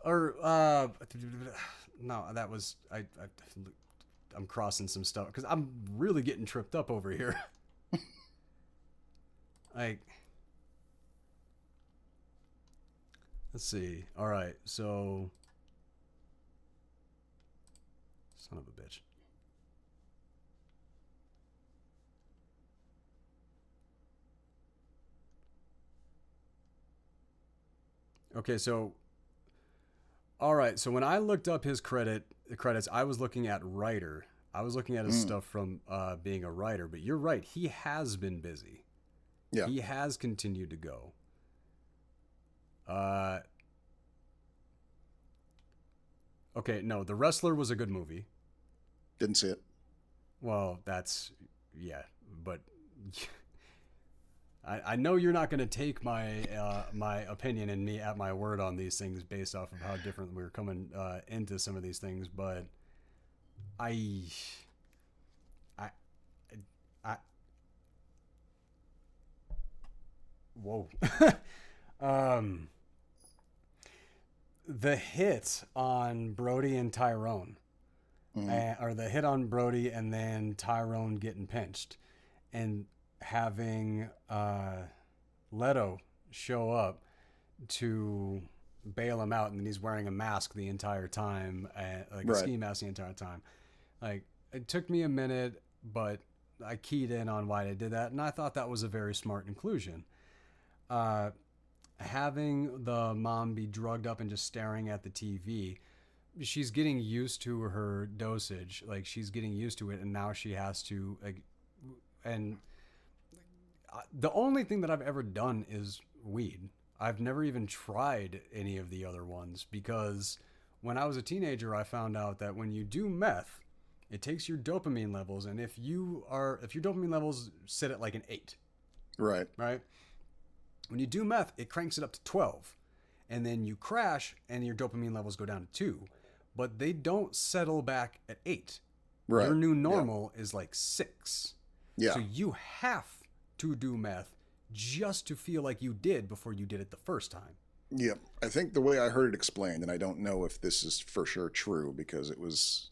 Or no, that was I'm crossing some stuff because I'm really getting tripped up over here. Like, let's see. All right, so son of a bitch. Okay, so all right, so when I looked up his credits, I was looking at writer. I was looking at his Mm, stuff from being a writer, but you're right. He has been busy. yeah, He has continued to go. Uh, okay, no, The Wrestler was a good movie. didn't see it. Well, that's yeah, but I know you're not going to take my opinion and me at my word on these things based off of how different we're coming into some of these things, but I I I whoa. um the hit on Brody and Tyrone, Mm, or the hit on Brody and then Tyrone getting pinched, and having Leto show up to bail him out, and then he's wearing a mask the entire time, like a right. ski mask the entire time. Like, it took me a minute, but I keyed in on why they did that, and I thought that was a very smart inclusion. Uh, Having the mom be drugged up and just staring at the TV, she's getting used to her dosage. Like, she's getting used to it, and now she has to, like, and the only thing that I've ever done is weed. I've never even tried any of the other ones, because when I was a teenager, I found out that when you do meth, it takes your dopamine levels, and if your dopamine levels sit at like an 8, Right. right? When you do meth, it cranks it up to 12. and then you crash and your dopamine levels go down to 2, but they don't settle back at 8. Right. Your new normal is like 6. Yeah. So you have to do meth just to feel like you did before you did it the first time. Yeah. I think the way I heard it explained, and I don't know if this is for sure true because it was,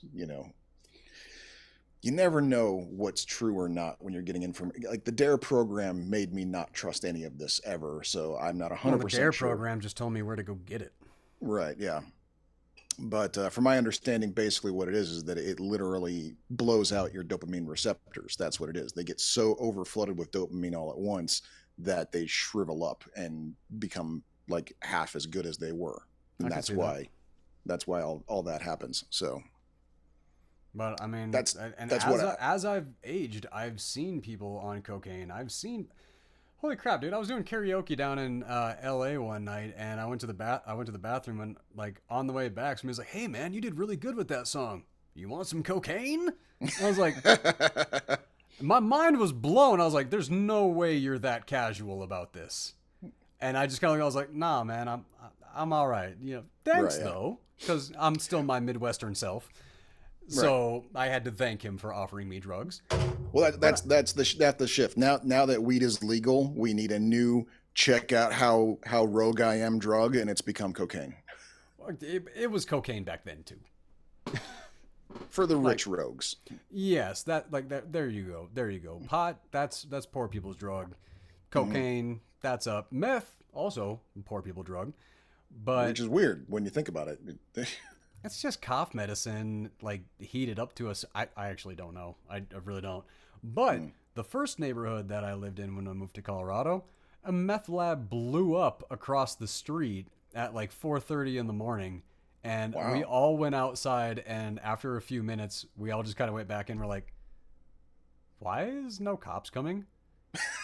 you never know what's true or not when you're getting information. Like the DARE program made me not trust any of this ever, so I'm not 100% sure. The DARE program just told me where to go get it. Right, yeah. But from my understanding, basically what it is that it literally blows out your dopamine receptors. That's what it is. They get so overflooded with dopamine all at once that they shrivel up and become like half as good as they were. And that's why all that happens. So... But I mean, as I've aged, I've seen people on cocaine. Holy crap, dude! I was doing karaoke down in L.A. one night, and I went to the bathroom, and like on the way back, somebody was like, "Hey, man, you did really good with that song. You want some cocaine?" I was like, my mind was blown. I was like, "There's no way you're that casual about this." And I just kind of, I was like, "Nah, man, I'm all right. Thanks though, because I'm still my Midwestern self." So I had to thank him for offering me drugs. Well, that's the shift. Now that weed is legal, we need a new check out how rogue I am drug, and it's become cocaine. It was cocaine back then too. For the rich rogues. Yes, that. There you go. Pot, that's poor people's drug. Cocaine, that's up. Meth, also poor people drug. But which is weird when you think about it. It's just cough medicine, like heated up to us. I actually don't know. I really don't. But the first neighborhood that I lived in when I moved to Colorado, a meth lab blew up across the street at like 4:30 in the morning. And we all went outside. And after a few minutes, we all just kind of went back in. We're like, why is no cops coming?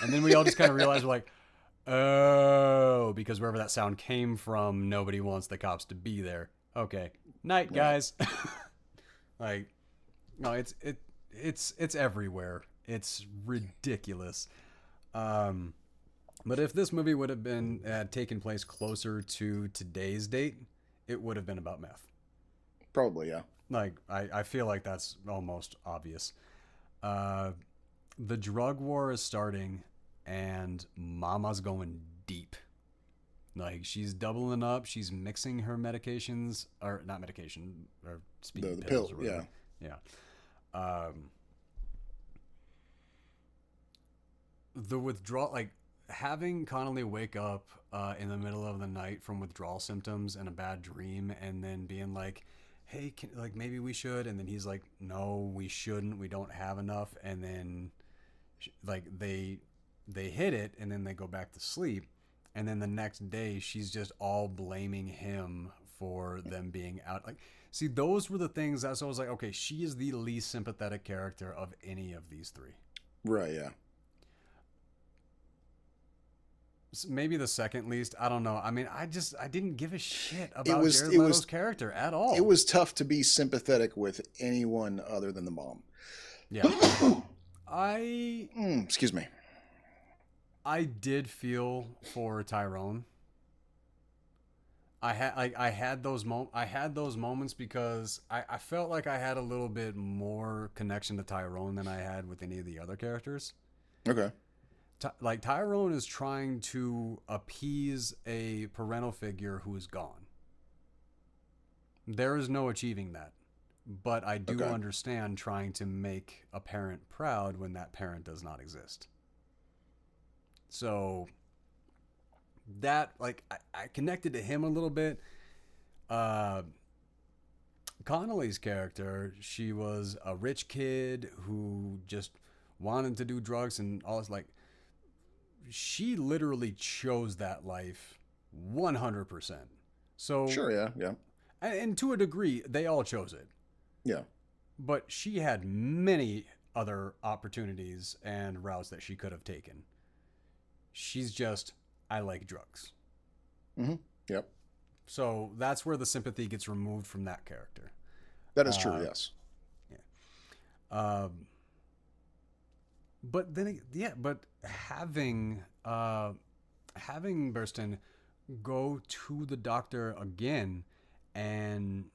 And then we all just kind of realized, we're like, oh, because wherever that sound came from, nobody wants the cops to be there. Okay. Night, guys. Like, no, it's everywhere. It's ridiculous. But if this movie would have been taken place closer to today's date, it would have been about meth. Probably, yeah. Like, I feel like that's almost obvious. The drug war is starting, and Mama's going deep. Like, she's doubling up. She's mixing her medications, or not medication, or speed the pills. Pill, or whatever. Yeah. The withdrawal, like having Connelly wake up in the middle of the night from withdrawal symptoms and a bad dream, and then being like, "Hey, maybe we should," and then he's like, "No, we shouldn't. We don't have enough." And then, like they hit it, and then they go back to sleep. And then the next day, she's just all blaming him for them being out. Like, see, those were the things that I was like, okay, she is the least sympathetic character of any of these three. Right, yeah. Maybe the second least. I don't know. I mean, I didn't give a shit about Jared Leto's character at all. It was tough to be sympathetic with anyone other than the mom. Yeah. Excuse me. I did feel for Tyrone. I had those moments because I felt like I had a little bit more connection to Tyrone than I had with any of the other characters. Okay. Like Tyrone is trying to appease a parental figure who is gone. There is no achieving that. But I do understand trying to make a parent proud when that parent does not exist. So that, like, I connected to him a little bit. Connelly's character, she was a rich kid who just wanted to do drugs and all this. Like, she literally chose that life 100%. So sure, yeah. And to a degree, they all chose it. Yeah. But she had many other opportunities and routes that she could have taken. She's just, I like drugs. Mm-hmm. Yep. So that's where the sympathy gets removed from that character. That is true, yes. Yeah. But then, yeah, but having Burstyn go to the doctor again, and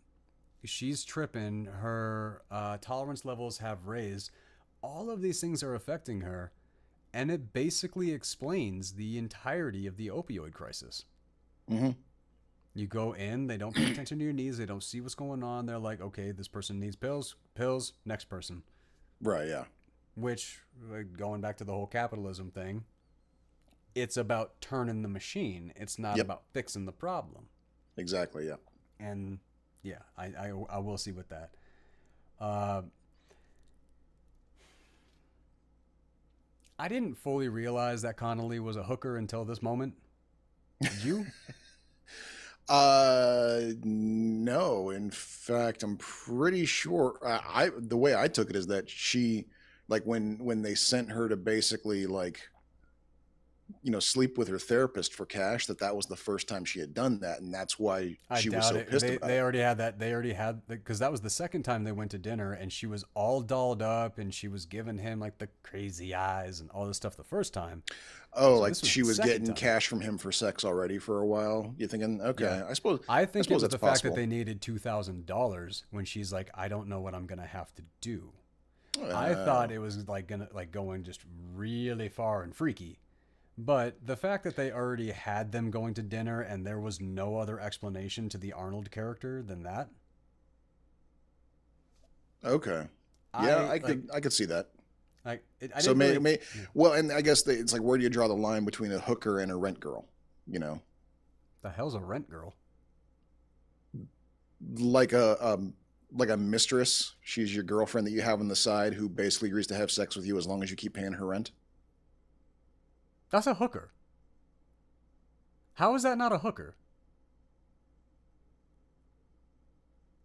she's tripping. Her tolerance levels have raised. All of these things are affecting her, and it basically explains the entirety of the opioid crisis. Mm-hmm. You go in, they don't pay attention to your needs, they don't see what's going on. They're like, okay, this person needs pills, next person. Right, yeah. Which, like, going back to the whole capitalism thing, it's about turning the machine. It's not about fixing the problem. Exactly, yeah. And yeah, I will see with that. I didn't fully realize that Connelly was a hooker until this moment. Did you? No. In fact, I'm pretty sure. The way I took it is that she, like, when they sent her to basically, like, sleep with her therapist for cash, that was the first time she had done that, and that's why she was so pissed about it. They already had that. They already had, because that was the second time they went to dinner, and she was all dolled up, and she was giving him like the crazy eyes and all this stuff the first time. Oh, so like she was getting cash from him for sex already for a while. You're thinking, okay, yeah. I think it was the fact that they needed $2,000 when she's like, I don't know what I'm gonna have to do. I thought it was like going just really far and freaky. But the fact that they already had them going to dinner and there was no other explanation to the Arnold character than that. Okay. Yeah, I could see that. Well, and I guess it's like, where do you draw the line between a hooker and a rent girl? The hell's a rent girl? Like a mistress. She's your girlfriend that you have on the side who basically agrees to have sex with you as long as you keep paying her rent. That's a hooker. How is that not a hooker?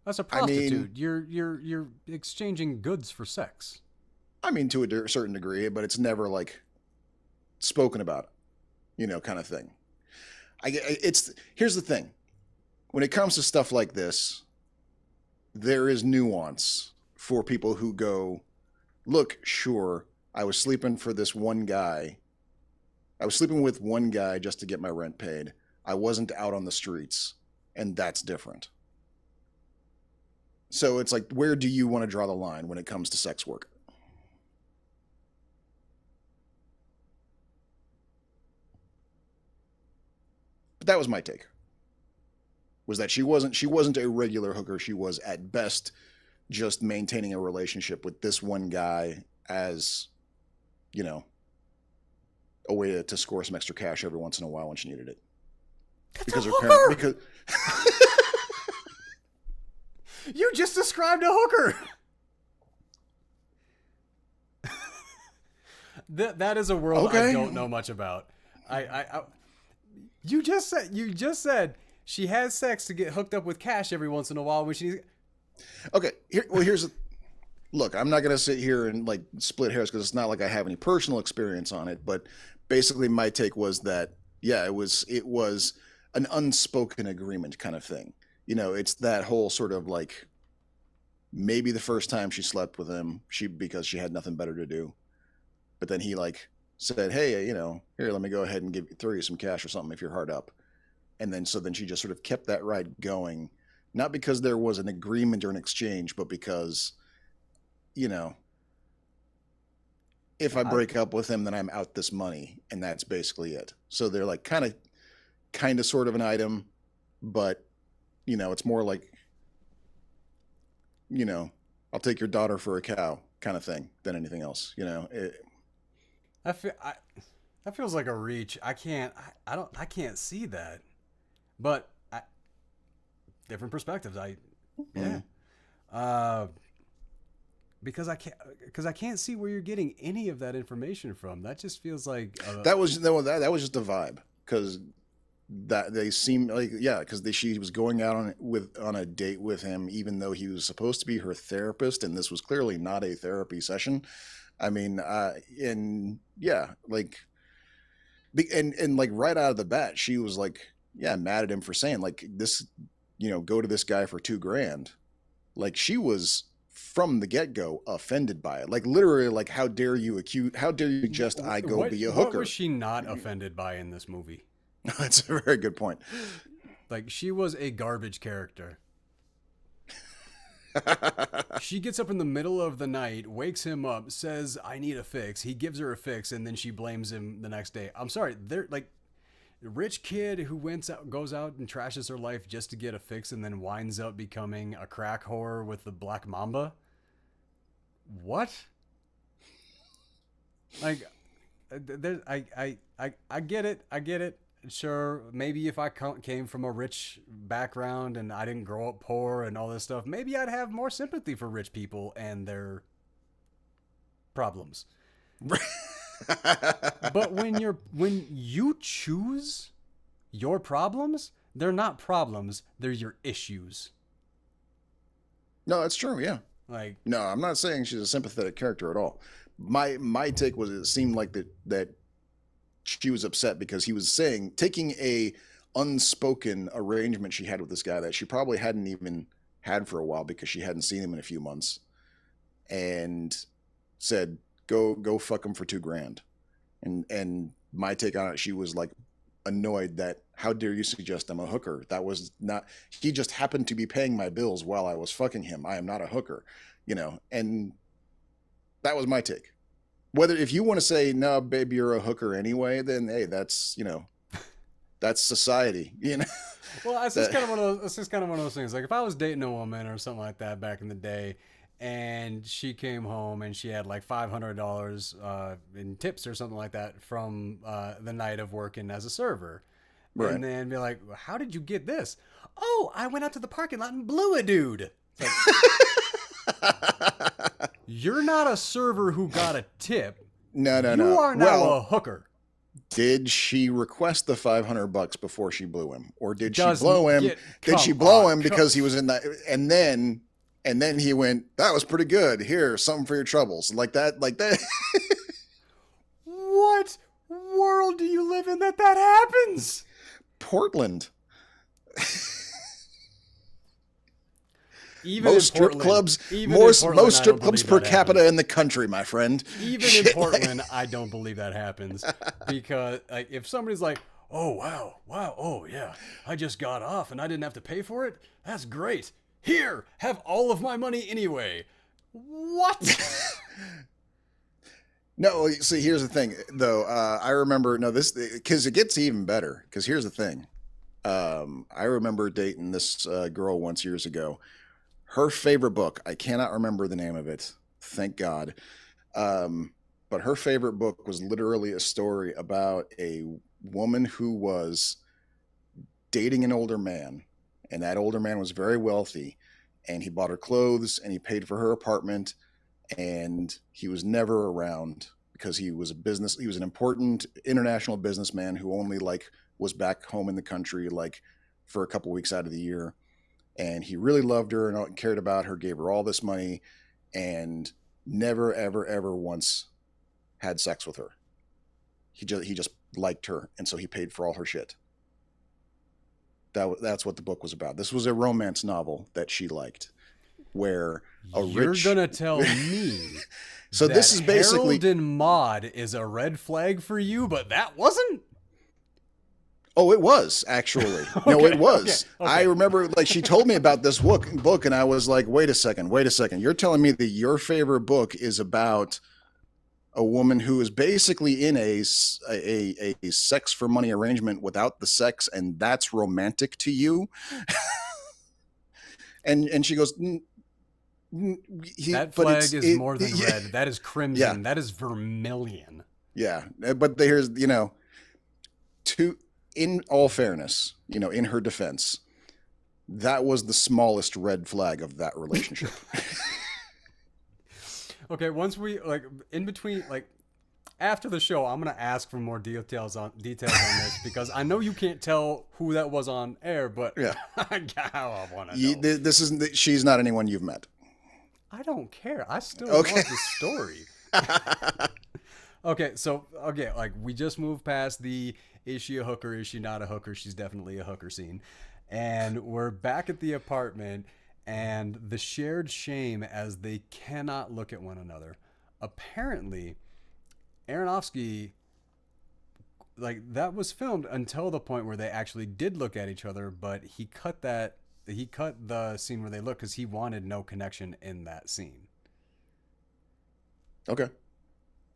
That's a prostitute. You're exchanging goods for sex. I mean, to a certain degree, but it's never like spoken about, kind of thing. Here's the thing. When it comes to stuff like this, there is nuance for people who go, look, sure, I was sleeping with one guy just to get my rent paid. I wasn't out on the streets, and that's different. So it's like, where do you want to draw the line when it comes to sex work? But that was my take. Was that she wasn't a regular hooker. She was at best just maintaining a relationship with this one guy as, a way to score some extra cash every once in a while when she needed it. Because her parents. You just described a hooker. That is a world I don't know much about. You just said she has sex to get hooked up with cash every once in a while when she's. Okay. Look, I'm not going to sit here and like split hairs because it's not like I have any personal experience on it, but basically my take was that, yeah, it was an unspoken agreement kind of thing. It's that whole sort of like, maybe the first time she slept with him, because she had nothing better to do. But then he like said, hey, here, let me go ahead and throw you some cash or something if you're hard up. And then she just sort of kept that ride going, not because there was an agreement or an exchange, but because, if I break up with him, then I'm out this money, and that's basically it. So they're like kind of sort of an item, but it's more like, I'll take your daughter for a cow kind of thing than anything else. That feels like a reach. I can't see that, but different perspectives. Because I can't see where you're getting any of that information from. That just feels like that was just a vibe, because that they seem like, yeah, because she was going out on a date with him, even though he was supposed to be her therapist, and this was clearly not a therapy session. I mean, and yeah, like, and like right out of the bat, she was like, yeah, mad at him for saying like this, go to this guy for $2,000. Like, she was from the get-go offended by it. Like, literally, like, how dare you suggest I go be a hooker? What was she not offended by in this movie? That's a very good point. Like, she was a garbage character. She gets up in the middle of the night, wakes him up, says, I need a fix. He gives her a fix, and then she blames him the next day. I'm sorry, they're like, rich kid who goes out and trashes her life just to get a fix and then winds up becoming a crack whore with the Black Mamba. What? Like, I get it. I get it. Sure, maybe if I came from a rich background and I didn't grow up poor and all this stuff, maybe I'd have more sympathy for rich people and their problems. But when you choose your problems, they're not problems, they're your issues. No, that's true. Yeah. Like, no, I'm not saying she's a sympathetic character at all. My take was it seemed like that she was upset because he was taking a unspoken arrangement she had with this guy that she probably hadn't even had for a while because she hadn't seen him in a few months, and said, go fuck him for $2,000. And my take on it, she was like annoyed that, how dare you suggest I'm a hooker? That was not, he just happened to be paying my bills while I was fucking him. I am not a hooker, and that was my take. Whether, if you want to say, no, baby, you're a hooker anyway, then hey, that's, that's society, Well, it's just kind of one of those. It's just kind of one of those things. Like, if I was dating a woman or something like that back in the day, and she came home and she had like $500 in tips or something like that from the night of working as a server, right. And then be like, "How did you get this?" "Oh, I went out to the parking lot and blew a dude." Like, you're not a server who got a tip. No. You are now a hooker. Did she request the $500 before she blew him, or did she blow him? Did she blow him because he was in that? And then he went, "That was pretty good. Here, something for your troubles." Like that. What world do you live in that happens? Portland. Even most strip clubs, most strip clubs per capita in the country, my friend. Even in Portland, I don't believe that happens, because like, if somebody's like, "Oh wow, oh yeah, I just got off and I didn't have to pay for it. That's great. Here, have all of my money anyway." What? No, see, here's the thing, though. I remember this because it gets even better. Because here's the thing. I remember dating this girl once years ago. Her favorite book, I cannot remember the name of it, thank God. But her favorite book was literally a story about a woman who was dating an older man, and that older man was very wealthy, and he bought her clothes and he paid for her apartment, and he was never around because he was an important international businessman who only was back home in the country for a couple weeks out of the year. And he really loved her and cared about her, gave her all this money, and never, ever, ever once had sex with her. He just liked her, and so he paid for all her shit. That's what the book was about. This was a romance novel that she liked, where you're gonna tell me so that this is basically Harold and Maude is a red flag for you, but that wasn't. Oh, it was actually. Okay, no, it was. Okay. I remember she told me about this book, and I was like, wait a second. You're telling me that your favorite book is about a woman who is basically in a sex for money arrangement without the sex, and that's romantic to you? and she goes, that flag is more than red. That is crimson. Yeah. That is vermilion. Yeah, but here's in all fairness, in her defense, that was the smallest red flag of that relationship. Okay, once we in between, after the show, I'm gonna ask for more details on this because I know you can't tell who that was on air, but yeah, I want to know. This isn't. She's not anyone you've met. I don't care. I still want the story. Okay, so we just moved past the "is she a hooker, is she not a hooker, she's definitely a hooker" scene, and we're back at the apartment, and the shared shame as they cannot look at one another. Apparently, Aronofsky like that was filmed until the point where they actually did look at each other, but he cut the scene where they look because he wanted no connection in that scene. Okay.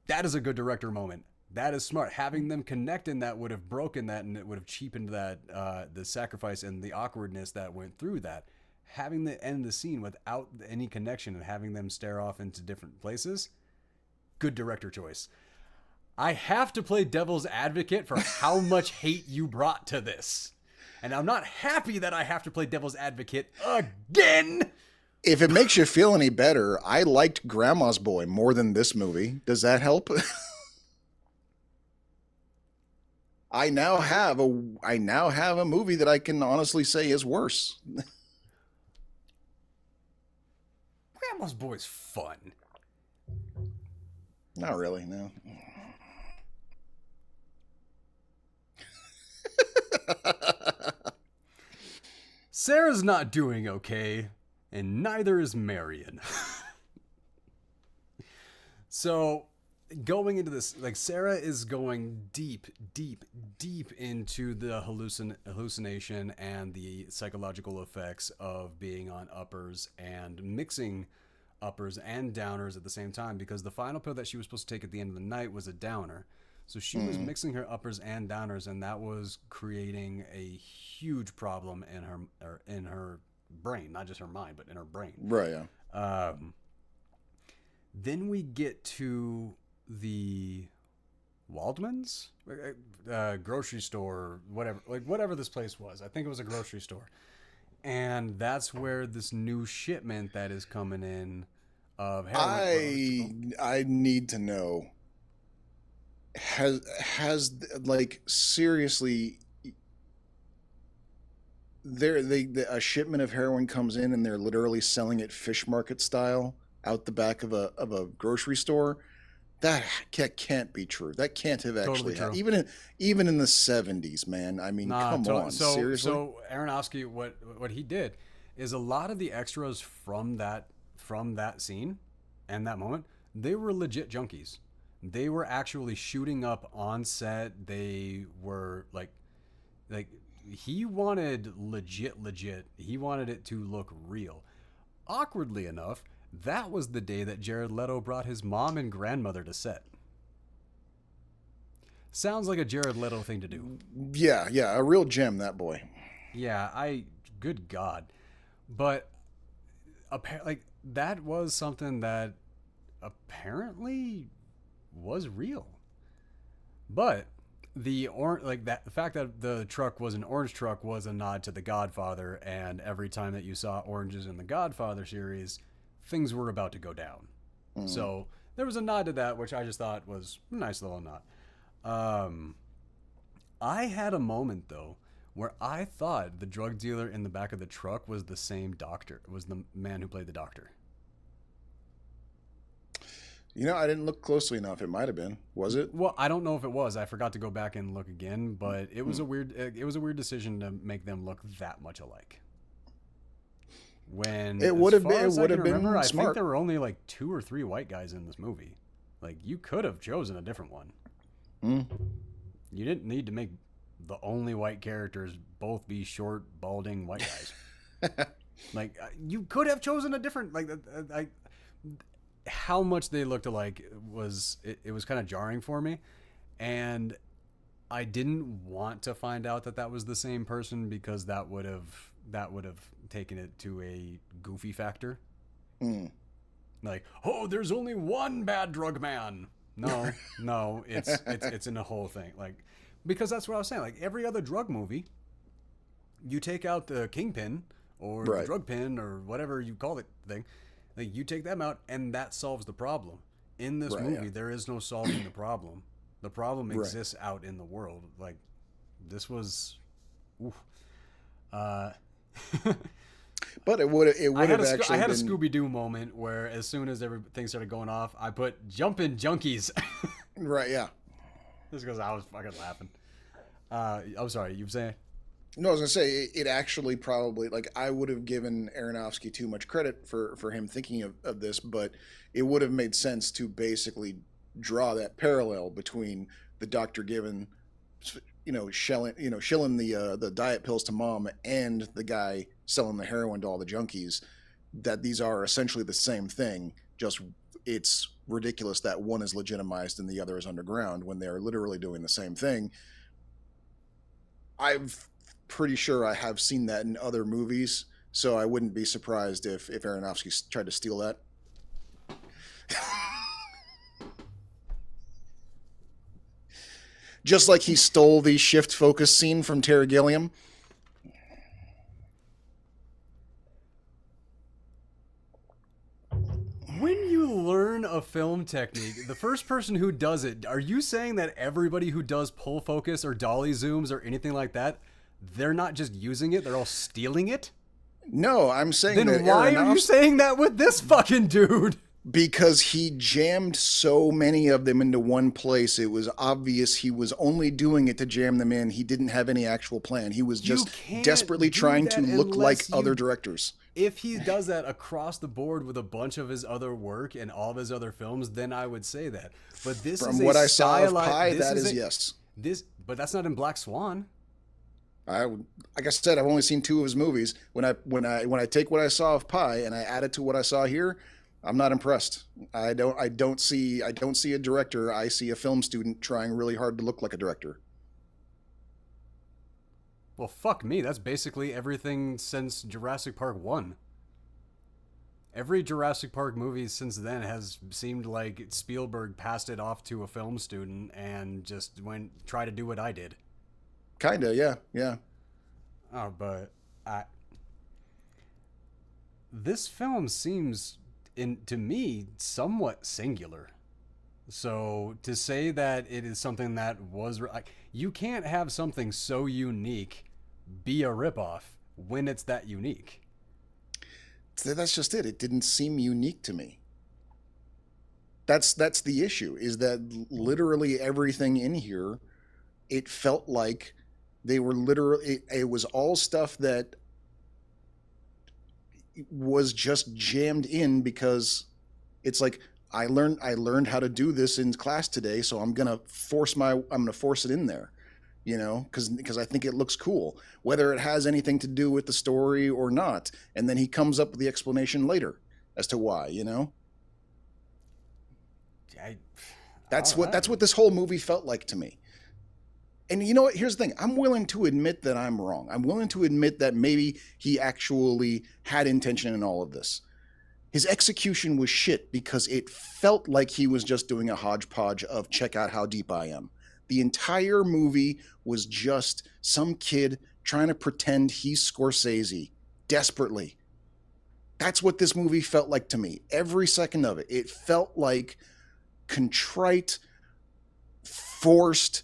That is a good director moment. That is smart. Having them connect in that would have broken that, and it would have cheapened that the sacrifice and the awkwardness that went through that. Having the end of the scene without any connection and having them stare off into different places, good director choice. I have to play devil's advocate for how much hate you brought to this. And I'm not happy that I have to play devil's advocate again. If it makes you feel any better, I liked Grandma's Boy more than this movie. Does that help? I now have a movie that I can honestly say is worse. Grandma's Boy's fun. Not really, no. Sarah's not doing okay, and neither is Marion. So, going into this, like, Sarah is going deep into the hallucination and the psychological effects of being on uppers and mixing uppers and downers at the same time, because the final pill that she was supposed to take at the end of the night was a downer. So she was mixing her uppers and downers, and that was creating a huge problem in her brain, not just her mind, but in her brain. Right, yeah. Then we get to the Waldmans, grocery store, whatever this place was. I think it was a grocery store. And that's where this new shipment that is coming in of heroin. I need to know. Has like seriously a shipment of heroin comes in and they're literally selling it fish market style out the back of a grocery store? That can't be true. That can't have actually happened. Even in the 70s, man. I mean, come on, seriously. So Aronofsky, what he did is a lot of the extras from that scene and that moment, they were legit junkies. They were actually shooting up on set. They were like he wanted legit. He wanted it to look real. Awkwardly enough, that was the day that Jared Leto brought his mom and grandmother to set. Sounds like a Jared Leto thing to do. Yeah, a real gem, that boy. Yeah, good God. But like that was something that apparently was real. But the fact that the truck was an orange truck was a nod to The Godfather, and every time that you saw oranges in the Godfather series, things were about to go down. So there was a nod to that, which I just thought was a nice little nod. I had a moment though where I thought the drug dealer in the back of the truck was the same doctor, was the man who played the doctor. You know, I didn't look closely enough. It might have been. Was it? Well, I don't know if it was. I forgot to go back and look again, but it was a weird decision to make them look that much alike. When it would have been I smart. think there were only like 2 or 3 white guys in this movie. Like, you could have chosen a different one. You didn't need to make the only white characters both be short, balding white guys. Like, you could have chosen a different, how much they looked alike was kind of jarring for me, and I didn't want to find out that was the same person, because that would have taken it to a goofy factor. Like, oh, there's only one bad drug man. No, it's in a whole thing. Like, because that's what I was saying. Like, every other drug movie, you take out the kingpin or the drug pin or whatever you call it thing. Like, you take them out, and that solves the problem. In this movie, there is no solving the problem. The problem exists out in the world. Like, this was, But it would have actually. I had a Scooby Doo moment where, as soon as everything started going off, I put "Jumpin' Junkies." Right. Yeah. Just because I was fucking laughing. I'm sorry. You were saying? No, I was gonna say it actually probably, like, I would have given Aronofsky too much credit for him thinking of this, but it would have made sense to basically draw that parallel between the Dr. Gibbon shilling the diet pills to mom and the guy selling the heroin to all the junkies, that these are essentially the same thing, just it's ridiculous that one is legitimized and the other is underground when they're literally doing the same thing. I'm pretty sure I have seen that in other movies, so I wouldn't be surprised if Aronofsky tried to steal that. Just like he stole the shift focus scene from Terry Gilliam. When you learn a film technique, the first person who does it, are you saying that everybody who does pull focus or dolly zooms or anything like that, they're not just using it, they're all stealing it? No, I'm saying then that why are you saying that with this fucking dude? Because he jammed so many of them into one place. It was obvious he was only doing it to jam them in. He didn't have any actual plan. He was just desperately trying to look like other directors. If he does that across the board with a bunch of his other work and all of his other films, then I would say that. But this From is what I saw of Pi, that is yes. But that's not in Black Swan. Like I said, I've only seen 2 of his movies. When I take what I saw of Pi and I add it to what I saw here, I'm not impressed. I don't see a director. I see a film student trying really hard to look like a director. Well, fuck me. That's basically everything since Jurassic Park 1. Every Jurassic Park movie since then has seemed like Spielberg passed it off to a film student and just try to do what I did. Kinda, yeah. Oh, but this film seems, to me, somewhat singular. So to say that it is something that was like, you can't have something so unique be a ripoff when it's that unique. That's just it. It didn't seem unique to me. That's the issue, is that literally everything in here, it felt like they were literally, it was all stuff that was just jammed in because it's like, I learned how to do this in class today, so I'm gonna force it in there, because I think it looks cool, whether it has anything to do with the story or not. And then he comes up with the explanation later as to why. That's what this whole movie felt like to me. And you know what? Here's the thing. I'm willing to admit that I'm wrong. I'm willing to admit that maybe he actually had intention in all of this. His execution was shit because it felt like he was just doing a hodgepodge of check out how deep I am. The entire movie was just some kid trying to pretend he's Scorsese desperately. That's what this movie felt like to me. Every second of it. It felt like contrite, forced,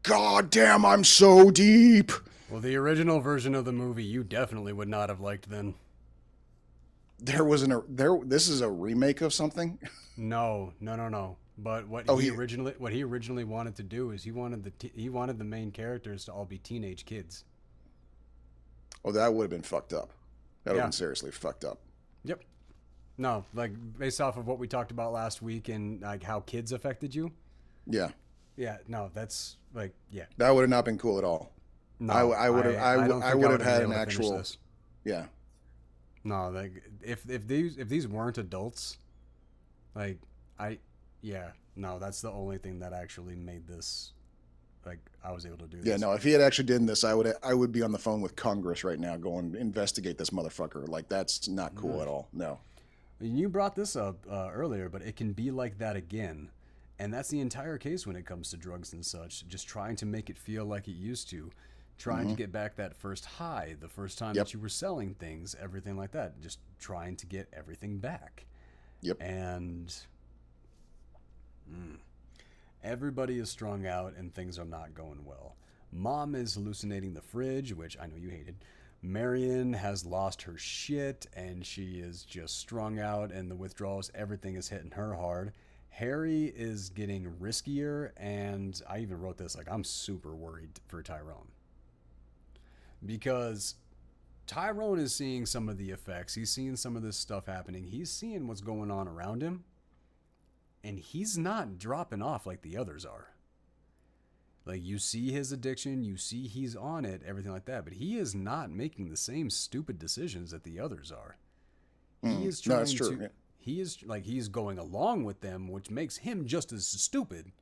God damn, I'm so deep. Well, the original version of the movie you definitely would not have liked then. This is a remake of something? No. But what he originally wanted to do is he wanted the main characters to all be teenage kids. Oh, that would have been fucked up. That would have been seriously fucked up. Yep. No, like based off of what we talked about last week and like how kids affected you. Yeah. Yeah, no, that's like, yeah. That would have not been cool at all. No, I would have had an actual. Yeah. No, like if these weren't adults, like that's the only thing that actually made this, like, I was able to do this. Yeah, no, if he had actually done this, I would be on the phone with Congress right now going investigate this motherfucker. Like, that's not cool at all. No. You brought this up earlier, but it can be like that again. And that's the entire case when it comes to drugs and such. Just trying to make it feel like it used to. Trying to get back that first high, the first time that you were selling things, everything like that. Just trying to get everything back. Yep. And everybody is strung out and things are not going well. Mom is hallucinating the fridge, which I know you hated. Marion has lost her shit and she is just strung out and the withdrawals, everything is hitting her hard. Harry is getting riskier, and I even wrote this, like, I'm super worried for Tyrone. Because Tyrone is seeing some of the effects. He's seeing some of this stuff happening. He's seeing what's going on around him. And he's not dropping off like the others are. Like, you see his addiction, you see he's on it, everything like that, but he is not making the same stupid decisions that the others are. He is No, that's trying true. to Yeah. he's going along with them, which makes him just as stupid,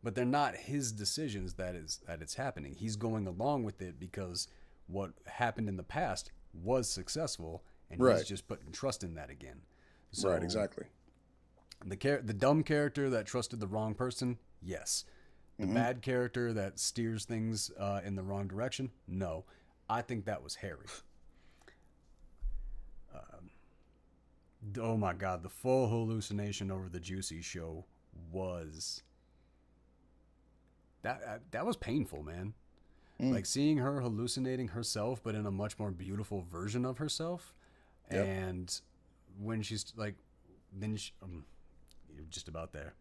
but they're not his decisions that it's happening. He's going along with it because what happened in the past was successful, and Right. he's just putting trust in that again. So Right, exactly. the dumb character that trusted the wrong person, yes. The bad character that steers things in the wrong direction, no. I think that was Harry. Oh my God, the full hallucination over the Juicy show was that was painful, man. Like seeing her hallucinating herself, but in a much more beautiful version of herself. Yep. And when she's like, then you're just about there.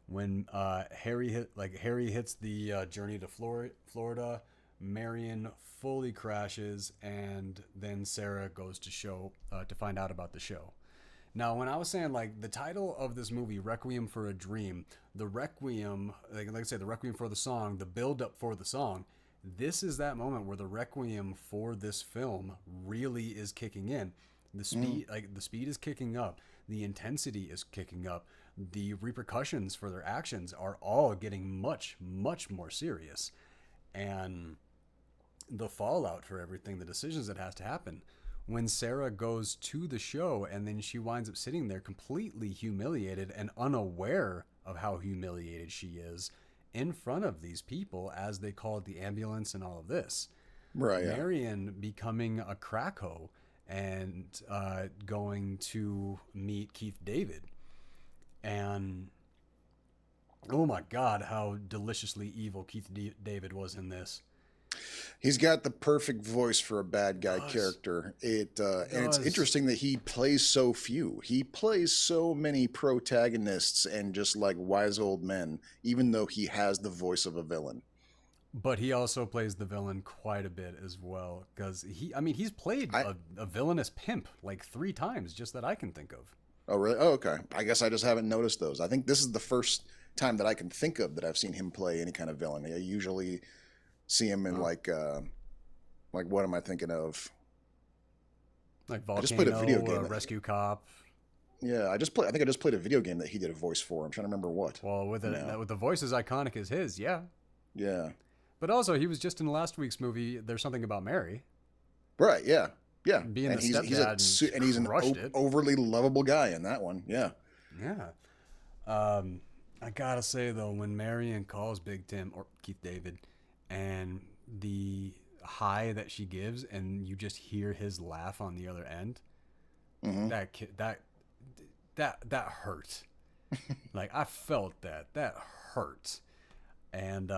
When Harry hits the journey to Florida, Marion fully crashes, and then Sarah goes to find out about the show. Now, when I was saying, like, the title of this movie, Requiem for a Dream, the Requiem, like I said, the Requiem for the song, the build-up for the song, this is that moment where the Requiem for this film really is kicking in. The speed is kicking up. The intensity is kicking up. The repercussions for their actions are all getting much, much more serious. And the fallout for everything, the decisions that has to happen. When Sarah goes to the show and then she winds up sitting there completely humiliated and unaware of how humiliated she is in front of these people as they called the ambulance and all of this. Right. Yeah. Marion becoming a crack hoe and going to meet Keith David. And oh my God, how deliciously evil Keith David was in this. He's got the perfect voice for a bad guy character. And it's interesting that he plays so few. He plays so many protagonists and just like wise old men, even though he has the voice of a villain. But he also plays the villain quite a bit as well, because he's played a villainous pimp like 3 times, just that I can think of. Oh, really? Oh, okay. I guess I just haven't noticed those. I think this is the first time that I can think of that I've seen him play any kind of villain. I usually see him in like what am I thinking of? Like Volcano, I just played a video game. Rescue Cop. Yeah, I think I just played a video game that he did a voice for. I'm trying to remember what. Well, with the voice as iconic as his, yeah. Yeah. But also, he was just in last week's movie, There's Something About Mary. Right, yeah. Yeah. Being and the stepdad he's an overly lovable guy in that one. Yeah. Yeah. I gotta say, though, when Marion calls Big Tim, or Keith David, and the high that she gives, and you just hear his laugh on the other end, that hurt. Like, I felt that hurt. And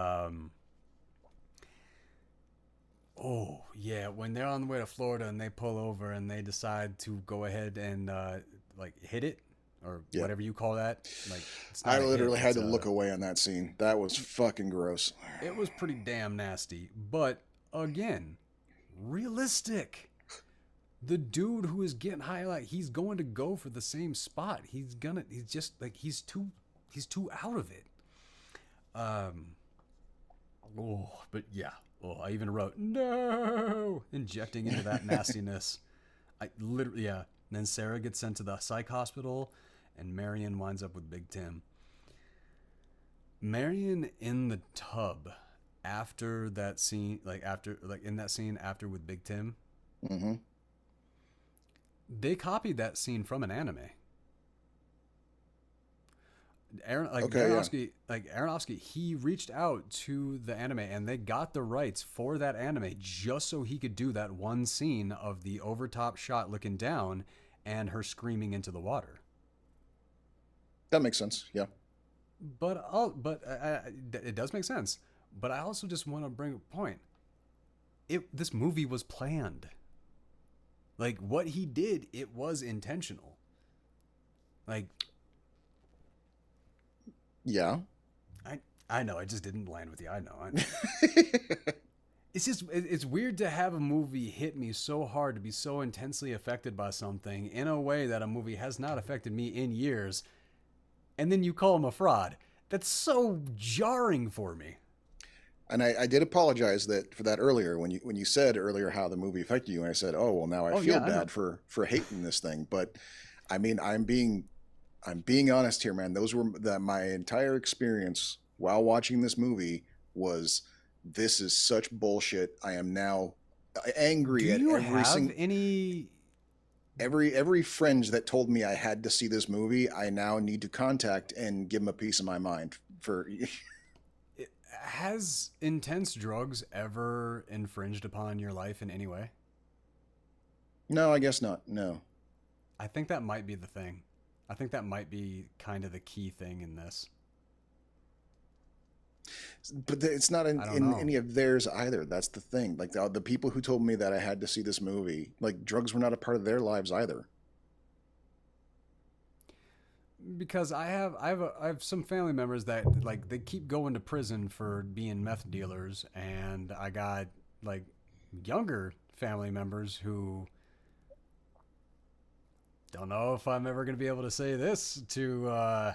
oh yeah, when they're on the way to Florida and they pull over and they decide to go ahead and like hit it or whatever you call that, like I literally had to look away on that scene. That was fucking gross. It was pretty damn nasty, but again, realistic. The dude who is getting high, like, he's going to go for the same spot. He's just like he's too out of it. But yeah. Oh, I even wrote no, injecting into that nastiness. I literally, yeah. And then Sarah gets sent to the psych hospital, and Marion winds up with Big Tim. Marion in the tub after that scene, in that scene after with Big Tim. Mm-hmm. They copied that scene from an anime. Aronofsky, he reached out to the anime and they got the rights for that anime just so he could do that one scene of the overtop shot looking down and her screaming into the water. That makes sense. Yeah. But it does make sense. But I also just want to bring a point. This movie was planned. Like, what he did, it was intentional. Like, yeah. I know, it just didn't land with you. I know. It's weird to have a movie hit me so hard, to be so intensely affected by something in a way that a movie has not affected me in years, and then you call him a fraud. That's so jarring for me. And I did apologize for that earlier when you said earlier how the movie affected you, and I said, oh well, now I Oh feel yeah, I know. bad for hating this thing. But I mean, I'm being honest here, man. Those were that my entire experience while watching this movie was, this is such bullshit. I am now Do angry at you have any? every friend that told me I had to see this movie. I now need to contact and give them a piece of my mind for. Has intense drugs ever infringed upon your life in any way? No, I guess not. No. I think that might be the thing. I think that might be kind of the key thing in this. But it's not I don't in know. any of theirs either. That's the thing. Like the people who told me that I had to see this movie, like drugs were not a part of their lives either. Because I have some family members that like they keep going to prison for being meth dealers, and I got like younger family members who don't know if I'm ever going to be able to say this to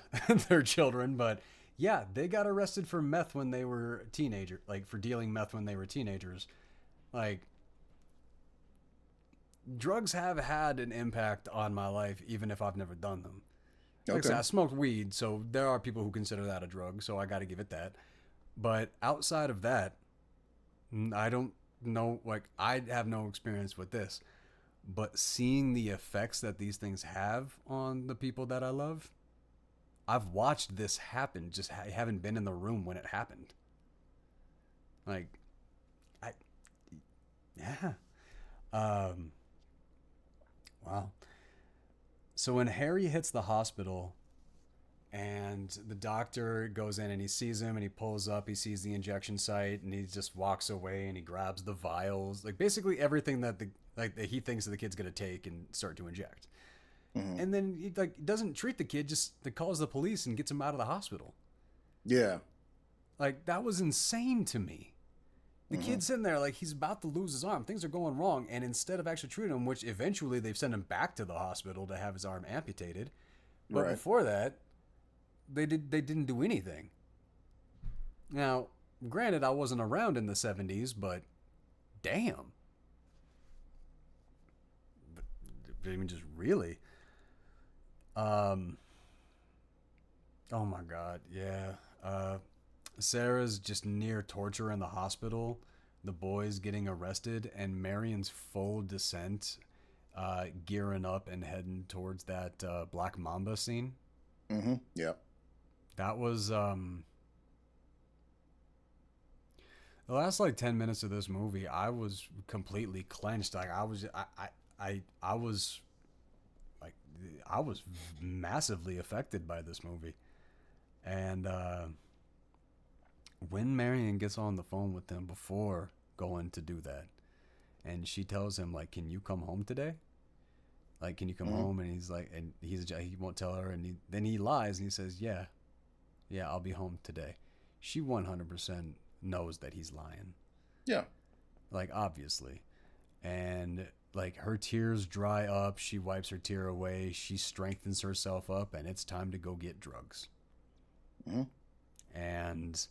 their children, but yeah, they got arrested for meth when they were teenager, like for dealing meth when they were teenagers. Like drugs have had an impact on my life, even if I've never done them. Like I said, Okay. I smoked weed, so there are people who consider that a drug, so I got to give it that. But outside of that, I don't know. Like I have no experience with this, but seeing the effects that these things have on the people that I love, I've watched this happen. Just haven't been in the room when it happened. Like, I yeah. Um. Wow. So when Harry hits the hospital and the doctor goes in and he sees him and he pulls up, he sees the injection site and he just walks away and he grabs the vials, like basically everything that the like that he thinks that the kid's gonna take and start to inject. Hmm. And then he like doesn't treat the kid, just calls the police and gets him out of the hospital. Yeah. Like that was insane to me. The Hmm. kid's sitting there like he's about to lose his arm. Things are going wrong, and instead of actually treating him, which eventually they've sent him back to the hospital to have his arm amputated, but Right. before that, they didn't do anything. Now, granted, I wasn't around in the '70s, but damn, I mean, just really. Um. Oh my God, yeah. Sarah's just near torture in the hospital. The boys getting arrested, and Marion's full descent, gearing up and heading towards that Black Mamba scene. Hmm. Yeah. That was the last like 10 minutes of this movie. I was completely clenched. Like I was like I was massively affected by this movie. And when Marion gets on the phone with him before going to do that, and she tells him like, "Can you come home today? Like, can you come Hmm. home?" And he's like, and he won't tell her, and then he lies and he says, "Yeah, yeah, I'll be home today." She 100% knows that he's lying, Yeah. like obviously, and like her tears dry up. She wipes her tear away. She strengthens herself up, and it's time to go get drugs. Hmm. And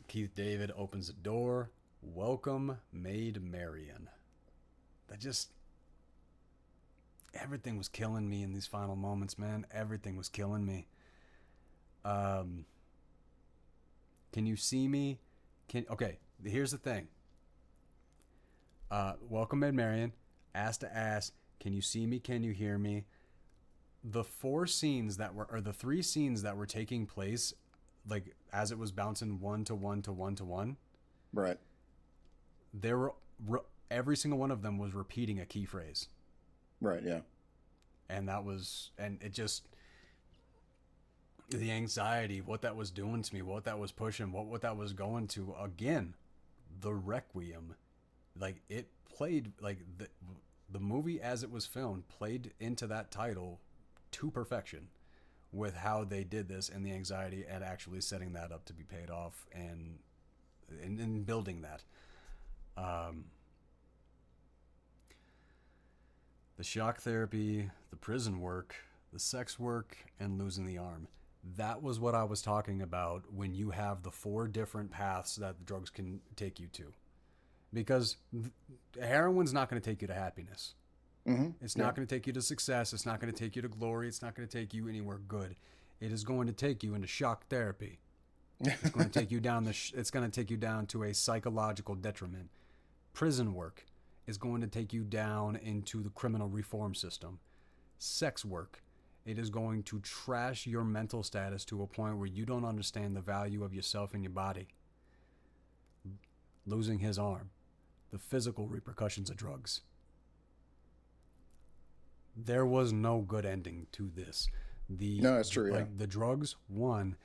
Keith David opens the door. Welcome, Maid Marian. That just everything was killing me in these final moments, man. Everything was killing me. Um, can you see me? Can okay. Here's the thing. Welcome, Maid Marian. Ass to ass. Can you see me? Can you hear me? The four scenes that were, or the three scenes that were taking place, like as it was bouncing one to one to one to one, Right. there were every single one of them was repeating a key phrase, Right. Yeah. and that was, and it just the anxiety, what that was doing to me, what that was pushing, what that was going to again, the Requiem, like it played like the movie as it was filmed played into that title to perfection with how they did this and the anxiety and actually setting that up to be paid off and building that. Um, the shock therapy, the prison work, the sex work, and losing the arm. That was what I was talking about when you have the 4 different paths that the drugs can take you to. Because heroin's not going to take you to happiness. Mm-hmm. It's not going to take you to success. It's not going to take you to glory. It's not going to take you anywhere good. It is going to take you into shock therapy. It's going to take you down it's going to take you down to a psychological detriment. Prison work is going to take you down into the criminal reform system. Sex work, it is going to trash your mental status to a point where you don't understand the value of yourself and your body. Losing his arm, the physical repercussions of drugs. There was no good ending to this. No, that's true. Like the drugs won,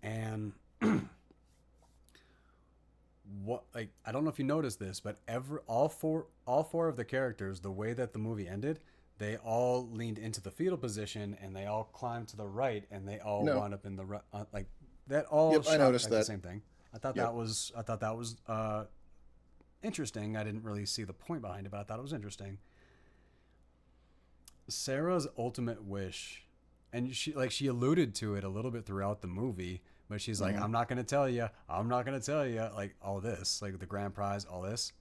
and what, like, I don't know if you noticed this, but all four of the characters, the way that the movie ended, they all leaned into the fetal position and they all climbed to the right and they all wound up in the like that all. Yep, I noticed that. The same thing. I thought that was interesting. I didn't really see the point behind it, but I thought it was interesting. Sarah's ultimate wish, and she alluded to it a little bit throughout the movie, but she's like, I'm not going to tell you, like all this, like the grand prize, all this.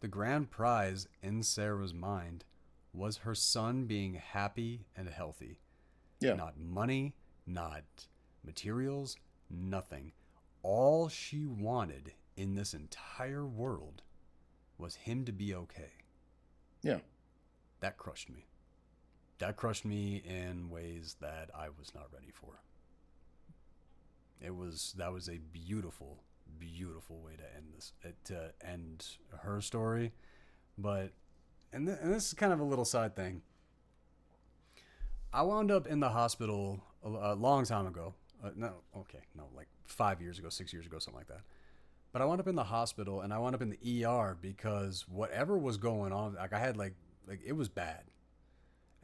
The grand prize in Sarah's mind was her son being happy and healthy. Yeah. Not money, not materials, nothing. All she wanted in this entire world was him to be okay. Yeah. That crushed me. That crushed me in ways that I was not ready for. That was a beautiful, beautiful way to end her story. But, and this is kind of a little side thing. I wound up in the hospital a long time ago. Like 5 years ago, 6 years ago, something like that. But I wound up in the hospital and I wound up in the ER because whatever was going on, like I had like it was bad.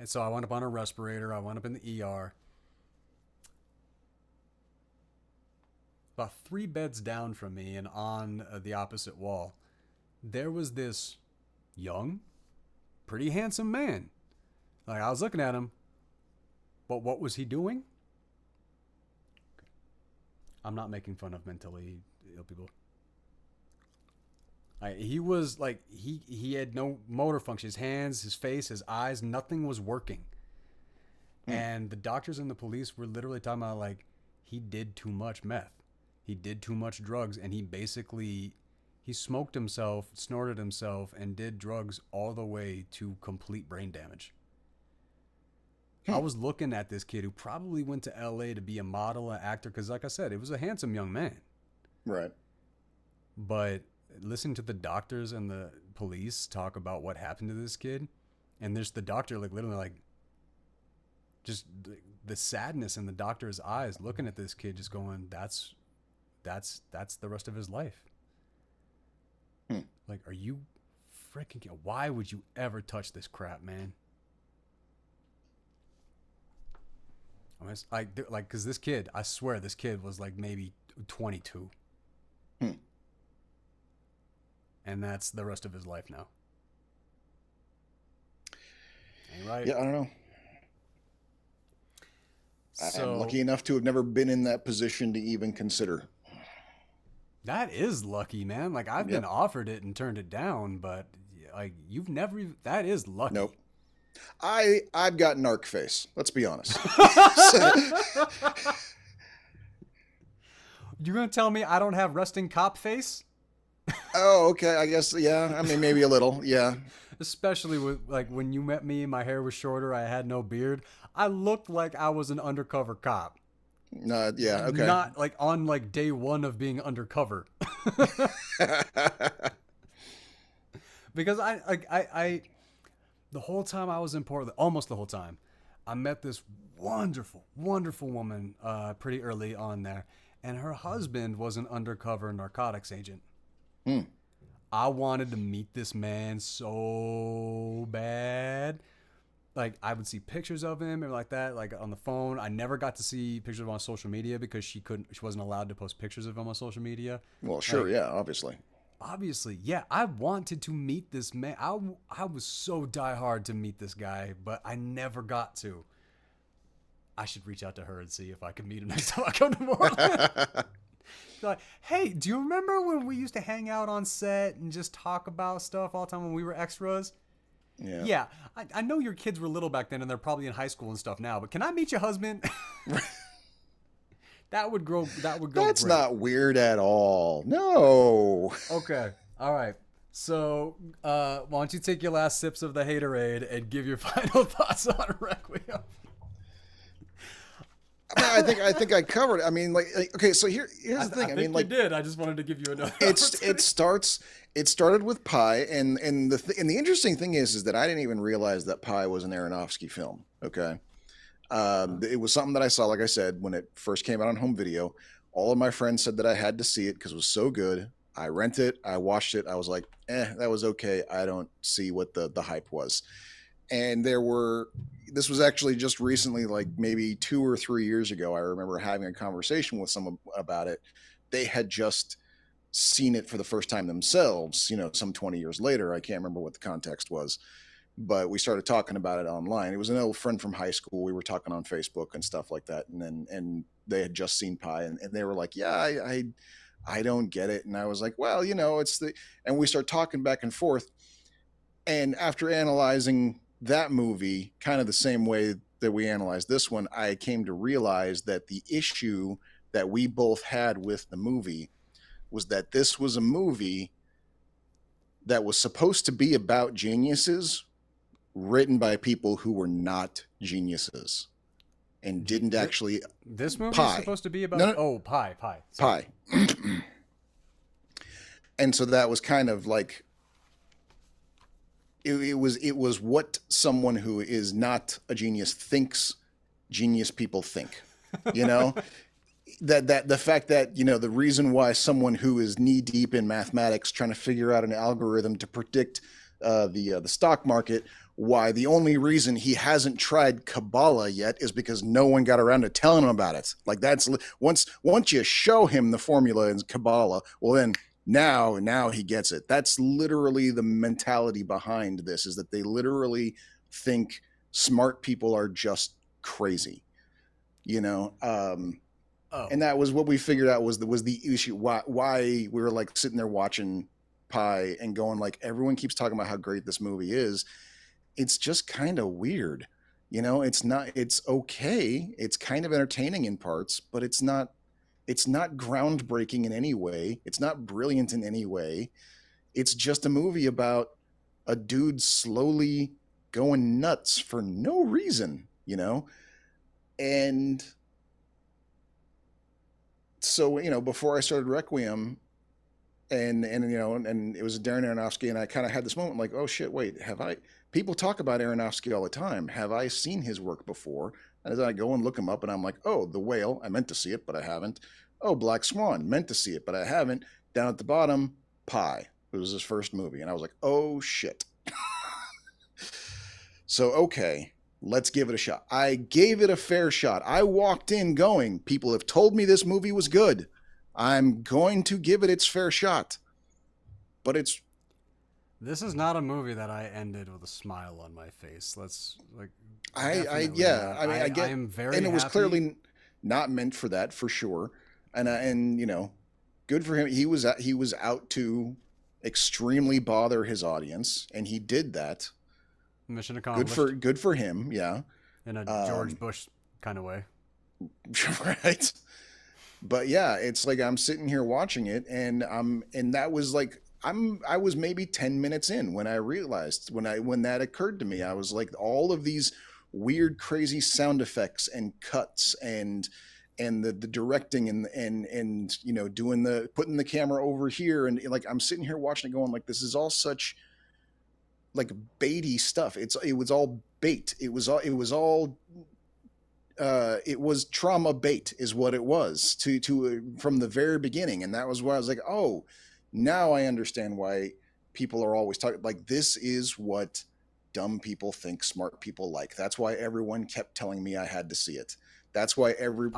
And so I wound up on a respirator. I wound up in the ER. About 3 beds down from me and on the opposite wall, there was this young, pretty handsome man. Like I was looking at him, but what was he doing? I'm not making fun of mentally ill people. He was like, he had no motor function. His hands, his face, his eyes, nothing was working. And the doctors and the police were literally talking about like, he did too much meth. He did too much drugs. And he smoked himself, snorted himself, and did drugs all the way to complete brain damage. I was looking at this kid who probably went to LA to be a model, an actor. Because like I said, it was a handsome young man. Right. But listen to the doctors and the police talk about what happened to this kid, and there's the doctor like literally like just the sadness in the doctor's eyes looking at this kid just going, that's the rest of his life. Like, are you freaking kidding? Why would you ever touch this crap, man? Because this kid, I swear this kid was like maybe 22. And that's the rest of his life now. Ain't right? Yeah, I don't know. I'm lucky enough to have never been in that position to even consider. That is lucky, man. Like, I've been offered it and turned it down, but like you've never. That is lucky. Nope. I've got narc face. Let's be honest. You're gonna tell me I don't have resting cop face? Oh, okay. I guess, yeah. I mean, maybe a little, yeah. Especially with like when you met me, my hair was shorter. I had no beard. I looked like I was an undercover cop. Yeah, okay. Not like on like day 1 of being undercover. Because I the whole time I was in Portland, almost the whole time, I met this wonderful, wonderful woman pretty early on there, and her husband was an undercover narcotics agent. I wanted to meet this man so bad. Like, I would see pictures of him and like that, like on the phone. I never got to see pictures of him on social media because she wasn't allowed to post pictures of him on social media. Well, sure, like, yeah, obviously, yeah. I wanted to meet this man. I was so diehard to meet this guy, but I never got to. I should reach out to her and see if I can meet him next time I come to Marlon. Like, hey, do you remember when we used to hang out on set and just talk about stuff all the time when we were extras? Yeah. I know your kids were little back then and they're probably in high school and stuff now, but can I meet your husband? That would go That's great. not weird at all. No. Okay. All right. So, why don't you take your last sips of the haterade and give your final thoughts on Requiem? I think I covered it. I mean, like okay, so here's the thing. I mean, like, you did. I just wanted to give you another. It started with Pi, and the interesting thing is that I didn't even realize that Pi was an Aronofsky film. Okay, it was something that I saw, like I said, when it first came out on home video. All of my friends said that I had to see it because it was so good. I rented it, I watched it. I was like, that was okay. I don't see what the hype was. And this was actually just recently, like maybe 2 or 3 years ago. I remember having a conversation with someone about it. They had just seen it for the first time themselves, some 20 years later. I can't remember what the context was, but we started talking about it online. It was an old friend from high school. We were talking on Facebook and stuff like that. And they had just seen Pi, and they were like, yeah, I don't get it. And I was like, well, and we start talking back and forth. And after analyzing that movie kind of the same way that we analyzed this one, I came to realize that the issue that we both had with the movie was that this was a movie that was supposed to be about geniuses written by people who were not geniuses and didn't actually. This movie is supposed to be about Pi. Pi. And so that was kind of like it was what someone who is not a genius thinks genius people think, that the fact that, the reason why someone who is knee deep in mathematics trying to figure out an algorithm to predict the stock market, why the only reason he hasn't tried Kabbalah yet is because no one got around to telling him about it. Like that's once you show him the formula in Kabbalah, well then now he gets it. That's literally the mentality behind this, is that they literally think smart people are just crazy, and that was what we figured out was the issue, why we were like sitting there watching Pi and going like, everyone keeps talking about how great this movie is. It's just kind of weird, it's okay. It's kind of entertaining in parts, but it's not groundbreaking in any way. It's not brilliant in any way. It's just a movie about a dude slowly going nuts for no reason, And so, before I started Requiem and it was Darron Aronofsky, and I kind of had this moment like, oh shit, wait, people talk about Aronofsky all the time. Have I seen his work before? And as I go and look him up, and I'm like, oh, The Whale, I meant to see it, but I haven't. Oh, Black Swan, meant to see it, but I haven't. Down at the bottom, Pi. It was his first movie. And I was like, oh, shit. So, okay, let's give it a shot. I gave it a fair shot. I walked in going, people have told me this movie was good. I'm going to give it its fair shot. But this is not a movie that I ended with a smile on my face. I get, I am very and it was happy. Clearly not meant for that, for sure. And good for him. He was out to extremely bother his audience, and he did that. Mission accomplished. Good for him. Yeah. In a George Bush kind of way. Right. But yeah, it's like I'm sitting here watching it, and that was like I was maybe 10 minutes in when I realized, when that occurred to me. I was like, all of these weird, crazy sound effects and cuts and the directing and doing putting the camera over here, and like I'm sitting here watching it going like, this is all such like baity stuff. It was all bait. It was trauma bait is what it was to from the very beginning. And that was why I was like, oh, now I understand why people are always talking like, this is what dumb people think smart people like. That's why everyone kept telling me I had to see it. That's why every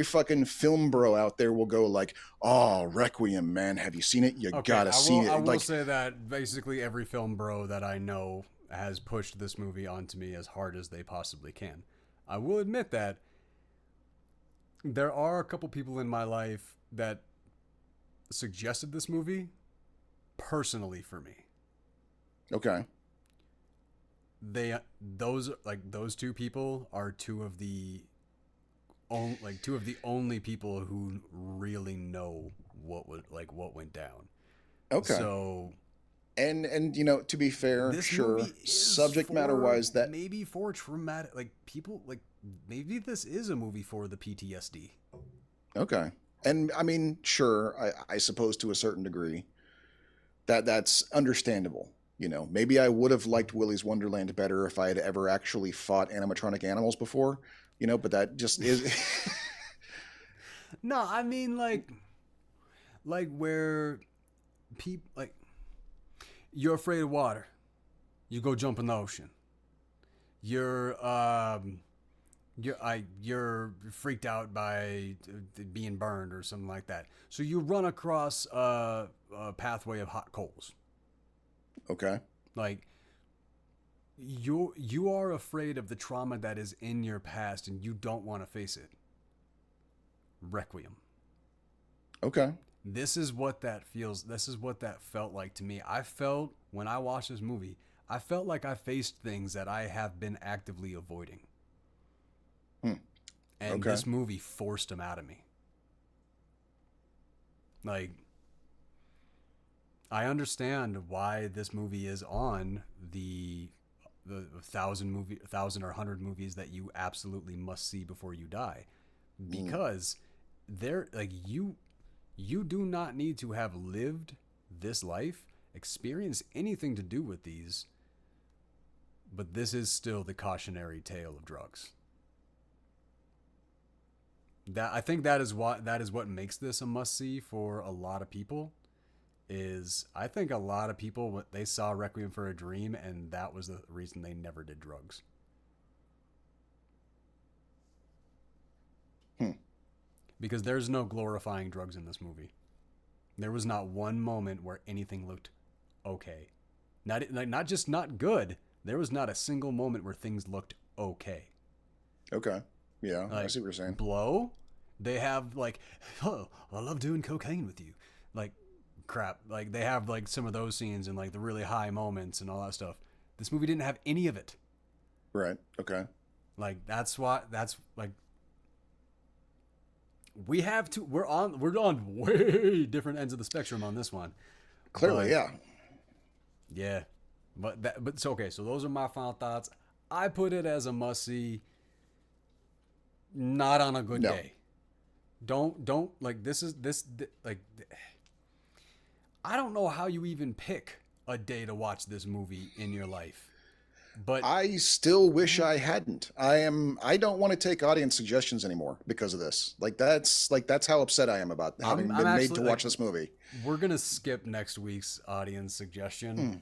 fucking film bro out there will go like, oh, Requiem, man, have you seen it? You gotta see it. I will say that basically every film bro that I know has pushed this movie onto me as hard as they possibly can. I will admit that there are a couple people in my life that suggested this movie personally for me. Okay. Those two people are two of the only people who really know what went down. Okay. So, and to be fair, this sure, movie is subject matter wise, that maybe for traumatic people, maybe this is a movie for the PTSD. okay. And I mean, sure, I suppose to a certain degree that's understandable. Maybe I would have liked Willy's Wonderland better if I had ever actually fought animatronic animals before, but that just is. No, I mean where people you're afraid of water, you go jump in the ocean. You're freaked out by being burned or something like that. So you run across a pathway of hot coals. Okay. You are afraid of the trauma that is in your past and you don't want to face it. Requiem. Okay. This is what that feels. This is what that felt like to me. I felt when I watched this movie, I felt like I faced things that I have been actively avoiding. And this movie forced them out of me. I understand why this movie is on the 1,000 or 100 movies that you absolutely must see before you die, because you do not need to have lived this life, experienced anything to do with these, but this is still the cautionary tale of drugs. I think that is what makes this a must see for a lot of people. I think a lot of people, they saw Requiem for a Dream and that was the reason they never did drugs. Because there's no glorifying drugs in this movie. There was not one moment where anything looked okay. Not just not good. There was not a single moment where things looked okay. Okay. Yeah, I see what you're saying. Blow, they have oh, I love doing cocaine with you. Crap. They have some of those scenes and the really high moments and all that stuff. This movie didn't have any of it. Right. Okay. We're on way different ends of the spectrum on this one. Clearly, yeah. Yeah. But it's okay. So those are my final thoughts. I put it as a must see. Not on a good day. Don't I don't know how you even pick a day to watch this movie in your life. But I still wish I hadn't. I don't want to take audience suggestions anymore because of this. That's how upset I am about having been made to watch this movie. We're going to skip next week's audience suggestion.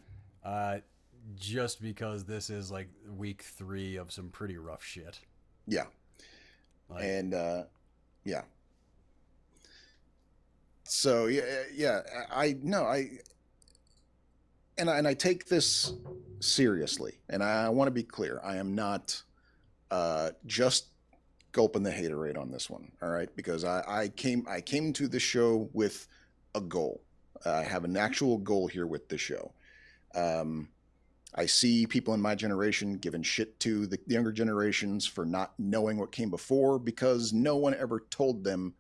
Just because this is week 3 of some pretty rough shit. Yeah. Yeah. So yeah, I take this seriously, and I want to be clear. I am not just gulping the haterade on this one. All right, because I came to the show with a goal. I have an actual goal here with the show. I see people in my generation giving shit to the younger generations for not knowing what came before because no one ever told them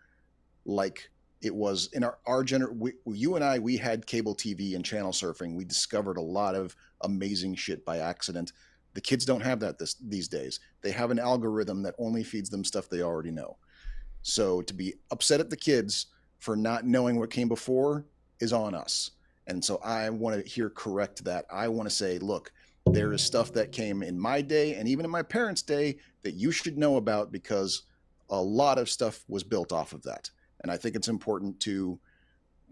it was in our you and I, we had cable TV and channel surfing. We discovered a lot of amazing shit by accident. The kids don't have that these days. They have an algorithm that only feeds them stuff they already know. So to be upset at the kids for not knowing what came before is on us. And so I want to correct that. I want to say, look, there is stuff that came in my day and even in my parents' day that you should know about because a lot of stuff was built off of that. And I think it's important to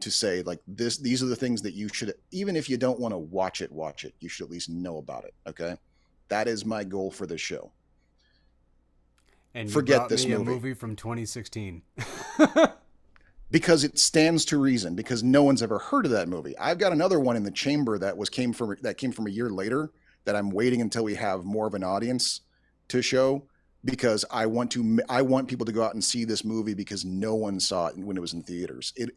say these are the things that you should, even if you don't want to watch it, you should at least know about it. Okay. That is my goal for this show. And forget this movie. A movie from 2016. Because it stands to reason, because no one's ever heard of that movie. I've got another one in the chamber that came from a year later that I'm waiting until we have more of an audience to show because I want people to go out and see this movie because no one saw it when it was in theaters. It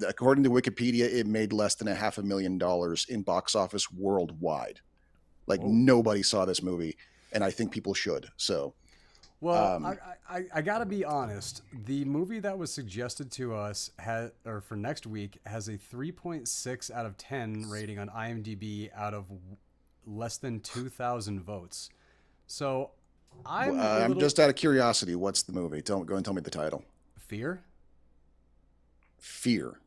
according to Wikipedia, it made less than $500,000 in box office worldwide. Like Whoa. nobody saw this movie, and I think people should. So, Well, I gotta be honest. The movie that was suggested to us for next week has a 3.6 out of 10 rating on IMDb out of less than 2,000 votes. So I'm just out of curiosity, what's the movie? Go and tell me the title. Fear. Fear.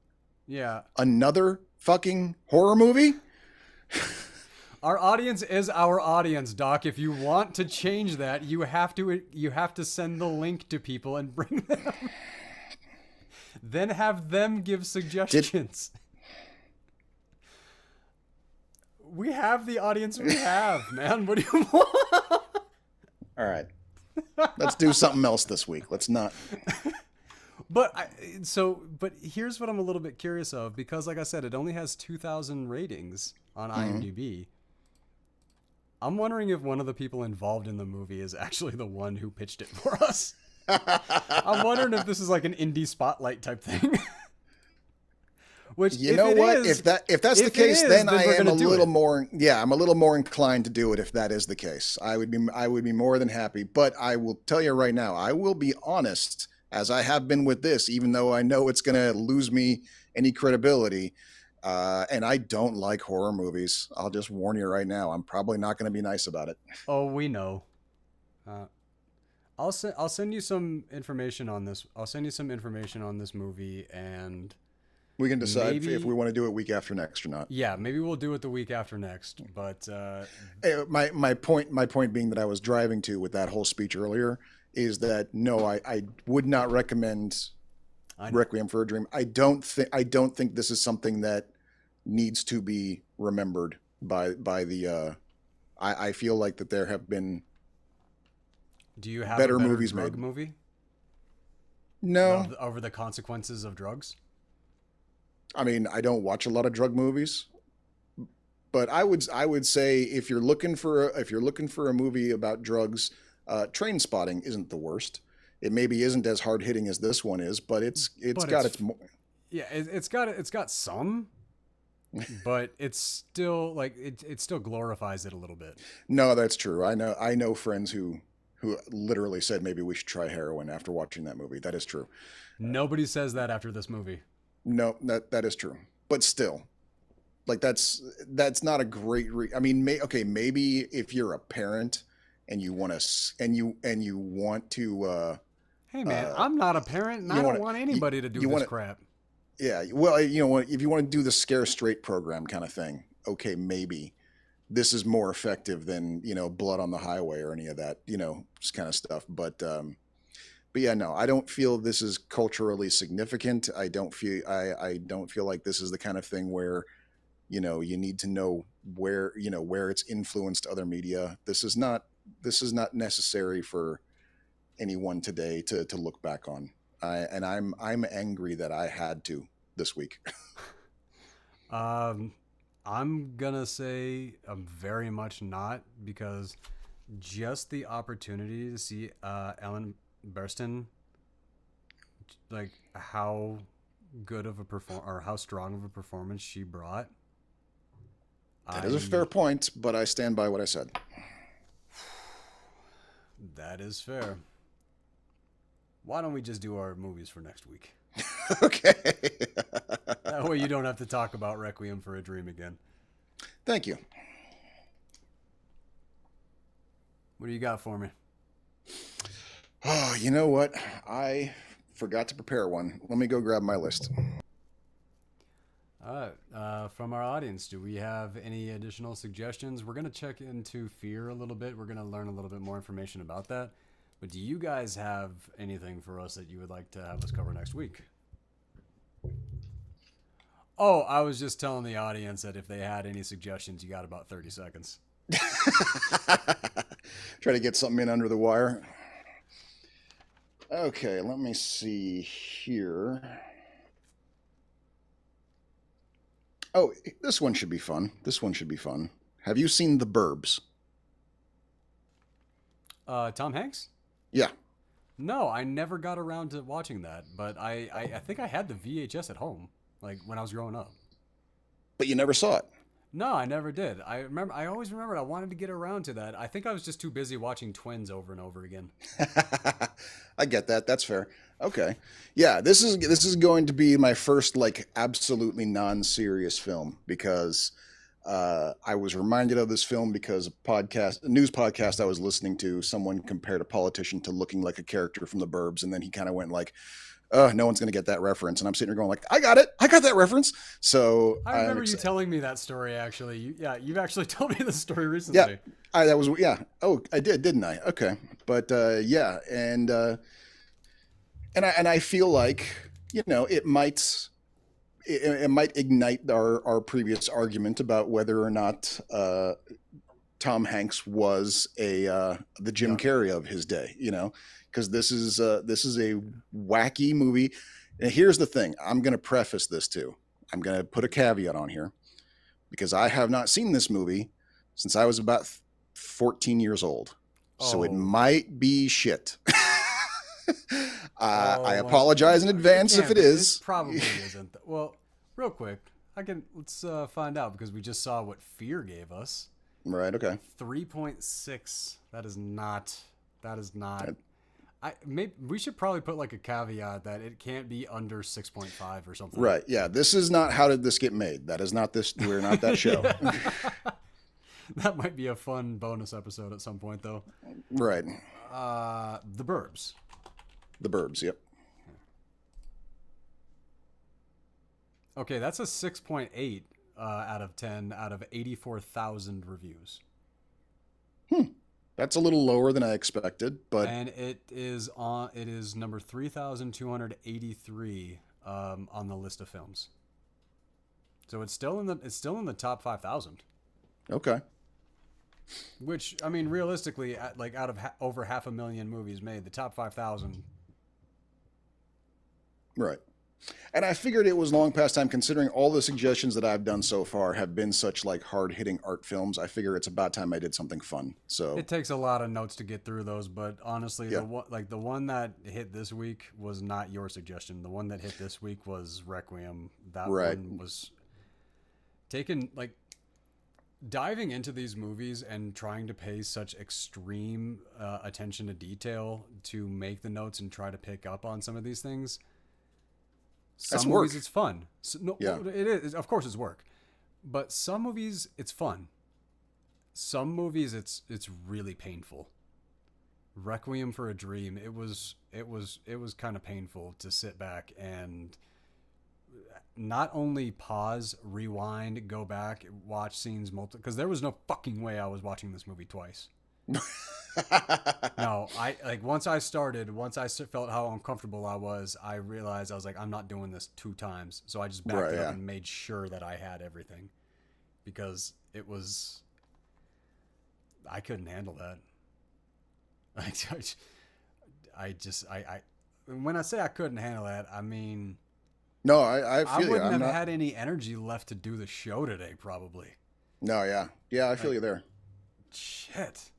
Yeah. Another fucking horror movie? Our audience is our audience, Doc. If you want to change that, you have to send the link to people and bring them. Then have them give suggestions. We have the audience we have, man. What do you want? All right. Let's do something else this week. Let's not. But here's what I'm a little bit curious of, because like I said, it only has 2,000 ratings on IMDb. I'm wondering if one of the people involved in the movie is actually the one who pitched it for us. I'm wondering if this is like an indie spotlight type thing. Which, you know what? If that's the case, then I am a little more. Yeah, I'm a little more inclined to do it if that is the case. I would be more than happy. But I will tell you right now, I will be honest, as I have been with this, even though I know it's going to lose me any credibility. And I don't like horror movies. I'll just warn you right now. I'm probably not going to be nice about it. Oh, we know. I'll send you some information on this. I'll send you some information on this movie, and we can decide if we want to do it week after next or not. Yeah, maybe we'll do it the week after next. But my point being that I was driving to with that whole speech earlier is that no, I would not recommend Requiem for a Dream. I don't think this is something that needs to be remembered by the. I feel like that there have been. Do you have better a better movies drug made? Movie? No. Over the consequences of drugs. I mean, I don't watch a lot of drug movies, but I would say if you're looking for a movie about drugs, Train Spotting isn't the worst. It maybe isn't as hard hitting as this one is, but it's got some, but it's still like it still glorifies it a little bit. No, that's true. I know friends who literally said maybe we should try heroin after watching that movie. That is true. Nobody says that after this movie. No, that is true. But still, like that's not a great. I mean, maybe if you're a parent and you want to. Hey man, I'm not a parent, and I don't want anybody to do this crap. Yeah, well, if you want to do the Scare Straight program kind of thing, okay, maybe this is more effective than Blood on the Highway or any of that, just kind of stuff. But yeah, no, I don't feel this is culturally significant. I don't feel like this is the kind of thing where, you need to know where it's influenced other media. This is not necessary for anyone today to look back on. I'm angry that I had to this week. I'm gonna say I'm very much not, because just the opportunity to see Ellen Burstyn, like how good of a or how strong of a performance she brought. That is a fair point, but I stand by what I said. That is fair. Why don't we just do our movies for next week? Okay. That way you don't have to talk about Requiem for a Dream again. Thank you. What do you got for me? Oh, you know what? I forgot to prepare one. Let me go grab my list. All right. From our audience, do we have any additional suggestions? We're going to check into Fear a little bit. We're going to learn a little bit more information about that. But do you guys have anything for us that you would like to have us cover next week? Oh, I was just telling the audience that if they had any suggestions, you got about 30 seconds. Try to get something in under the wire. Okay, let me see here. Oh, this one should be fun. Have you seen The Burbs? Tom Hanks? Yeah. No, I never got around to watching that, but I think I had the VHS at home, like when I was growing up. But you never saw it. No, I never did. I always remembered I wanted to get around to that. I think I was just too busy watching Twins over and over again. I get that. That's fair. Okay. Yeah, this is going to be my first like absolutely non-serious film because I was reminded of this film because a news podcast I was listening to, someone compared a politician to looking like a character from The Burbs, and then he kind of went like, no one's going to get that reference. And I'm sitting here going like, I got it. I got that reference. So I remember you telling me that story, actually. You've actually told me this story recently. Yeah, Oh, I did, didn't I? Okay. But yeah. And I feel like, it might ignite our previous argument about whether or not Tom Hanks was the Jim Carrey of his day, because this is a wacky movie. And here's the thing: I'm going to preface this too. I'm going to put a caveat on here because I have not seen this movie since I was about 14 years old, so it might be shit. I apologize in advance if it is. It probably isn't. Well, real quick, let's find out because we just saw what Fear gave us. Right. Okay. 3.6. That is not. We should probably put like a caveat that it can't be under 6.5 or something. Right. Yeah. This is not How Did This Get Made? That is not this. We're not that show. That might be a fun bonus episode at some point, though. Right. The Burbs. The Burbs. Yep. Okay, that's a 6.8 out of 10 out of 84,000 reviews. That's a little lower than I expected, but it is number 3,283 on the list of films. So it's still in the top 5,000. Okay. Which, I mean, realistically, out of over 500,000 movies made, the top 5,000. Right. And I figured it was long past time, considering all the suggestions that I've done so far have been such like hard-hitting art films. I figure it's about time I did something fun. So it takes a lot of notes to get through those, but honestly, the one that hit this week was not your suggestion. The one that hit this week was Requiem. That one was taken like diving into these movies and trying to pay such extreme attention to detail to make the notes and try to pick up on some of these things. Some movies it's fun. It is. Of course it's work. But some movies it's fun. Some movies it's really painful. Requiem for a Dream, it was kind of painful to sit back and not only pause, rewind, go back, watch scenes because there was no fucking way I was watching this movie twice. No, once I felt how uncomfortable I was, I realized I was like, I'm not doing this 2 times. So I just backed it up and made sure that I had everything because I couldn't handle that. When I say I couldn't handle that, I mean, no, I feel I wouldn't have had any energy left to do the show today, probably. No, yeah, I feel you there. Shit.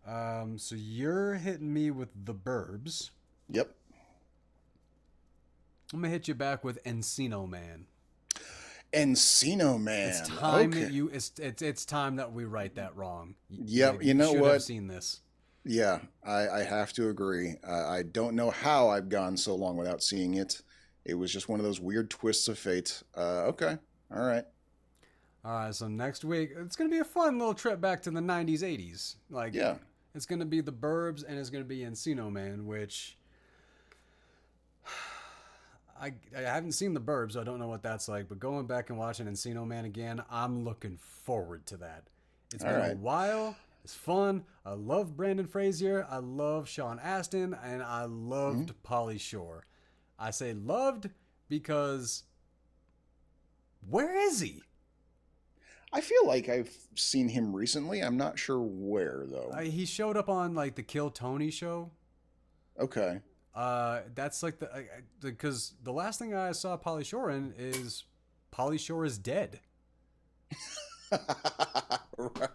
So you're hitting me with The Burbs. Yep. I'm gonna hit you back with Encino Man. Encino Man. It's time that it's time that we right that wrong. Yep. You know what? Have seen this. Yeah, I have to agree. I don't know how I've gone so long without seeing it. It was just one of those weird twists of fate. Okay. All right. All right. So next week, it's going to be a fun little trip back to the 90s, 80s. Yeah. It's going to be The Burbs and it's going to be Encino Man, which I haven't seen The Burbs, so I don't know what that's like. But going back and watching Encino Man again, I'm looking forward to that. It's been a while. It's fun. I love Brendan Fraser. I love Sean Astin, and I loved Pauly Shore. I say loved because where is he? I feel like I've seen him recently. I'm not sure where though. He showed up on like the Kill Tony show. Okay. That's like because the last thing I saw Pauly Shore in is Pauly Shore is Dead. Right.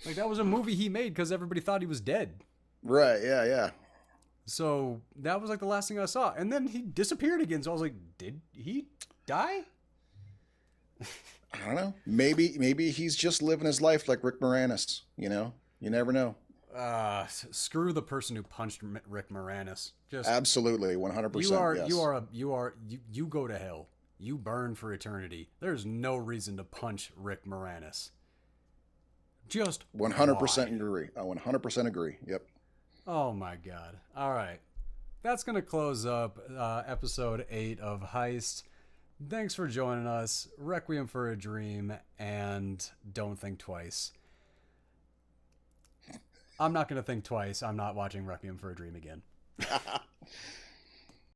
Like that was a movie he made because everybody thought he was dead. Right. Yeah. So that was like the last thing I saw. And then he disappeared again. So I was like, did he die? I don't know. Maybe he's just living his life like Rick Moranis. You know, you never know. Screw the person who punched Rick Moranis. Just Absolutely, 100%. You go to hell. You burn for eternity. There's no reason to punch Rick Moranis. Just 100% agree. I 100% agree. Yep. Oh my God. All right. That's going to close up episode 8 of Heist. Thanks for joining us. Requiem for a Dream and Don't Think Twice. I'm not going to think twice. I'm not watching Requiem for a Dream again.